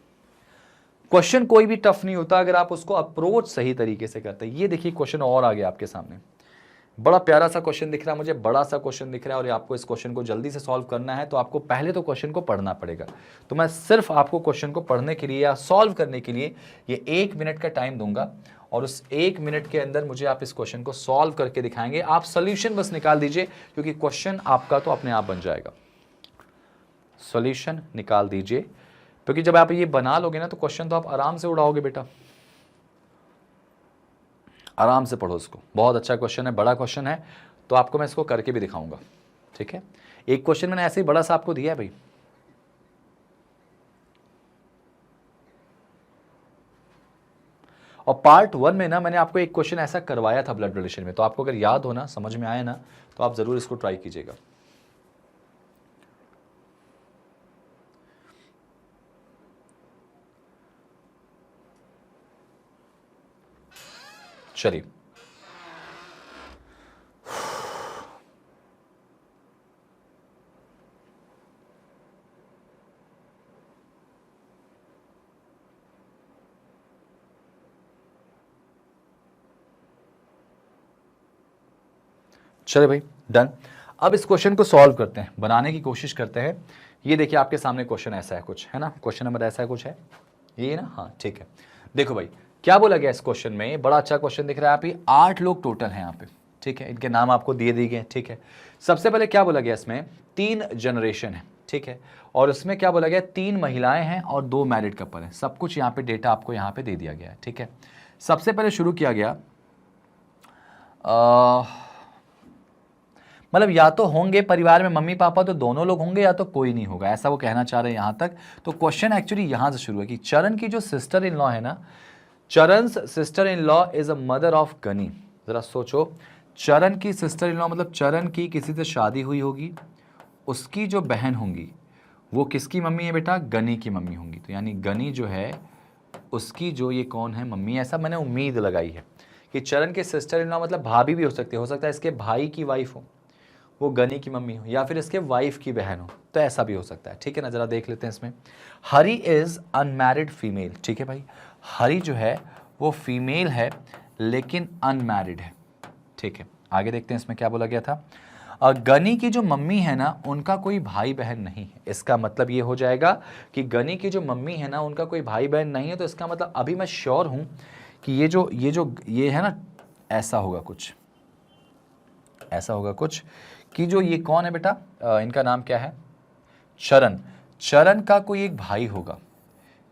क्वेश्चन कोई भी टफ नहीं होता अगर आप उसको अप्रोच सही तरीके से करते हैं। ये देखिए क्वेश्चन और आ गया आपके सामने, बड़ा प्यारा सा क्वेश्चन दिख रहा है मुझे, बड़ा सा क्वेश्चन दिख रहा है, और आपको इस क्वेश्चन को जल्दी से सॉल्व करना है, तो आपको पहले तो क्वेश्चन को पढ़ना पड़ेगा। तो मैं सिर्फ आपको क्वेश्चन को पढ़ने के लिए या सॉल्व करने के लिए ये 1 मिनट का टाइम दूंगा, और उस 1 मिनट के अंदर मुझे आप इस क्वेश्चन को सॉल्व करके दिखाएंगे। आप सोल्यूशन बस निकाल दीजिए, क्योंकि क्वेश्चन आपका तो अपने आप बन जाएगा। सोल्यूशन निकाल दीजिए, क्योंकि जब आप ये बना लोगे ना तो क्वेश्चन तो आप आराम से उड़ाओगे बेटा। आराम से पढ़ो इसको, बहुत अच्छा क्वेश्चन है, बड़ा क्वेश्चन है, तो आपको मैं इसको करके भी दिखाऊंगा, ठीक है। एक क्वेश्चन मैंने ऐसे ही बड़ा सा आपको दिया है भाई। और पार्ट 1 में ना मैंने आपको एक क्वेश्चन ऐसा करवाया था ब्लड रिलेशन में, तो आपको अगर याद हो ना, समझ में आया ना, तो आप जरूर इसको ट्राई कीजिएगा। चलिए, चले भाई, डन। अब इस क्वेश्चन को सॉल्व करते हैं, बनाने की कोशिश करते हैं। ये देखिए आपके सामने क्वेश्चन ऐसा है कुछ, है ना, क्वेश्चन नंबर ऐसा है कुछ है, ये ना, हाँ ठीक है। देखो भाई क्या बोला गया इस क्वेश्चन में, बड़ा अच्छा क्वेश्चन दिख रहा है। आप ही 8 लोग टोटल हैं यहाँ पे, ठीक है, इनके नाम आपको दिए दिए गए, ठीक है। सबसे पहले क्या बोला गया, इसमें 3 जनरेशन है, ठीक है, और उसमें क्या बोला गया, 3 महिलाएं हैं और 2 मैरिड कपल हैं। सब कुछ यहाँ पे डेटा आपको यहाँ पे दे दिया गया है, ठीक है। सबसे पहले शुरू किया गया, मतलब या तो होंगे परिवार में मम्मी पापा, तो दोनों लोग होंगे, या तो कोई नहीं होगा, ऐसा वो कहना चाह रहे हैं यहां तक। तो क्वेश्चन एक्चुअली यहां से शुरू है कि चरण की जो सिस्टर इन लॉ है ना, Charan's sister in law is a mother of Gani. जरा सोचो, चरण की सिस्टर इन लॉ मतलब चरण की किसी से शादी हुई होगी, उसकी जो बहन होंगी वो किसकी मम्मी है बेटा, गनी की मम्मी होंगी। तो यानी गनी जो है उसकी जो ये कौन है, मम्मी। ऐसा मैंने उम्मीद लगाई है कि चरण के सिस्टर इन लॉ मतलब भाभी भी हो सकती है, हो सकता है इसके भाई की वाइफ हो, वो गनी की मम्मी हो, या फिर इसके वाइफ की बहन हो, तो ऐसा भी हो सकता है, ठीक है ना। जरा देख लेते हैं इसमें। हरी इज अनमैरिड फीमेल, ठीक है भाई, हरी जो है वो फीमेल है लेकिन अनमैरिड है, ठीक है। आगे देखते हैं इसमें क्या बोला गया था। गनी की जो मम्मी है ना उनका कोई भाई बहन नहीं है। इसका मतलब ये हो जाएगा कि गनी की जो मम्मी है ना उनका कोई भाई बहन नहीं है। तो इसका मतलब अभी मैं श्योर हूं कि ये है ना, ऐसा होगा कुछ, ऐसा होगा कुछ कि जो ये कौन है बेटा, इनका नाम क्या है, चरण। चरण का कोई एक भाई होगा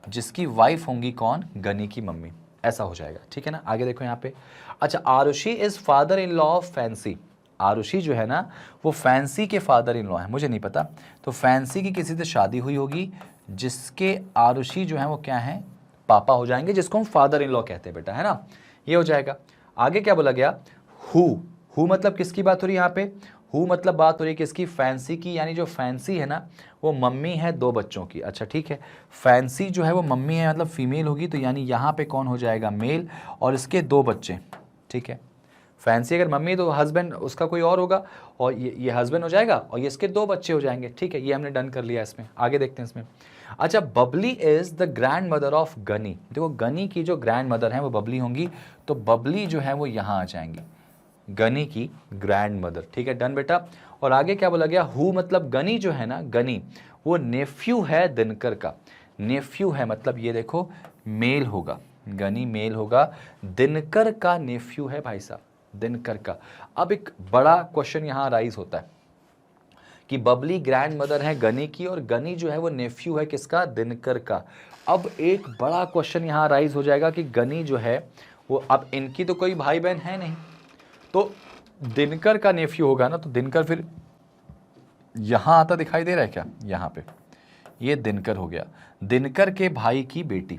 जिसकी वाइफ होंगी कौन, गनी की मम्मी, ऐसा हो जाएगा, ठीक है ना। आगे देखो यहाँ पे। अच्छा, Arushi is father in law of Fancy. Arushi जो है ना वो फैंसी के फादर इन लॉ है, मुझे नहीं पता। तो फैंसी की किसी से शादी हुई होगी जिसके आरुषि जो है वो क्या है, पापा हो जाएंगे, जिसको हम फादर इन लॉ कहते हैं बेटा, है ना, ये हो जाएगा। आगे क्या बोला गया, हु मतलब किसकी बात हो रही है यहाँ पे, हु मतलब बात हो रही है किसकी, फैंसी की। यानी जो फैंसी है ना वो मम्मी है 2 बच्चों की। अच्छा ठीक है, फैंसी जो है वो मम्मी है मतलब फीमेल होगी, तो यानी यहाँ पे कौन हो जाएगा, मेल, और इसके 2 बच्चे, ठीक है। फैंसी अगर मम्मी तो हस्बैंड उसका कोई और होगा, और ये हस्बैंड हो जाएगा, और ये इसके 2 बच्चे हो जाएंगे, ठीक है। ये हमने डन कर लिया इसमें। आगे देखते हैं इसमें। अच्छा, Babli is the grandmother of Guni. देखो गनी की जो ग्रैंड मदर है वो बबली होंगी, तो बबली जो है वो यहाँ आ जाएंगी, गनी की ग्रैंड मदर, ठीक है, डन बेटा। और आगे क्या बोला गया, हु मतलब गनी जो है ना, गनी वो नेफ्यू है दिनकर का। नेफ्यू है मतलब ये देखो मेल होगा, गनी मेल होगा, दिनकर का नेफ्यू है भाई साहब, दिनकर का। अब एक बड़ा क्वेश्चन यहां राइज होता है कि बबली ग्रैंड मदर है गनी की, और गनी जो है वो नेफ्यू है किसका, दिनकर का। अब एक बड़ा क्वेश्चन यहां राइज हो जाएगा कि गनी जो है वो, अब इनकी तो कोई भाई बहन है नहीं, तो दिनकर का नेफ्यू होगा ना, तो दिनकर फिर यहां आता दिखाई दे रहा है क्या, यहां पे ये दिनकर हो गया, दिनकर के भाई की बेटी,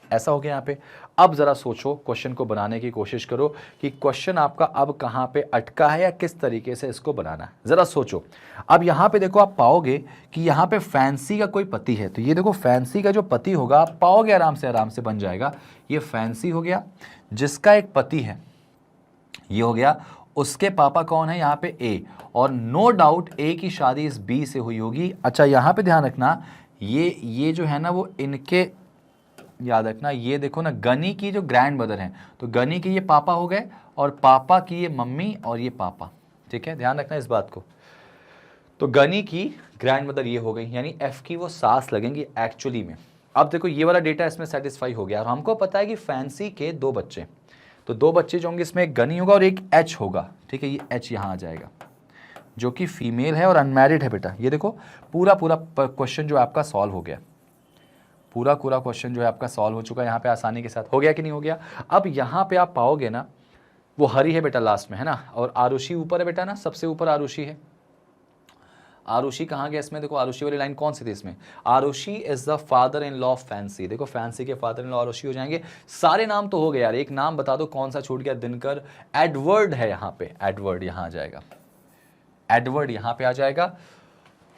ऐसा हो गया यहाँ पे। अब जरा सोचो, क्वेश्चन को बनाने की कोशिश करो कि क्वेश्चन आपका अब कहां पे अटका है या किस तरीके से इसको बनाना है, जरा सोचो। अब यहां पे देखो, आप पाओगे कि यहां पे फैंसी का कोई पति है, तो ये देखो फैंसी का जो पति होगा आप पाओगे आराम से बन जाएगा। ये फैंसी हो गया जिसका एक पति है, ये हो गया। उसके पापा कौन है यहाँ पे, ए, और नो डाउट ए की शादी इस बी से हुई होगी। अच्छा यहाँ पे ध्यान रखना, ये जो है ना वो इनके, याद रखना, ये देखो ना गनी की जो ग्रैंड मदर है, तो गनी के ये पापा हो गए, और पापा की ये मम्मी, और ये पापा, ठीक है, ध्यान रखना इस बात को। तो गनी की ग्रैंड मदर ये हो गई, यानी एफ की वो सास लगेंगी एक्चुअली में। अब देखो ये वाला डेटा इसमें सेटिस्फाई हो गया, और हमको पता है कि फैंसी के 2 बच्चे, तो 2 बच्चे जो होंगे इसमें एक गनी होगा और एक एच होगा, ठीक है, ये एच यहाँ आ जाएगा जो कि फीमेल है और अनमैरिड है बेटा। ये देखो पूरा क्वेश्चन जो आपका सॉल्व हो गया। पूरा क्वेश्चन जो है आपका सॉल्व हो चुका है यहाँ पे आसानी के साथ। हो गया कि नहीं हो गया? अब यहाँ पे आप पाओगे ना वो हरि है बेटा लास्ट में, है ना, और आरुषि ऊपर है बेटा ना, सबसे ऊपर आरुषि है। आरुषि कहाँ गया इसमें? देखो आरुषि वाली लाइन कौन सी थी इसमें? Arushi is the father in law of Fancy. देखो फैंसी के फादर इन लॉ आरुषि हो जाएंगे। सारे नाम तो हो गए यार, एक नाम बता दो कौन सा छूट गया? दिनकर। एडवर्ड है यहाँ पे, एडवर्ड यहाँ आ जाएगा, एडवर्ड यहाँ पे आ जाएगा।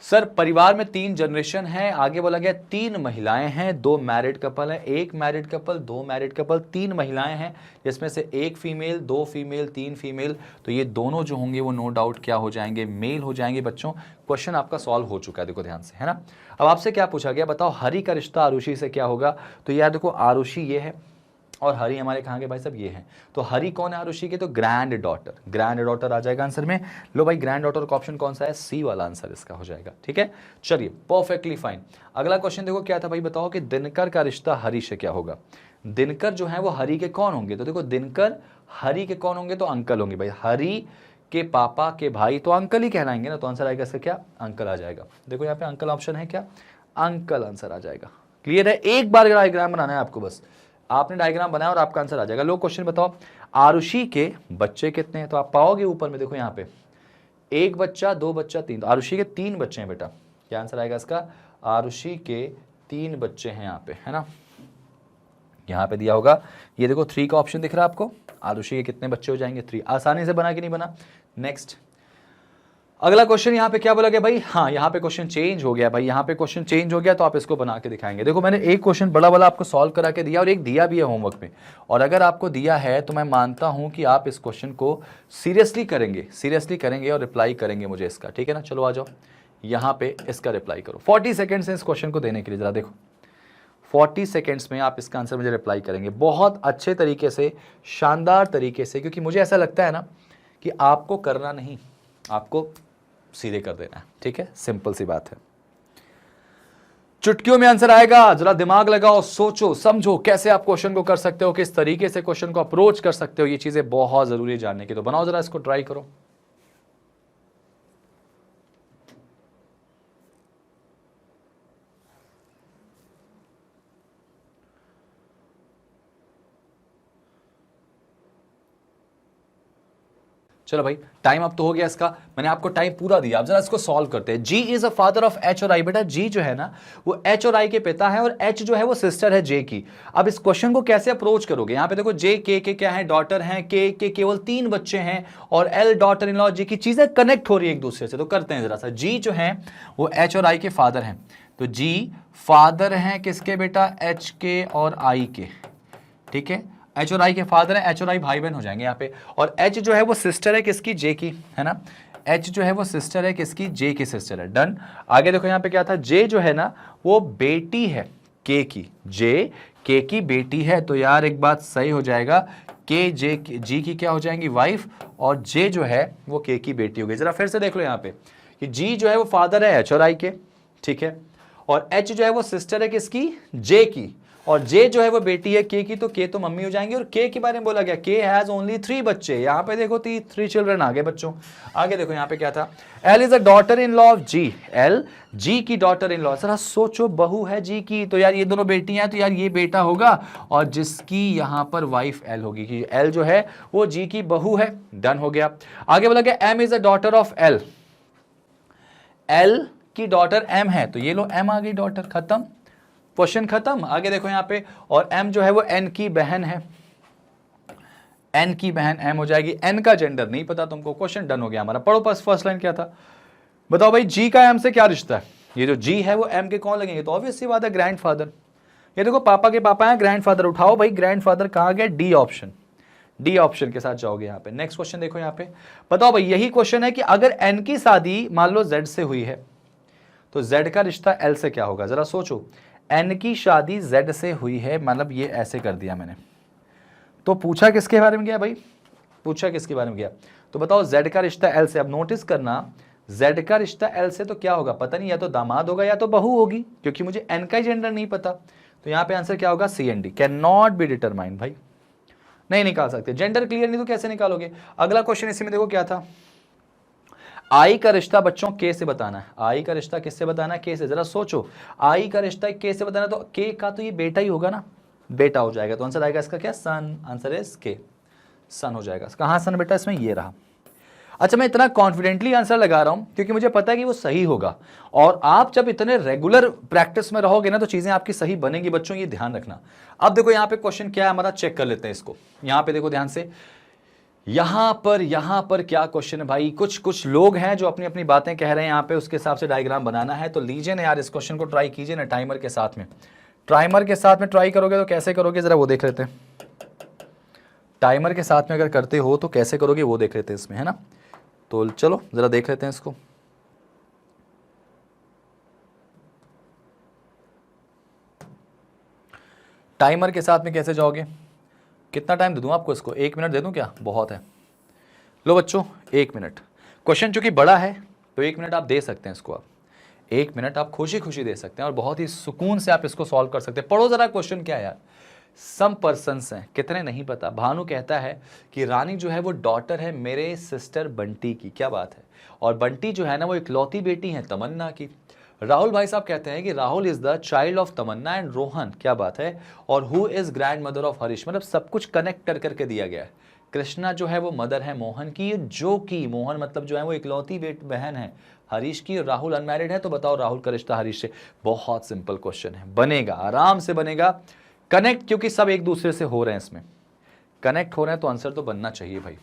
सर परिवार में 3 जनरेशन है, आगे बोला गया 3 महिलाएं हैं, 2 मैरिड कपल है, 1 मैरिड कपल, 2 मैरिड कपल, 3 महिलाएं हैं, जिसमें से 1 फीमेल, 2 फीमेल, 3 फीमेल। तो ये दोनों जो होंगे वो नो डाउट क्या हो जाएंगे? मेल हो जाएंगे बच्चों। क्वेश्चन आपका सॉल्व हो चुका है, देखो ध्यान से, है ना। अब आपसे क्या पूछा गया, बताओ हरि का रिश्ता आरुषि से क्या होगा? तो यार देखो आरुषि ये है और हरि हमारे कहाँ के भाई साहब? ये हैं। तो हरि कौन है आरुषि के? तो ग्रैंड डॉटर, ग्रैंड डॉटर आ जाएगा आंसर में। लो भाई ग्रैंड डॉटर का ऑप्शन कौन सा है? सी वाला आंसर इसका हो जाएगा, ठीक है। चलिए परफेक्टली फाइन। अगला क्वेश्चन देखो क्या था भाई, बताओ कि दिनकर का रिश्ता हरि से क्या होगा? दिनकर जो है वो हरि के कौन होंगे? तो देखो दिनकर हरि के कौन होंगे? तो अंकल होंगे भाई। हरि के पापा के भाई तो अंकल ही कहलाएंगे ना, तो आंसर आएगा इसका क्या? अंकल आ जाएगा। देखो यहाँ पे अंकल ऑप्शन है क्या? अंकल आंसर आ जाएगा। क्लियर है? एक बार डायग्राम बनाना है आपको, बस आपने डायग्राम बनाया और आपका आंसर आ जाएगा। लो क्वेश्चन बताओ आरुषि के बच्चे कितने हैं? तो आप पाओगे ऊपर में, देखो यहाँ पे 1 बच्चा, 2 बच्चा, 3। तो आरुषि के 3 बच्चे हैं बेटा। क्या आंसर आएगा इसका? आरुषि के 3 बच्चे हैं यहाँ पे, है ना, यहाँ पे दिया होगा। ये देखो 3 का ऑप्शन दिख रहा है आपको। आरुषि के कितने बच्चे हो जाएंगे? 3। आसानी से बना कि नहीं बना? नेक्स्ट अगला क्वेश्चन यहाँ पे क्या बोला गया भाई? हाँ यहाँ पे क्वेश्चन चेंज हो गया भाई, यहाँ पे क्वेश्चन चेंज हो गया, तो आप इसको बना के दिखाएंगे। देखो मैंने एक क्वेश्चन बड़ा वाला आपको सॉल्व करा के दिया और एक दिया भी है होमवर्क में, और अगर आपको दिया है तो मैं मानता हूँ कि आप इस क्वेश्चन को सीरियसली करेंगे और रिप्लाई करेंगे मुझे इसका, ठीक है ना। चलो आ जाओ यहाँ पे इसका रिप्लाई करो। 40 सेकेंड्स है इस क्वेश्चन को देने के लिए, जरा देखो 40 सेकेंड्स में आप इसका आंसर मुझे रिप्लाई करेंगे बहुत अच्छे तरीके से, शानदार तरीके से, क्योंकि मुझे ऐसा लगता है ना कि आपको करना नहीं, आपको सीधे कर देना है, ठीक है। सिंपल सी बात है। चुटकियों में आंसर आएगा, जरा दिमाग लगाओ, सोचो समझो कैसे आप क्वेश्चन को कर सकते हो, किस तरीके से क्वेश्चन को अप्रोच कर सकते हो। ये चीजें बहुत जरूरी है जानने की, तो बनाओ जरा इसको, ट्राई करो। चलो भाई टाइम अब तो हो गया इसका, मैंने आपको टाइम पूरा दिया। अब जरा इसको सॉल्व करते हैं। G is a father of H और आई। बेटा जी जो है ना वो एच और आई के पिता है, और एच जो है वो सिस्टर है जे की। अब इस क्वेश्चन को कैसे अप्रोच करोगे? यहाँ पे देखो जे के क्या है? डॉटर है। के केवल 3 बच्चे हैं, और एल डॉटर इन लॉ जी की, चीजें कनेक्ट हो रही है एक दूसरे से। तो करते हैं जरा सा। जी जो है वो एच और आई के फादर हैं, तो जी फादर हैं किसके बेटा? एच के और आई के, ठीक है। एच और आई के फादर है, एच और आई भाई बहन हो जाएंगे यहाँ पे। और एच जो है वो सिस्टर है किसकी? जे की, है ना। एच जो है वो सिस्टर है किसकी? जे की सिस्टर है। डन। आगे देखो यहाँ पे क्या था? जे जो है ना वो बेटी है के की, जे के की बेटी है। तो यार एक बात सही हो जाएगा, के जे जी की क्या हो जाएंगी? वाइफ, और जे जो है वो के की बेटी हो गई। जरा फिर से देख लो यहाँ पे कि जी जो है वो फादर है एच और आई के, ठीक है, और एच जो है वो सिस्टर है किसकी? जे की, और जे जो है वो बेटी है के की, तो के तो मम्मी हो जाएंगे। और के के बारे में बोला गया के हैज ओनली 3 बच्चे। यहाँ पे देखो 3 चिल्ड्रन आ गए बच्चों। आगे देखो यहाँ पे क्या था? L is a daughter in law of G. L G की डॉटर इन लॉ। जरा सोचो, बहू है जी की, तो यार ये दोनों बेटियां हैं, तो यार ये बेटा होगा, और जिसकी यहाँ पर वाइफ एल होगी, कि एल जो है वो जी की बहू है। डन हो गया। आगे बोला गया M is a daughter of L. L की डॉटर एम है, तो ये लो एम आ गई डॉटर, खत्म, क्वेश्चन खत्म। आगे देखो यहाँ पे, और एम जो है वो एन की बहन है, एन की बहन एम हो जाएगी। एन का जेंडर नहीं पता तुमको, क्वेश्चन डन हो गया हमारा। पढ़ो बस फर्स्ट लाइन क्या था, बताओ भाई जी का एम से क्या रिश्ता है? ये जो जी है वो एम के कौन लगेंगे? तो ऑब्वियस सी बात है ग्रैंडफादर। ये देखो पापा के पापा हैं, ग्रैंडफादर। उठाओ भाई ग्रैंडफादर कहाँ गए? डी ऑप्शन, डी ऑप्शन के साथ जाओगे यहाँ पे। नेक्स्ट क्वेश्चन देखो यहाँ पे, बताओ भाई यही क्वेश्चन है कि अगर एन की शादी मान लो जेड से हुई है, तो जेड का रिश्ता एल से क्या होगा? जरा सोचो, एन की शादी जेड से हुई है, मतलब ये ऐसे कर दिया मैंने, तो पूछा किसके बारे में गया भाई? पूछा किसके बारे में गया? तो बताओ जेड का रिश्ता एल से। अब नोटिस करना, जेड का रिश्ता एल से तो क्या होगा पता नहीं, या तो दामाद होगा या तो बहू होगी, क्योंकि मुझे एन का ही जेंडर नहीं पता। तो यहाँ पे आंसर क्या होगा? C and D, can not be determined. भाई नहीं निकाल सकते, जेंडर क्लियर नहीं तो कैसे निकालोगे? अगला क्वेश्चन इसी में देखो क्या था? आई का रिश्ता बच्चों के से बताना है। आई का रिश्ता किससे बताना है? के से। जरा सोचो, आई का रिश्ता के से बताना, तो के का तो ये बेटा ही होगा ना, बेटा हो जाएगा। तो आंसर आएगा इसका क्या? सन। आंसर इज के, सन हो जाएगा। कहाँ सन बेटा? इसमें ये रहा। अच्छा, मैं इतना कॉन्फिडेंटली आंसर लगा रहा हूं क्योंकि मुझे पता है कि वो सही होगा, और आप जब इतने रेगुलर प्रैक्टिस में रहोगे ना तो चीजें आपकी सही बनेंगी बच्चों, ये ध्यान रखना। अब देखो यहाँ पे क्वेश्चन क्या है हमारा, चेक कर लेते हैं इसको। यहाँ पे देखो ध्यान से, यहां पर क्या क्वेश्चन है भाई? कुछ लोग हैं जो अपनी अपनी बातें कह रहे हैं यहाँ पे, उसके हिसाब से डायग्राम बनाना है। तो लीजिए ना यार, इस क्वेश्चन को ट्राई कीजिए ना टाइमर के साथ में। टाइमर के साथ में ट्राई करोगे तो कैसे करोगे, जरा वो देख लेते हैं। टाइमर के साथ में अगर करते हो तो कैसे करोगे वो देख लेते हैं इसमें, है ना। तो चलो जरा देख लेते हैं इसको। टाइमर के साथ में कैसे जाओगे? कितना टाइम दे दूं आपको इसको? 1 मिनट दे दूं क्या? बहुत है। लो बच्चों 1 मिनट। क्वेश्चन चूंकि बड़ा है तो 1 मिनट आप दे सकते हैं इसको। आप 1 मिनट आप खुशी खुशी दे सकते हैं और बहुत ही सुकून से आप इसको सॉल्व कर सकते हैं। पढ़ो जरा क्वेश्चन क्या है यार। सम पर्सन्स हैं, कितने नहीं पता। भानु कहता है कि रानी जो है वो डॉटर है मेरे सिस्टर बंटी की। क्या बात है। और बंटी जो है ना वो इकलौती बेटी है तमन्ना की। राहुल भाई साहब कहते हैं कि Rahul is the child of Tamanna and Rohan. क्या बात है। और who is grandmother of Harish. मतलब सब कुछ कनेक्ट कर करके दिया गया है। कृष्णा जो है वो मदर है मोहन की, जो कि मोहन मतलब जो है वो इकलौती बहन है हरीश की। राहुल अनमैरिड है, तो बताओ राहुल का रिश्ता हरीश से। बहुत सिंपल क्वेश्चन है, बनेगा, आराम से बनेगा। कनेक्ट क्योंकि सब एक दूसरे से हो रहे हैं, इसमें कनेक्ट हो रहे हैं तो आंसर तो बनना चाहिए भाई।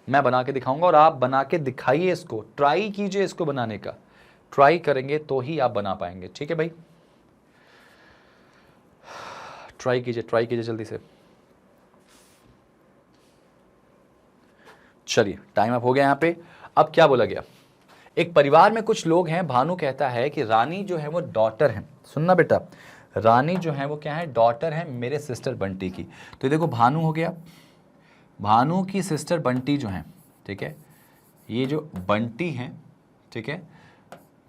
मैं बना के दिखाऊंगा और आप बना के दिखाइए इसको, ट्राई कीजिए इसको बनाने का। ट्राई करेंगे तो ही आप बना पाएंगे, ठीक है भाई। ट्राई कीजिए जल्दी से। चलिए टाइम अप हो गया यहाँ पे। अब क्या बोला गया, एक परिवार में कुछ लोग हैं। भानु कहता है कि रानी जो है वो डॉटर है। सुनना बेटा, रानी जो है वो क्या है? डॉटर है मेरे सिस्टर बंटी की। तो देखो भानु हो गया, भानु की सिस्टर बंटी जो है, ठीक है, ये जो बंटी है, ठीक है,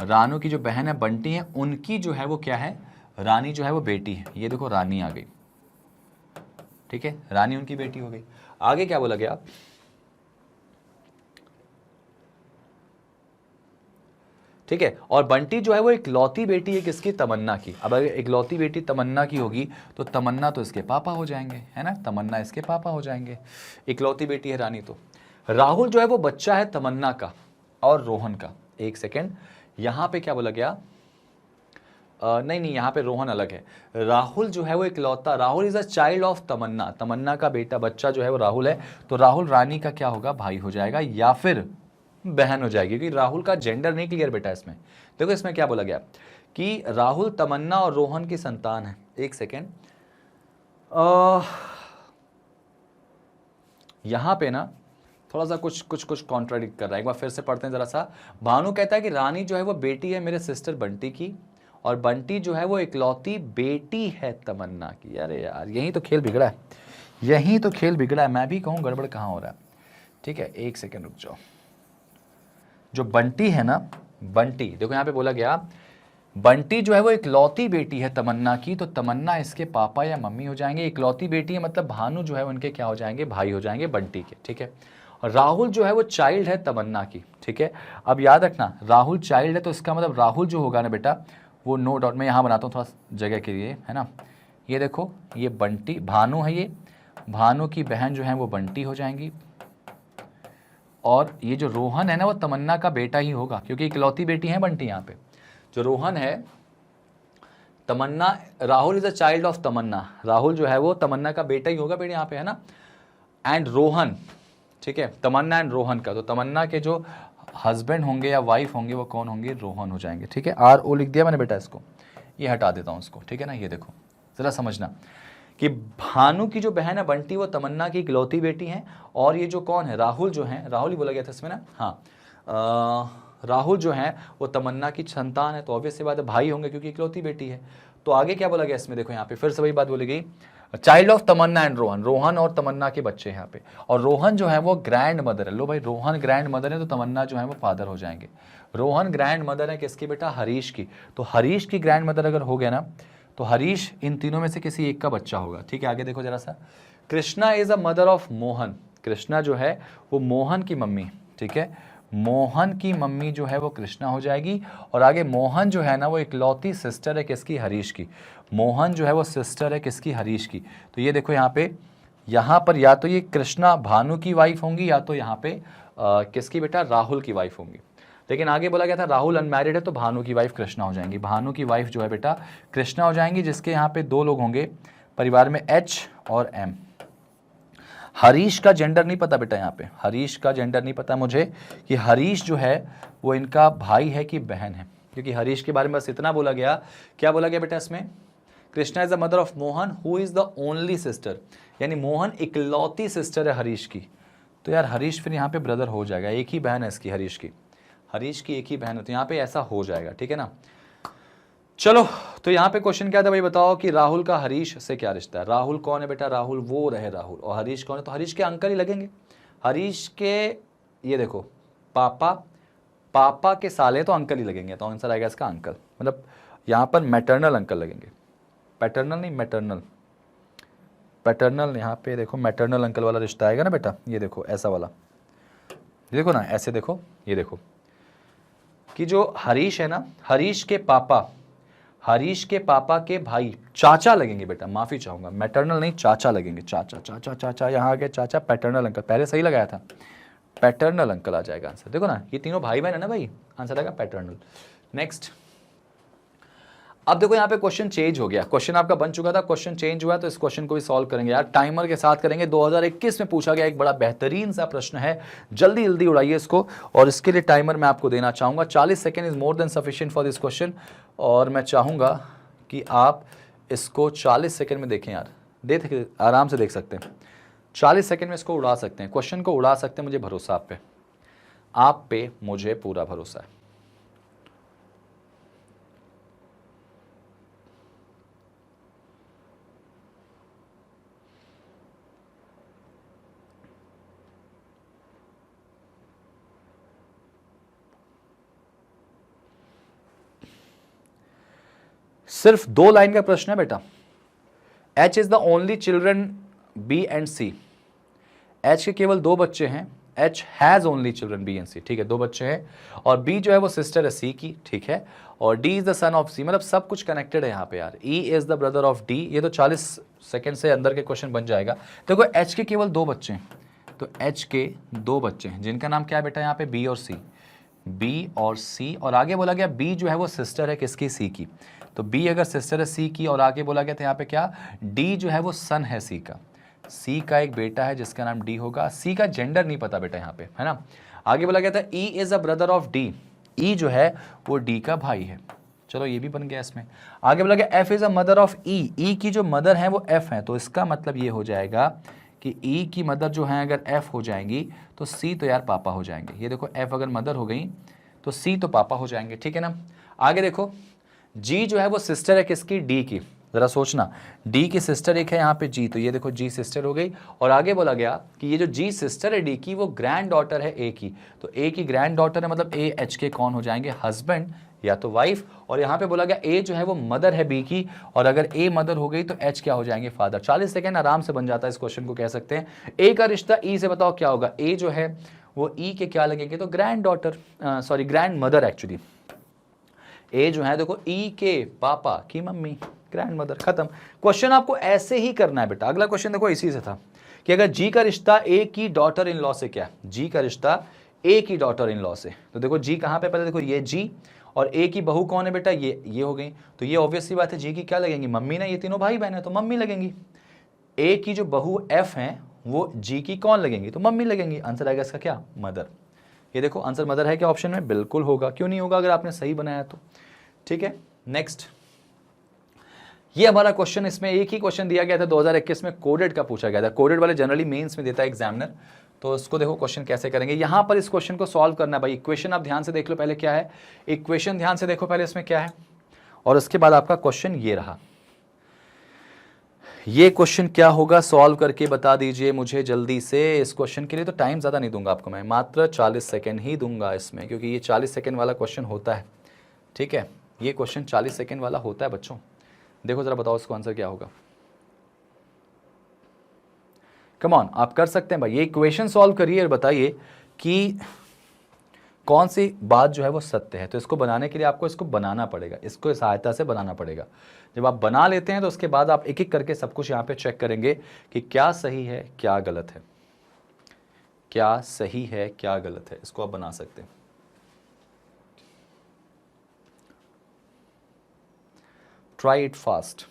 रानू की जो बहन है बंटी है, उनकी जो है वो क्या है? रानी जो है वो बेटी है। ये देखो रानी आ गई, ठीक है, रानी उनकी बेटी हो गई। आगे क्या बोला गया? ठीक है, और बंटी जो है वो इकलौती बेटी है किसकी? तमन्ना की। अब अगर इकलौती बेटी तमन्ना की होगी तो तमन्ना तो इसके पापा हो जाएंगे, है ना, तमन्ना इसके पापा हो जाएंगे। इकलौती बेटी है रानी। तो राहुल जो है वो बच्चा है तमन्ना का और रोहन का। एक सेकेंड, यहां पे क्या बोला गया? नहीं, यहाँ पे रोहन अलग है। राहुल जो है वो इकलौता, Rahul is a child of Tamanna. Tamanna का बेटा, बच्चा जो है वो राहुल है। तो राहुल रानी का क्या होगा? भाई हो जाएगा या फिर बहन हो जाएगी, क्योंकि राहुल का जेंडर नहीं क्लियर बेटा इसमें। देखो इसमें क्या बोला गया कि राहुल तमन्ना और रोहन की संतान है। एक सेकेंड, यहां पे ना थोड़ा सा कुछ कॉन्ट्राडिक्ट कर रहा है। एक बार फिर से पढ़ते हैं जरा सा। भानु कहता है कि रानी जो है वो बेटी है मेरे सिस्टर बंटी की, और बंटी जो है वो इकलौती बेटी है तमन्ना की। अरे यार यही तो खेल बिगड़ा है, यही तो खेल बिगड़ा है। मैं भी कहूँ गड़बड़ कहाँ हो रहा है। ठीक है, एक सेकेंड रुक जाओ। जो बंटी है ना, बंटी देखो यहाँ पे बोला गया बंटी जो है वो इकलौती बेटी है तमन्ना की, तो तमन्ना इसके पापा या मम्मी हो जाएंगे। इकलौती बेटी है मतलब भानु जो है उनके क्या हो जाएंगे? भाई हो जाएंगे बंटी के, ठीक है। और राहुल जो है वो चाइल्ड है तमन्ना की, ठीक है। अब याद रखना राहुल चाइल्ड है तो इसका मतलब राहुल जो होगा ना बेटा वो नो डाउट, मैं यहाँ बनाता हूँ थोड़ा जगह के लिए, है ना। ये देखो ये बंटी, भानु है, ये भानु की बहन जो है वो बंटी हो जाएंगी, और ये जो रोहन है ना वो तमन्ना का बेटा ही होगा, क्योंकि इकलौती बेटी है बंटी। यहाँ पे जो रोहन है Tamanna, Rahul is a child of Tamanna, Rahul जो है वो तमन्ना का बेटा ही होगा बेटे यहाँ पे, है ना। एंड रोहन, ठीक है, तमन्ना एंड रोहन का, तो तमन्ना के जो हस्बैंड होंगे या वाइफ होंगे वो कौन होंगे? रोहन हो जाएंगे, ठीक है। आर ओ लिख दिया मैंने बेटा, इसको ये हटा देता हूँ इसको, ठीक है ना। ये देखो जरा समझना कि भानु की जो बहन है बंटी वो तमन्ना की इकलौती बेटी है, और ये जो कौन है? राहुल जो है, राहुल ही बोला गया था इसमें ना, हाँ, राहुल जो है वो तमन्ना की संतान है, तो ऑब्वियस सी बात है भाई होंगे क्योंकि इकलौती बेटी है। तो आगे क्या बोला गया इसमें? देखो यहाँ पे फिर से वही बात बोली गई, child of Tamanna and Rohan, Rohan और तमन्ना के बच्चे यहाँ पे। और रोहन जो है वो ग्रैंड मदर है। लो भाई रोहन ग्रैंड मदर है तो तमन्ना जो है वो फादर हो जाएंगे। रोहन ग्रैंड मदर है किसकी बेटा? हरीश की। तो हरीश की ग्रैंड मदर अगर हो गया ना तो हरीश इन तीनों में से किसी एक का बच्चा होगा, ठीक है। आगे देखो जरा सा, Krishna is a mother of Mohan, Krishna जो है वो मोहन की मम्मी, ठीक है, मोहन की मम्मी जो है वो कृष्णा हो जाएगी। और आगे मोहन जो है ना वो इकलौती सिस्टर है किसकी, हरीश की। मोहन जो है वो सिस्टर है किसकी, हरीश की। तो ये देखो यहाँ पर या तो ये कृष्णा भानु की वाइफ होंगी या तो यहाँ पे किसकी बेटा, राहुल की वाइफ होंगी। लेकिन आगे बोला गया था राहुल अनमैरिड है तो भानु की वाइफ कृष्णा हो जाएंगी। भानु की वाइफ जो है बेटा कृष्णा हो जाएंगी, जिसके यहाँ पे 2 लोग होंगे परिवार में, एच और एम। हरीश का जेंडर नहीं पता बेटा, यहाँ पे हरीश का जेंडर नहीं पता मुझे कि हरीश जो है वो इनका भाई है कि बहन है, क्योंकि हरीश के बारे में बस इतना बोला गया। क्या बोला गया बेटा इसमें, Krishna is the mother of Mohan who is the only sister, यानी मोहन इकलौती सिस्टर है हरीश की। तो यार हरीश फिर यहाँ पे ब्रदर हो जाएगा, एक ही बहन है इसकी, हरीश की एक ही बहन है, तो यहाँ पे ऐसा हो जाएगा, ठीक है ना। चलो तो यहाँ पे क्वेश्चन क्या था भाई, बताओ कि राहुल का हरीश से क्या रिश्ता है। राहुल कौन है बेटा, राहुल वो रहे राहुल, और हरीश कौन है, तो हरीश के अंकल ही लगेंगे। हरीश के ये देखो पापा के साले तो अंकल ही लगेंगे, तो आंसर आएगा इसका अंकल, मतलब यहाँ पर मैटरनल अंकल लगेंगे, पैटर्नल नहीं मैटरनल, पैटर्नल। यहाँ पे देखो मैटरनल अंकल वाला रिश्ता आएगा ना बेटा, ये देखो ऐसा वाला, ये देखो ना ऐसे देखो, ये देखो कि जो हरीश है ना, हरीश के पापा के भाई चाचा लगेंगे बेटा, माफी चाहूंगा, मैटरनल नहीं चाचा लगेंगे, चाचा चाचा चाचा, यहाँ आ गया चाचा, पैटर्नल अंकल, पहले सही लगाया था, पैटर्नल अंकल आ जाएगा आंसर। देखो ना ये तीनों भाई बहन है ना भाई, आंसर आएगा पैटर्नल। नेक्स्ट, अब देखो यहाँ पे क्वेश्चन चेंज हो गया, क्वेश्चन आपका बन चुका था, क्वेश्चन चेंज हुआ, तो इस क्वेश्चन को भी सॉल्व करेंगे यार, टाइमर के साथ करेंगे। 2021 में पूछा गया एक बड़ा बेहतरीन सा प्रश्न है, जल्दी जल्दी उड़ाइए इसको, और इसके लिए टाइमर मैं आपको देना चाहूंगा, 40 second is more than sufficient for this question, और मैं चाहूंगा कि आप इसको 40 सेकेंड में देखें यार, आराम से देख सकते हैं, 40 सेकेंड में इसको उड़ा सकते हैं, क्वेश्चन को उड़ा सकते हैं, मुझे भरोसा आप पे मुझे पूरा भरोसा है। सिर्फ 2 लाइन का प्रश्न है बेटा। H is the only children B and C, H के केवल 2 बच्चे हैं, H has only children B and C, ठीक है 2 बच्चे हैं, और बी जो है वो सिस्टर है सी की, ठीक है, और D is the son of C, मतलब सब कुछ कनेक्टेड है यहाँ पे यार। E is the brother of D, ये तो 40 सेकंड से अंदर के क्वेश्चन बन जाएगा। देखो एच के केवल 2 बच्चे हैं, तो एच के 2 बच्चे हैं जिनका नाम क्या है बेटा यहाँ पे, बी और सी, बी और सी, और आगे बोला गया बी जो है वो सिस्टर है किसकी, सी की, तो बी अगर सिस्टर है सी की, और आगे बोला गया था यहाँ पे क्या, डी जो है वो सन है सी का, सी का एक बेटा है जिसका नाम डी होगा, सी का जेंडर नहीं पता बेटा यहाँ पे, है ना। आगे बोला गया था E is a brother of D, E जो है वो डी का भाई है, चलो ये भी बन गया इसमें। आगे बोला गया F is a mother of E, E की जो मदर है वो एफ है, तो इसका मतलब ये हो जाएगा कि ई की मदर जो है अगर एफ हो जाएंगी तो सी तो यार पापा हो जाएंगे, ये देखो एफ अगर मदर हो गई तो सी तो पापा हो जाएंगे, ठीक है ना। आगे देखो जी जो है वो सिस्टर है किसकी, डी की, जरा सोचना, डी की सिस्टर एक है यहाँ पे जी, तो ये देखो जी सिस्टर हो गई, और आगे बोला गया कि ये जो जी सिस्टर है डी की वो ग्रैंड डॉटर है ए की, तो ए की ग्रैंड डॉटर है, मतलब ए एच के कौन हो जाएंगे, हस्बैंड या तो वाइफ, और यहाँ पे बोला गया ए जो है वो मदर है बी की, और अगर ए मदर हो गई तो एच क्या हो जाएंगे, फादर। 40 सेकेंड आराम से बन जाता है, इस क्वेश्चन को कह सकते हैं। ए का रिश्ता ई से बताओ क्या होगा, ए जो है वो ई के क्या लगेंगे, तो granddaughter, sorry grandmother actually, A जो है देखो ई के पापा की मम्मी, ग्रैंड मदर, खत्म। क्वेश्चन आपको ऐसे ही करना है बेटा। अगला क्वेश्चन देखो इसी से था कि अगर जी का रिश्ता ए की डॉटर इन लॉ से, क्या जी का रिश्ता ए की डॉटर इन लॉ से, तो देखो जी कहाँ पे, पहले देखो ये जी, और ए की बहू कौन है बेटा, ये हो गई, तो ये ऑब्वियस सी बात है जी की क्या लगेंगी, मम्मी ना, ये तीनों भाई बहन है तो मम्मी लगेंगी। ए की जो बहू एफ है वो जी की कौन लगेंगी, तो मम्मी लगेंगी, आंसर आएगा इसका क्या, मदर। ये देखो आंसर मदर है क्या ऑप्शन में, बिल्कुल होगा, क्यों नहीं होगा अगर आपने सही बनाया तो, ठीक है। नेक्स्ट, ये हमारा क्वेश्चन, इसमें एक ही क्वेश्चन दिया गया था 2021 में, कोडेड का पूछा गया था, कोडेड वाले जनरली मेंस में देता है एग्जामिनर, तो इसको देखो क्वेश्चन कैसे करेंगे। यहां पर इस क्वेश्चन को सॉल्व करना है भाई, इक्वेशन आप ध्यान से देख लो पहले क्या है, इक्वेशन ध्यान से देखो पहले इसमें क्या है, और उसके बाद आपका क्वेश्चन ये रहा। ये क्वेश्चन क्या होगा सॉल्व करके बता दीजिए मुझे जल्दी से। इस क्वेश्चन के लिए तो टाइम ज़्यादा नहीं दूंगा आपको मैं, मात्र 40 सेकेंड ही दूंगा इसमें, क्योंकि ये 40 सेकेंड वाला क्वेश्चन होता है, ठीक है, ये क्वेश्चन 40 सेकेंड वाला होता है बच्चों। देखो जरा बताओ इसको आंसर क्या होगा, कम ऑन आप कर सकते हैं भाई, ये इक्वेशन सॉल्व करिए और बताइए कि कौन सी बात जो है वो सत्य है। तो इसको बनाने के लिए आपको इसको बनाना पड़ेगा, इसको सहायता से बनाना पड़ेगा। जब आप बना लेते हैं तो उसके बाद आप एक एक करके सब कुछ यहाँ पे चेक करेंगे कि क्या सही है क्या गलत है, क्या सही है क्या गलत है, इसको आप बना सकते हैं। Try it fast.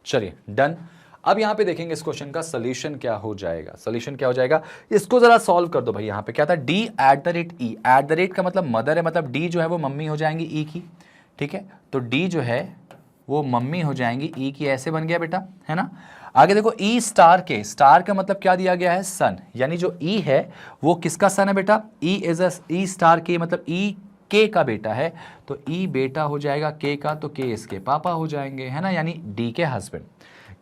चलिए डन। अब यहां पे देखेंगे इस क्वेश्चन का सोल्यूशन क्या हो जाएगा। सोल्यूशन क्या हो जाएगा, इसको जरा सॉल्व कर दो भाई। यहां पे क्या था, D eight the rate E, eight the rate का मतलब मदर है, मतलब डी जो है वो मम्मी हो जाएंगी ई की, ठीक है। तो डी जो है वो मम्मी हो जाएंगी ई की, ऐसे बन गया बेटा, है ना। आगे देखो ई स्टार के, स्टार का मतलब क्या दिया गया है, सन, यानी जो ई है वो किसका सन है बेटा, ई इज अ, ई स्टार के मतलब ई के का बेटा है, तो ई बेटा हो जाएगा के का, तो के इसके पापा हो जाएंगे, है ना, यानी डी के हस्बैंड।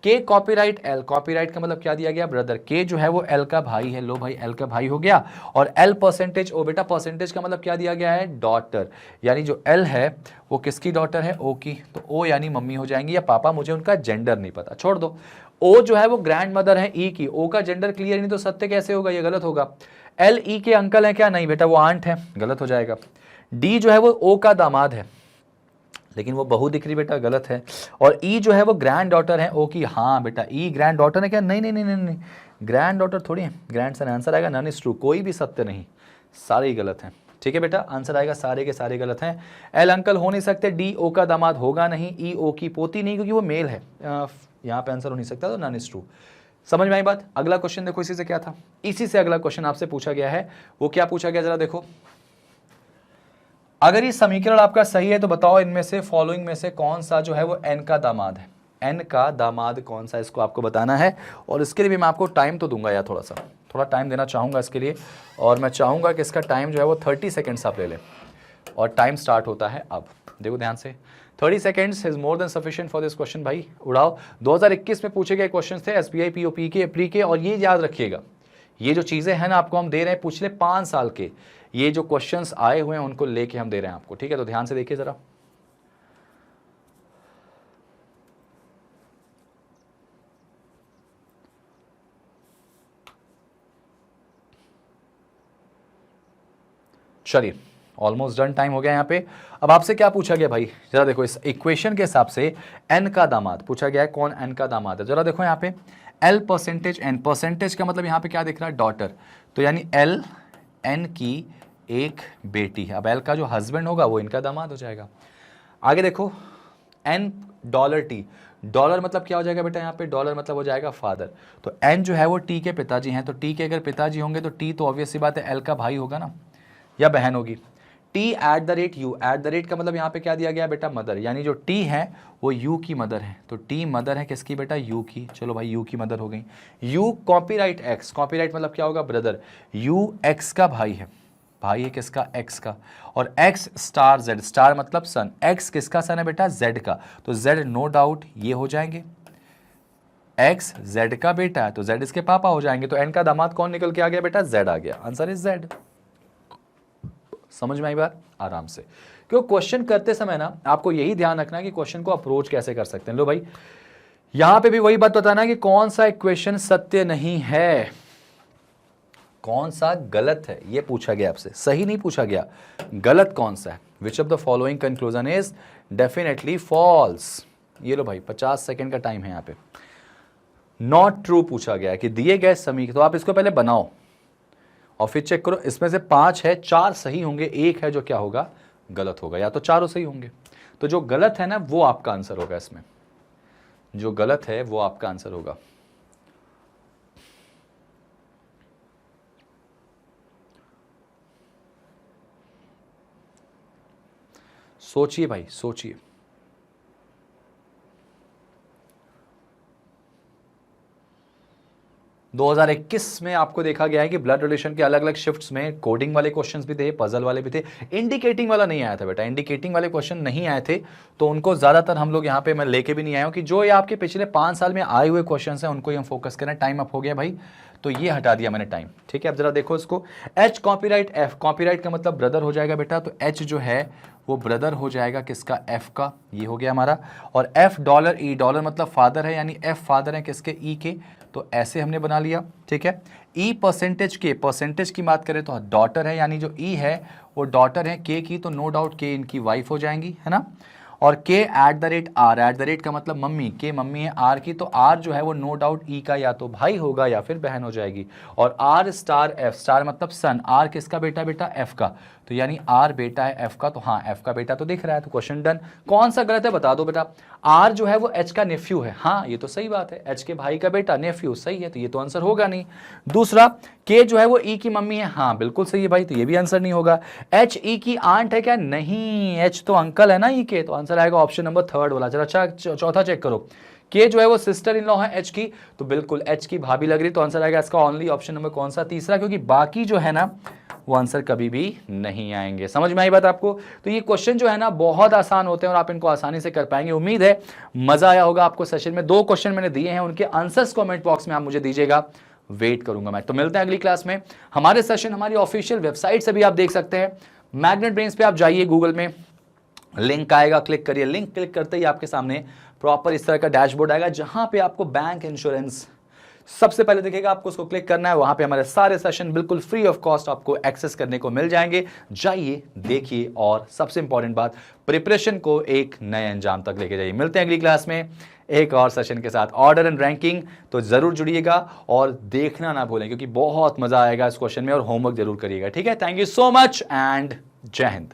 के कॉपीराइट एल, कॉपीराइट का मतलब क्या दिया गया ब्रदर, के जो है वो एल का भाई है, लो भाई एल का भाई हो गया। और एल परसेंटेज ओ, बेटा परसेंटेज का मतलब क्या दिया गया है, डॉटर, यानी जो एल है वो किसकी डॉटर है, ओ की, तो ओ यानी मम्मी हो जाएंगी या पापा, मुझे उनका जेंडर नहीं पता, छोड़ दो। ओ जो है वो ग्रैंड मदर है ई की, ओ का जेंडर क्लियर नहीं तो सत्य कैसे होगा, ये गलत होगा। एल ई के अंकल है क्या, नहीं बेटा वो आंट है, गलत हो जाएगा। डी जो है वो ओ का दामाद है, लेकिन वो बहू दिख रही बेटा, गलत है। और ई जो है वो ग्रैंड डॉटर है ओ की, हाँ बेटा ई ग्रैंड डॉटर है क्या, नहीं नहीं नहीं नहीं, नहीं। ग्रैंड डॉटर थोड़ी है, ग्रैंड सन आंसर आएगा, नन इज ट्रू, कोई भी सत्य नहीं, सारे ही गलत हैं, ठीक है बेटा, आंसर आएगा सारे के सारे गलत हैं। एल अंकल हो नहीं सकते, डी ओ का दामाद होगा नहीं, ई ओ की पोती नहीं क्योंकि वो मेल है, यहाँ पे आंसर हो नहीं सकता, तो नन इज ट्रू। समझ में आई बात। अगला क्वेश्चन देखो, इसी से क्या था, इसी से अगला क्वेश्चन आपसे पूछा गया है, वो क्या पूछा गया जरा देखो। अगर ये समीकरण आपका सही है तो बताओ इनमें से फॉलोइंग में से कौन सा जो है वो एन का दामाद है, एन का दामाद कौन सा, इसको आपको बताना है। और इसके लिए भी मैं आपको टाइम तो दूंगा यार, थोड़ा टाइम देना चाहूंगा इसके लिए, और मैं चाहूंगा कि इसका टाइम जो है वो 30 सेकेंड्स आप ले लें, और टाइम स्टार्ट होता है अब, देखो ध्यान से, 30 seconds is more than sufficient for this question. भाई उड़ाओ। 2021 में पूछे गए क्वेश्चन थे एसबीआई पीओपी के, प्री के, और ये याद रखिएगा, ये जो चीजें हैं ना आपको हम दे रहे हैं पिछले 5 साल के, ये जो क्वेश्चंस आए हुए हैं उनको लेके हम दे रहे हैं आपको, ठीक है। तो ध्यान से देखिए जरा, चलिए ऑलमोस्ट डन, टाइम हो गया यहाँ पे। अब आपसे क्या पूछा गया भाई, जरा देखो इस इक्वेशन के हिसाब से एन का दामाद पूछा गया है, कौन एन का दामाद है, जरा देखो यहाँ पे एल परसेंटेज एन, परसेंटेज का मतलब यहाँ पे क्या दिख रहा है, डॉटर, तो यानी एल एन की एक बेटी है। अब एल का जो हस्बैंड होगा वो इनका दामाद हो जाएगा। आगे देखो एन डॉलर टी, डॉलर मतलब क्या हो जाएगा बेटा, यहाँ पे डॉलर मतलब हो जाएगा फादर, तो एन जो है वो टी के पिताजी हैं, तो टी के अगर पिताजी होंगे तो टी तो ऑब्वियस सी बात है एल का भाई होगा ना, या बहन होगी। T eight the rate you, eight the rate का मतलब यहाँ पे क्या दिया गया बेटा, मदर, यानी जो टी है वो यू की मदर है, तो टी मदर है किसकी बेटा, यू की, चलो भाई यू की मदर हो गई। यू कॉपीराइट एक्स, कॉपीराइट मतलब क्या होगा ब्रदर, यू एक्स का भाई है, भाई है किसका, एक्स का, और एक्स स्टार जेड, स्टार मतलब सन, एक्स किसका सन है बेटा, जेड का, तो जेड नो डाउट ये हो जाएंगे, एक्स जेड का बेटा है तो जेड इसके पापा हो जाएंगे, तो एन का दामाद कौन निकल के आ गया बेटा, जेड आ गया, आंसर इज जेड। समझ में आई बात, आराम से, क्योंकि क्वेश्चन करते समय ना आपको यही ध्यान रखना है कि क्वेश्चन को अप्रोच कैसे कर सकते हैं। लो भाई यहां पे भी वही बात बताना कि कौन सा इक्वेशन सत्य नहीं है, कौन सा गलत है, ये पूछा गया आपसे, सही नहीं पूछा गया, गलत कौन सा है। Which of the following conclusion is definitely false. ये लो भाई 50 सेकेंड का टाइम है यहाँ पे। नॉट ट्रू पूछा गया है कि दिए गए समीकरण, तो आप इसको पहले बनाओ और फिर चेक करो, इसमें से 5 है, 4 सही होंगे, एक है जो क्या होगा, गलत होगा, या तो चारों सही होंगे, तो जो गलत है ना वो आपका आंसर होगा, इसमें जो गलत है वो आपका आंसर होगा। सोचिए भाई सोचिए, दो 2021 में आपको देखा गया है कि ब्लड रिलेशन के अलग अलग शिफ्ट्स में कोडिंग वाले क्वेश्चंस भी थे, पजल वाले भी थे, इंडिकेटिंग वाला नहीं आया था बेटा, इंडिकेटिंग वाले क्वेश्चन नहीं आए थे, तो उनको ज्यादातर हम लोग यहाँ पे मैं लेके भी नहीं आया हूँ कि जो ये आपके पिछले 5 साल में आए हुए क्वेश्चन हैं उनको ही हम फोकस करें। टाइम अप हो गया भाई, तो ये हटा दिया मैंने टाइम, ठीक है। अब जरा देखो इसको, एच कॉपीराइट, एफ कॉपीराइट का मतलब ब्रदर हो जाएगा बेटा, तो एच जो है वो ब्रदर हो जाएगा किसका, एफ का, ये हो गया हमारा। और एफ डॉलर ई, डॉलर मतलब फादर है, यानी एफ फादर है किसके, ई के, तो ऐसे हमने बना लिया, ठीक है। ई परसेंटेज के, परसेंटेज की बात करें तो डॉटर है, यानी जो ई है वो डॉटर है के की, तो नो डाउट के इनकी वाइफ हो जाएंगी, है ना। और K at the rate R, at the rate का मतलब मम्मी, के मम्मी है आर की, तो आर जो है वो नो डाउट ई का या तो भाई होगा या फिर बहन हो जाएगी। और आर स्टार एफ, स्टार मतलब सन, आर किसका बेटा, बेटा एफ का, तो यानी आर बेटा है एफ का, तो हाँ एफ का बेटा तो दिख रहा है, तो क्वेश्चन डन। कौन सा गलत है बता दो बेटा, आर जो है वो एच का नेफ्यू है, हाँ ये तो सही बात है, एच के भाई का बेटा नेफ्यू, सही है, तो ये तो आंसर होगा नहीं। दूसरा, के जो है वो ई की मम्मी है, हाँ बिल्कुल सही है भाई, तो ये भी आंसर नहीं होगा। एच ई की आंट है क्या, नहीं, एच तो अंकल है ना ई के, तो आंसर आएगा ऑप्शन नंबर थर्ड वाला। चलो अच्छा चौथा चेक करो, के जो है वो सिस्टर इन लॉ है एच की, तो बिल्कुल एच की भाभी लग रही, तो आंसर आएगा इसका ओनली ऑप्शन नंबर कौन सा, तीसरा, क्योंकि बाकी जो है ना वो आंसर कभी भी नहीं आएंगे। समझ में आई बात आपको? तो ये क्वेश्चन जो है ना बहुत आसान होते हैं और आप इनको आसानी से कर पाएंगे। उम्मीद है मजा आया होगा आपको सेशन में। 2 क्वेश्चन मैंने दिए हैं, उनके आंसर्स कमेंट बॉक्स में आप मुझे दीजिएगा, वेट करूंगा मैं। तो मिलते हैं अगली क्लास में। हमारे सेशन हमारी ऑफिशियल वेबसाइट से भी आप देख सकते हैं, मैग्नेट ब्रेन्स पे आप जाइए, गूगल में लिंक आएगा, क्लिक करिए, लिंक क्लिक करते ही आपके सामने प्रॉपर इस तरह का डैशबोर्ड आएगा, जहां पे आपको बैंक इंश्योरेंस सबसे पहले दिखेगा, आपको उसको क्लिक करना है, वहां पे हमारे सारे सेशन बिल्कुल फ्री ऑफ कॉस्ट आपको एक्सेस करने को मिल जाएंगे। जाइए देखिए, और सबसे इंपॉर्टेंट बात, प्रिपरेशन को एक नए अंजाम तक लेके जाइए। मिलते हैं अगली क्लास में एक और सेशन के साथ, ऑर्डर एंड रैंकिंग, तो जरूर जुड़िएगा और देखना ना भूलें, क्योंकि बहुत मजा आएगा इस क्वेश्चन में, और होमवर्क जरूर करिएगा, ठीक है। Thank you so much and जय हिंद।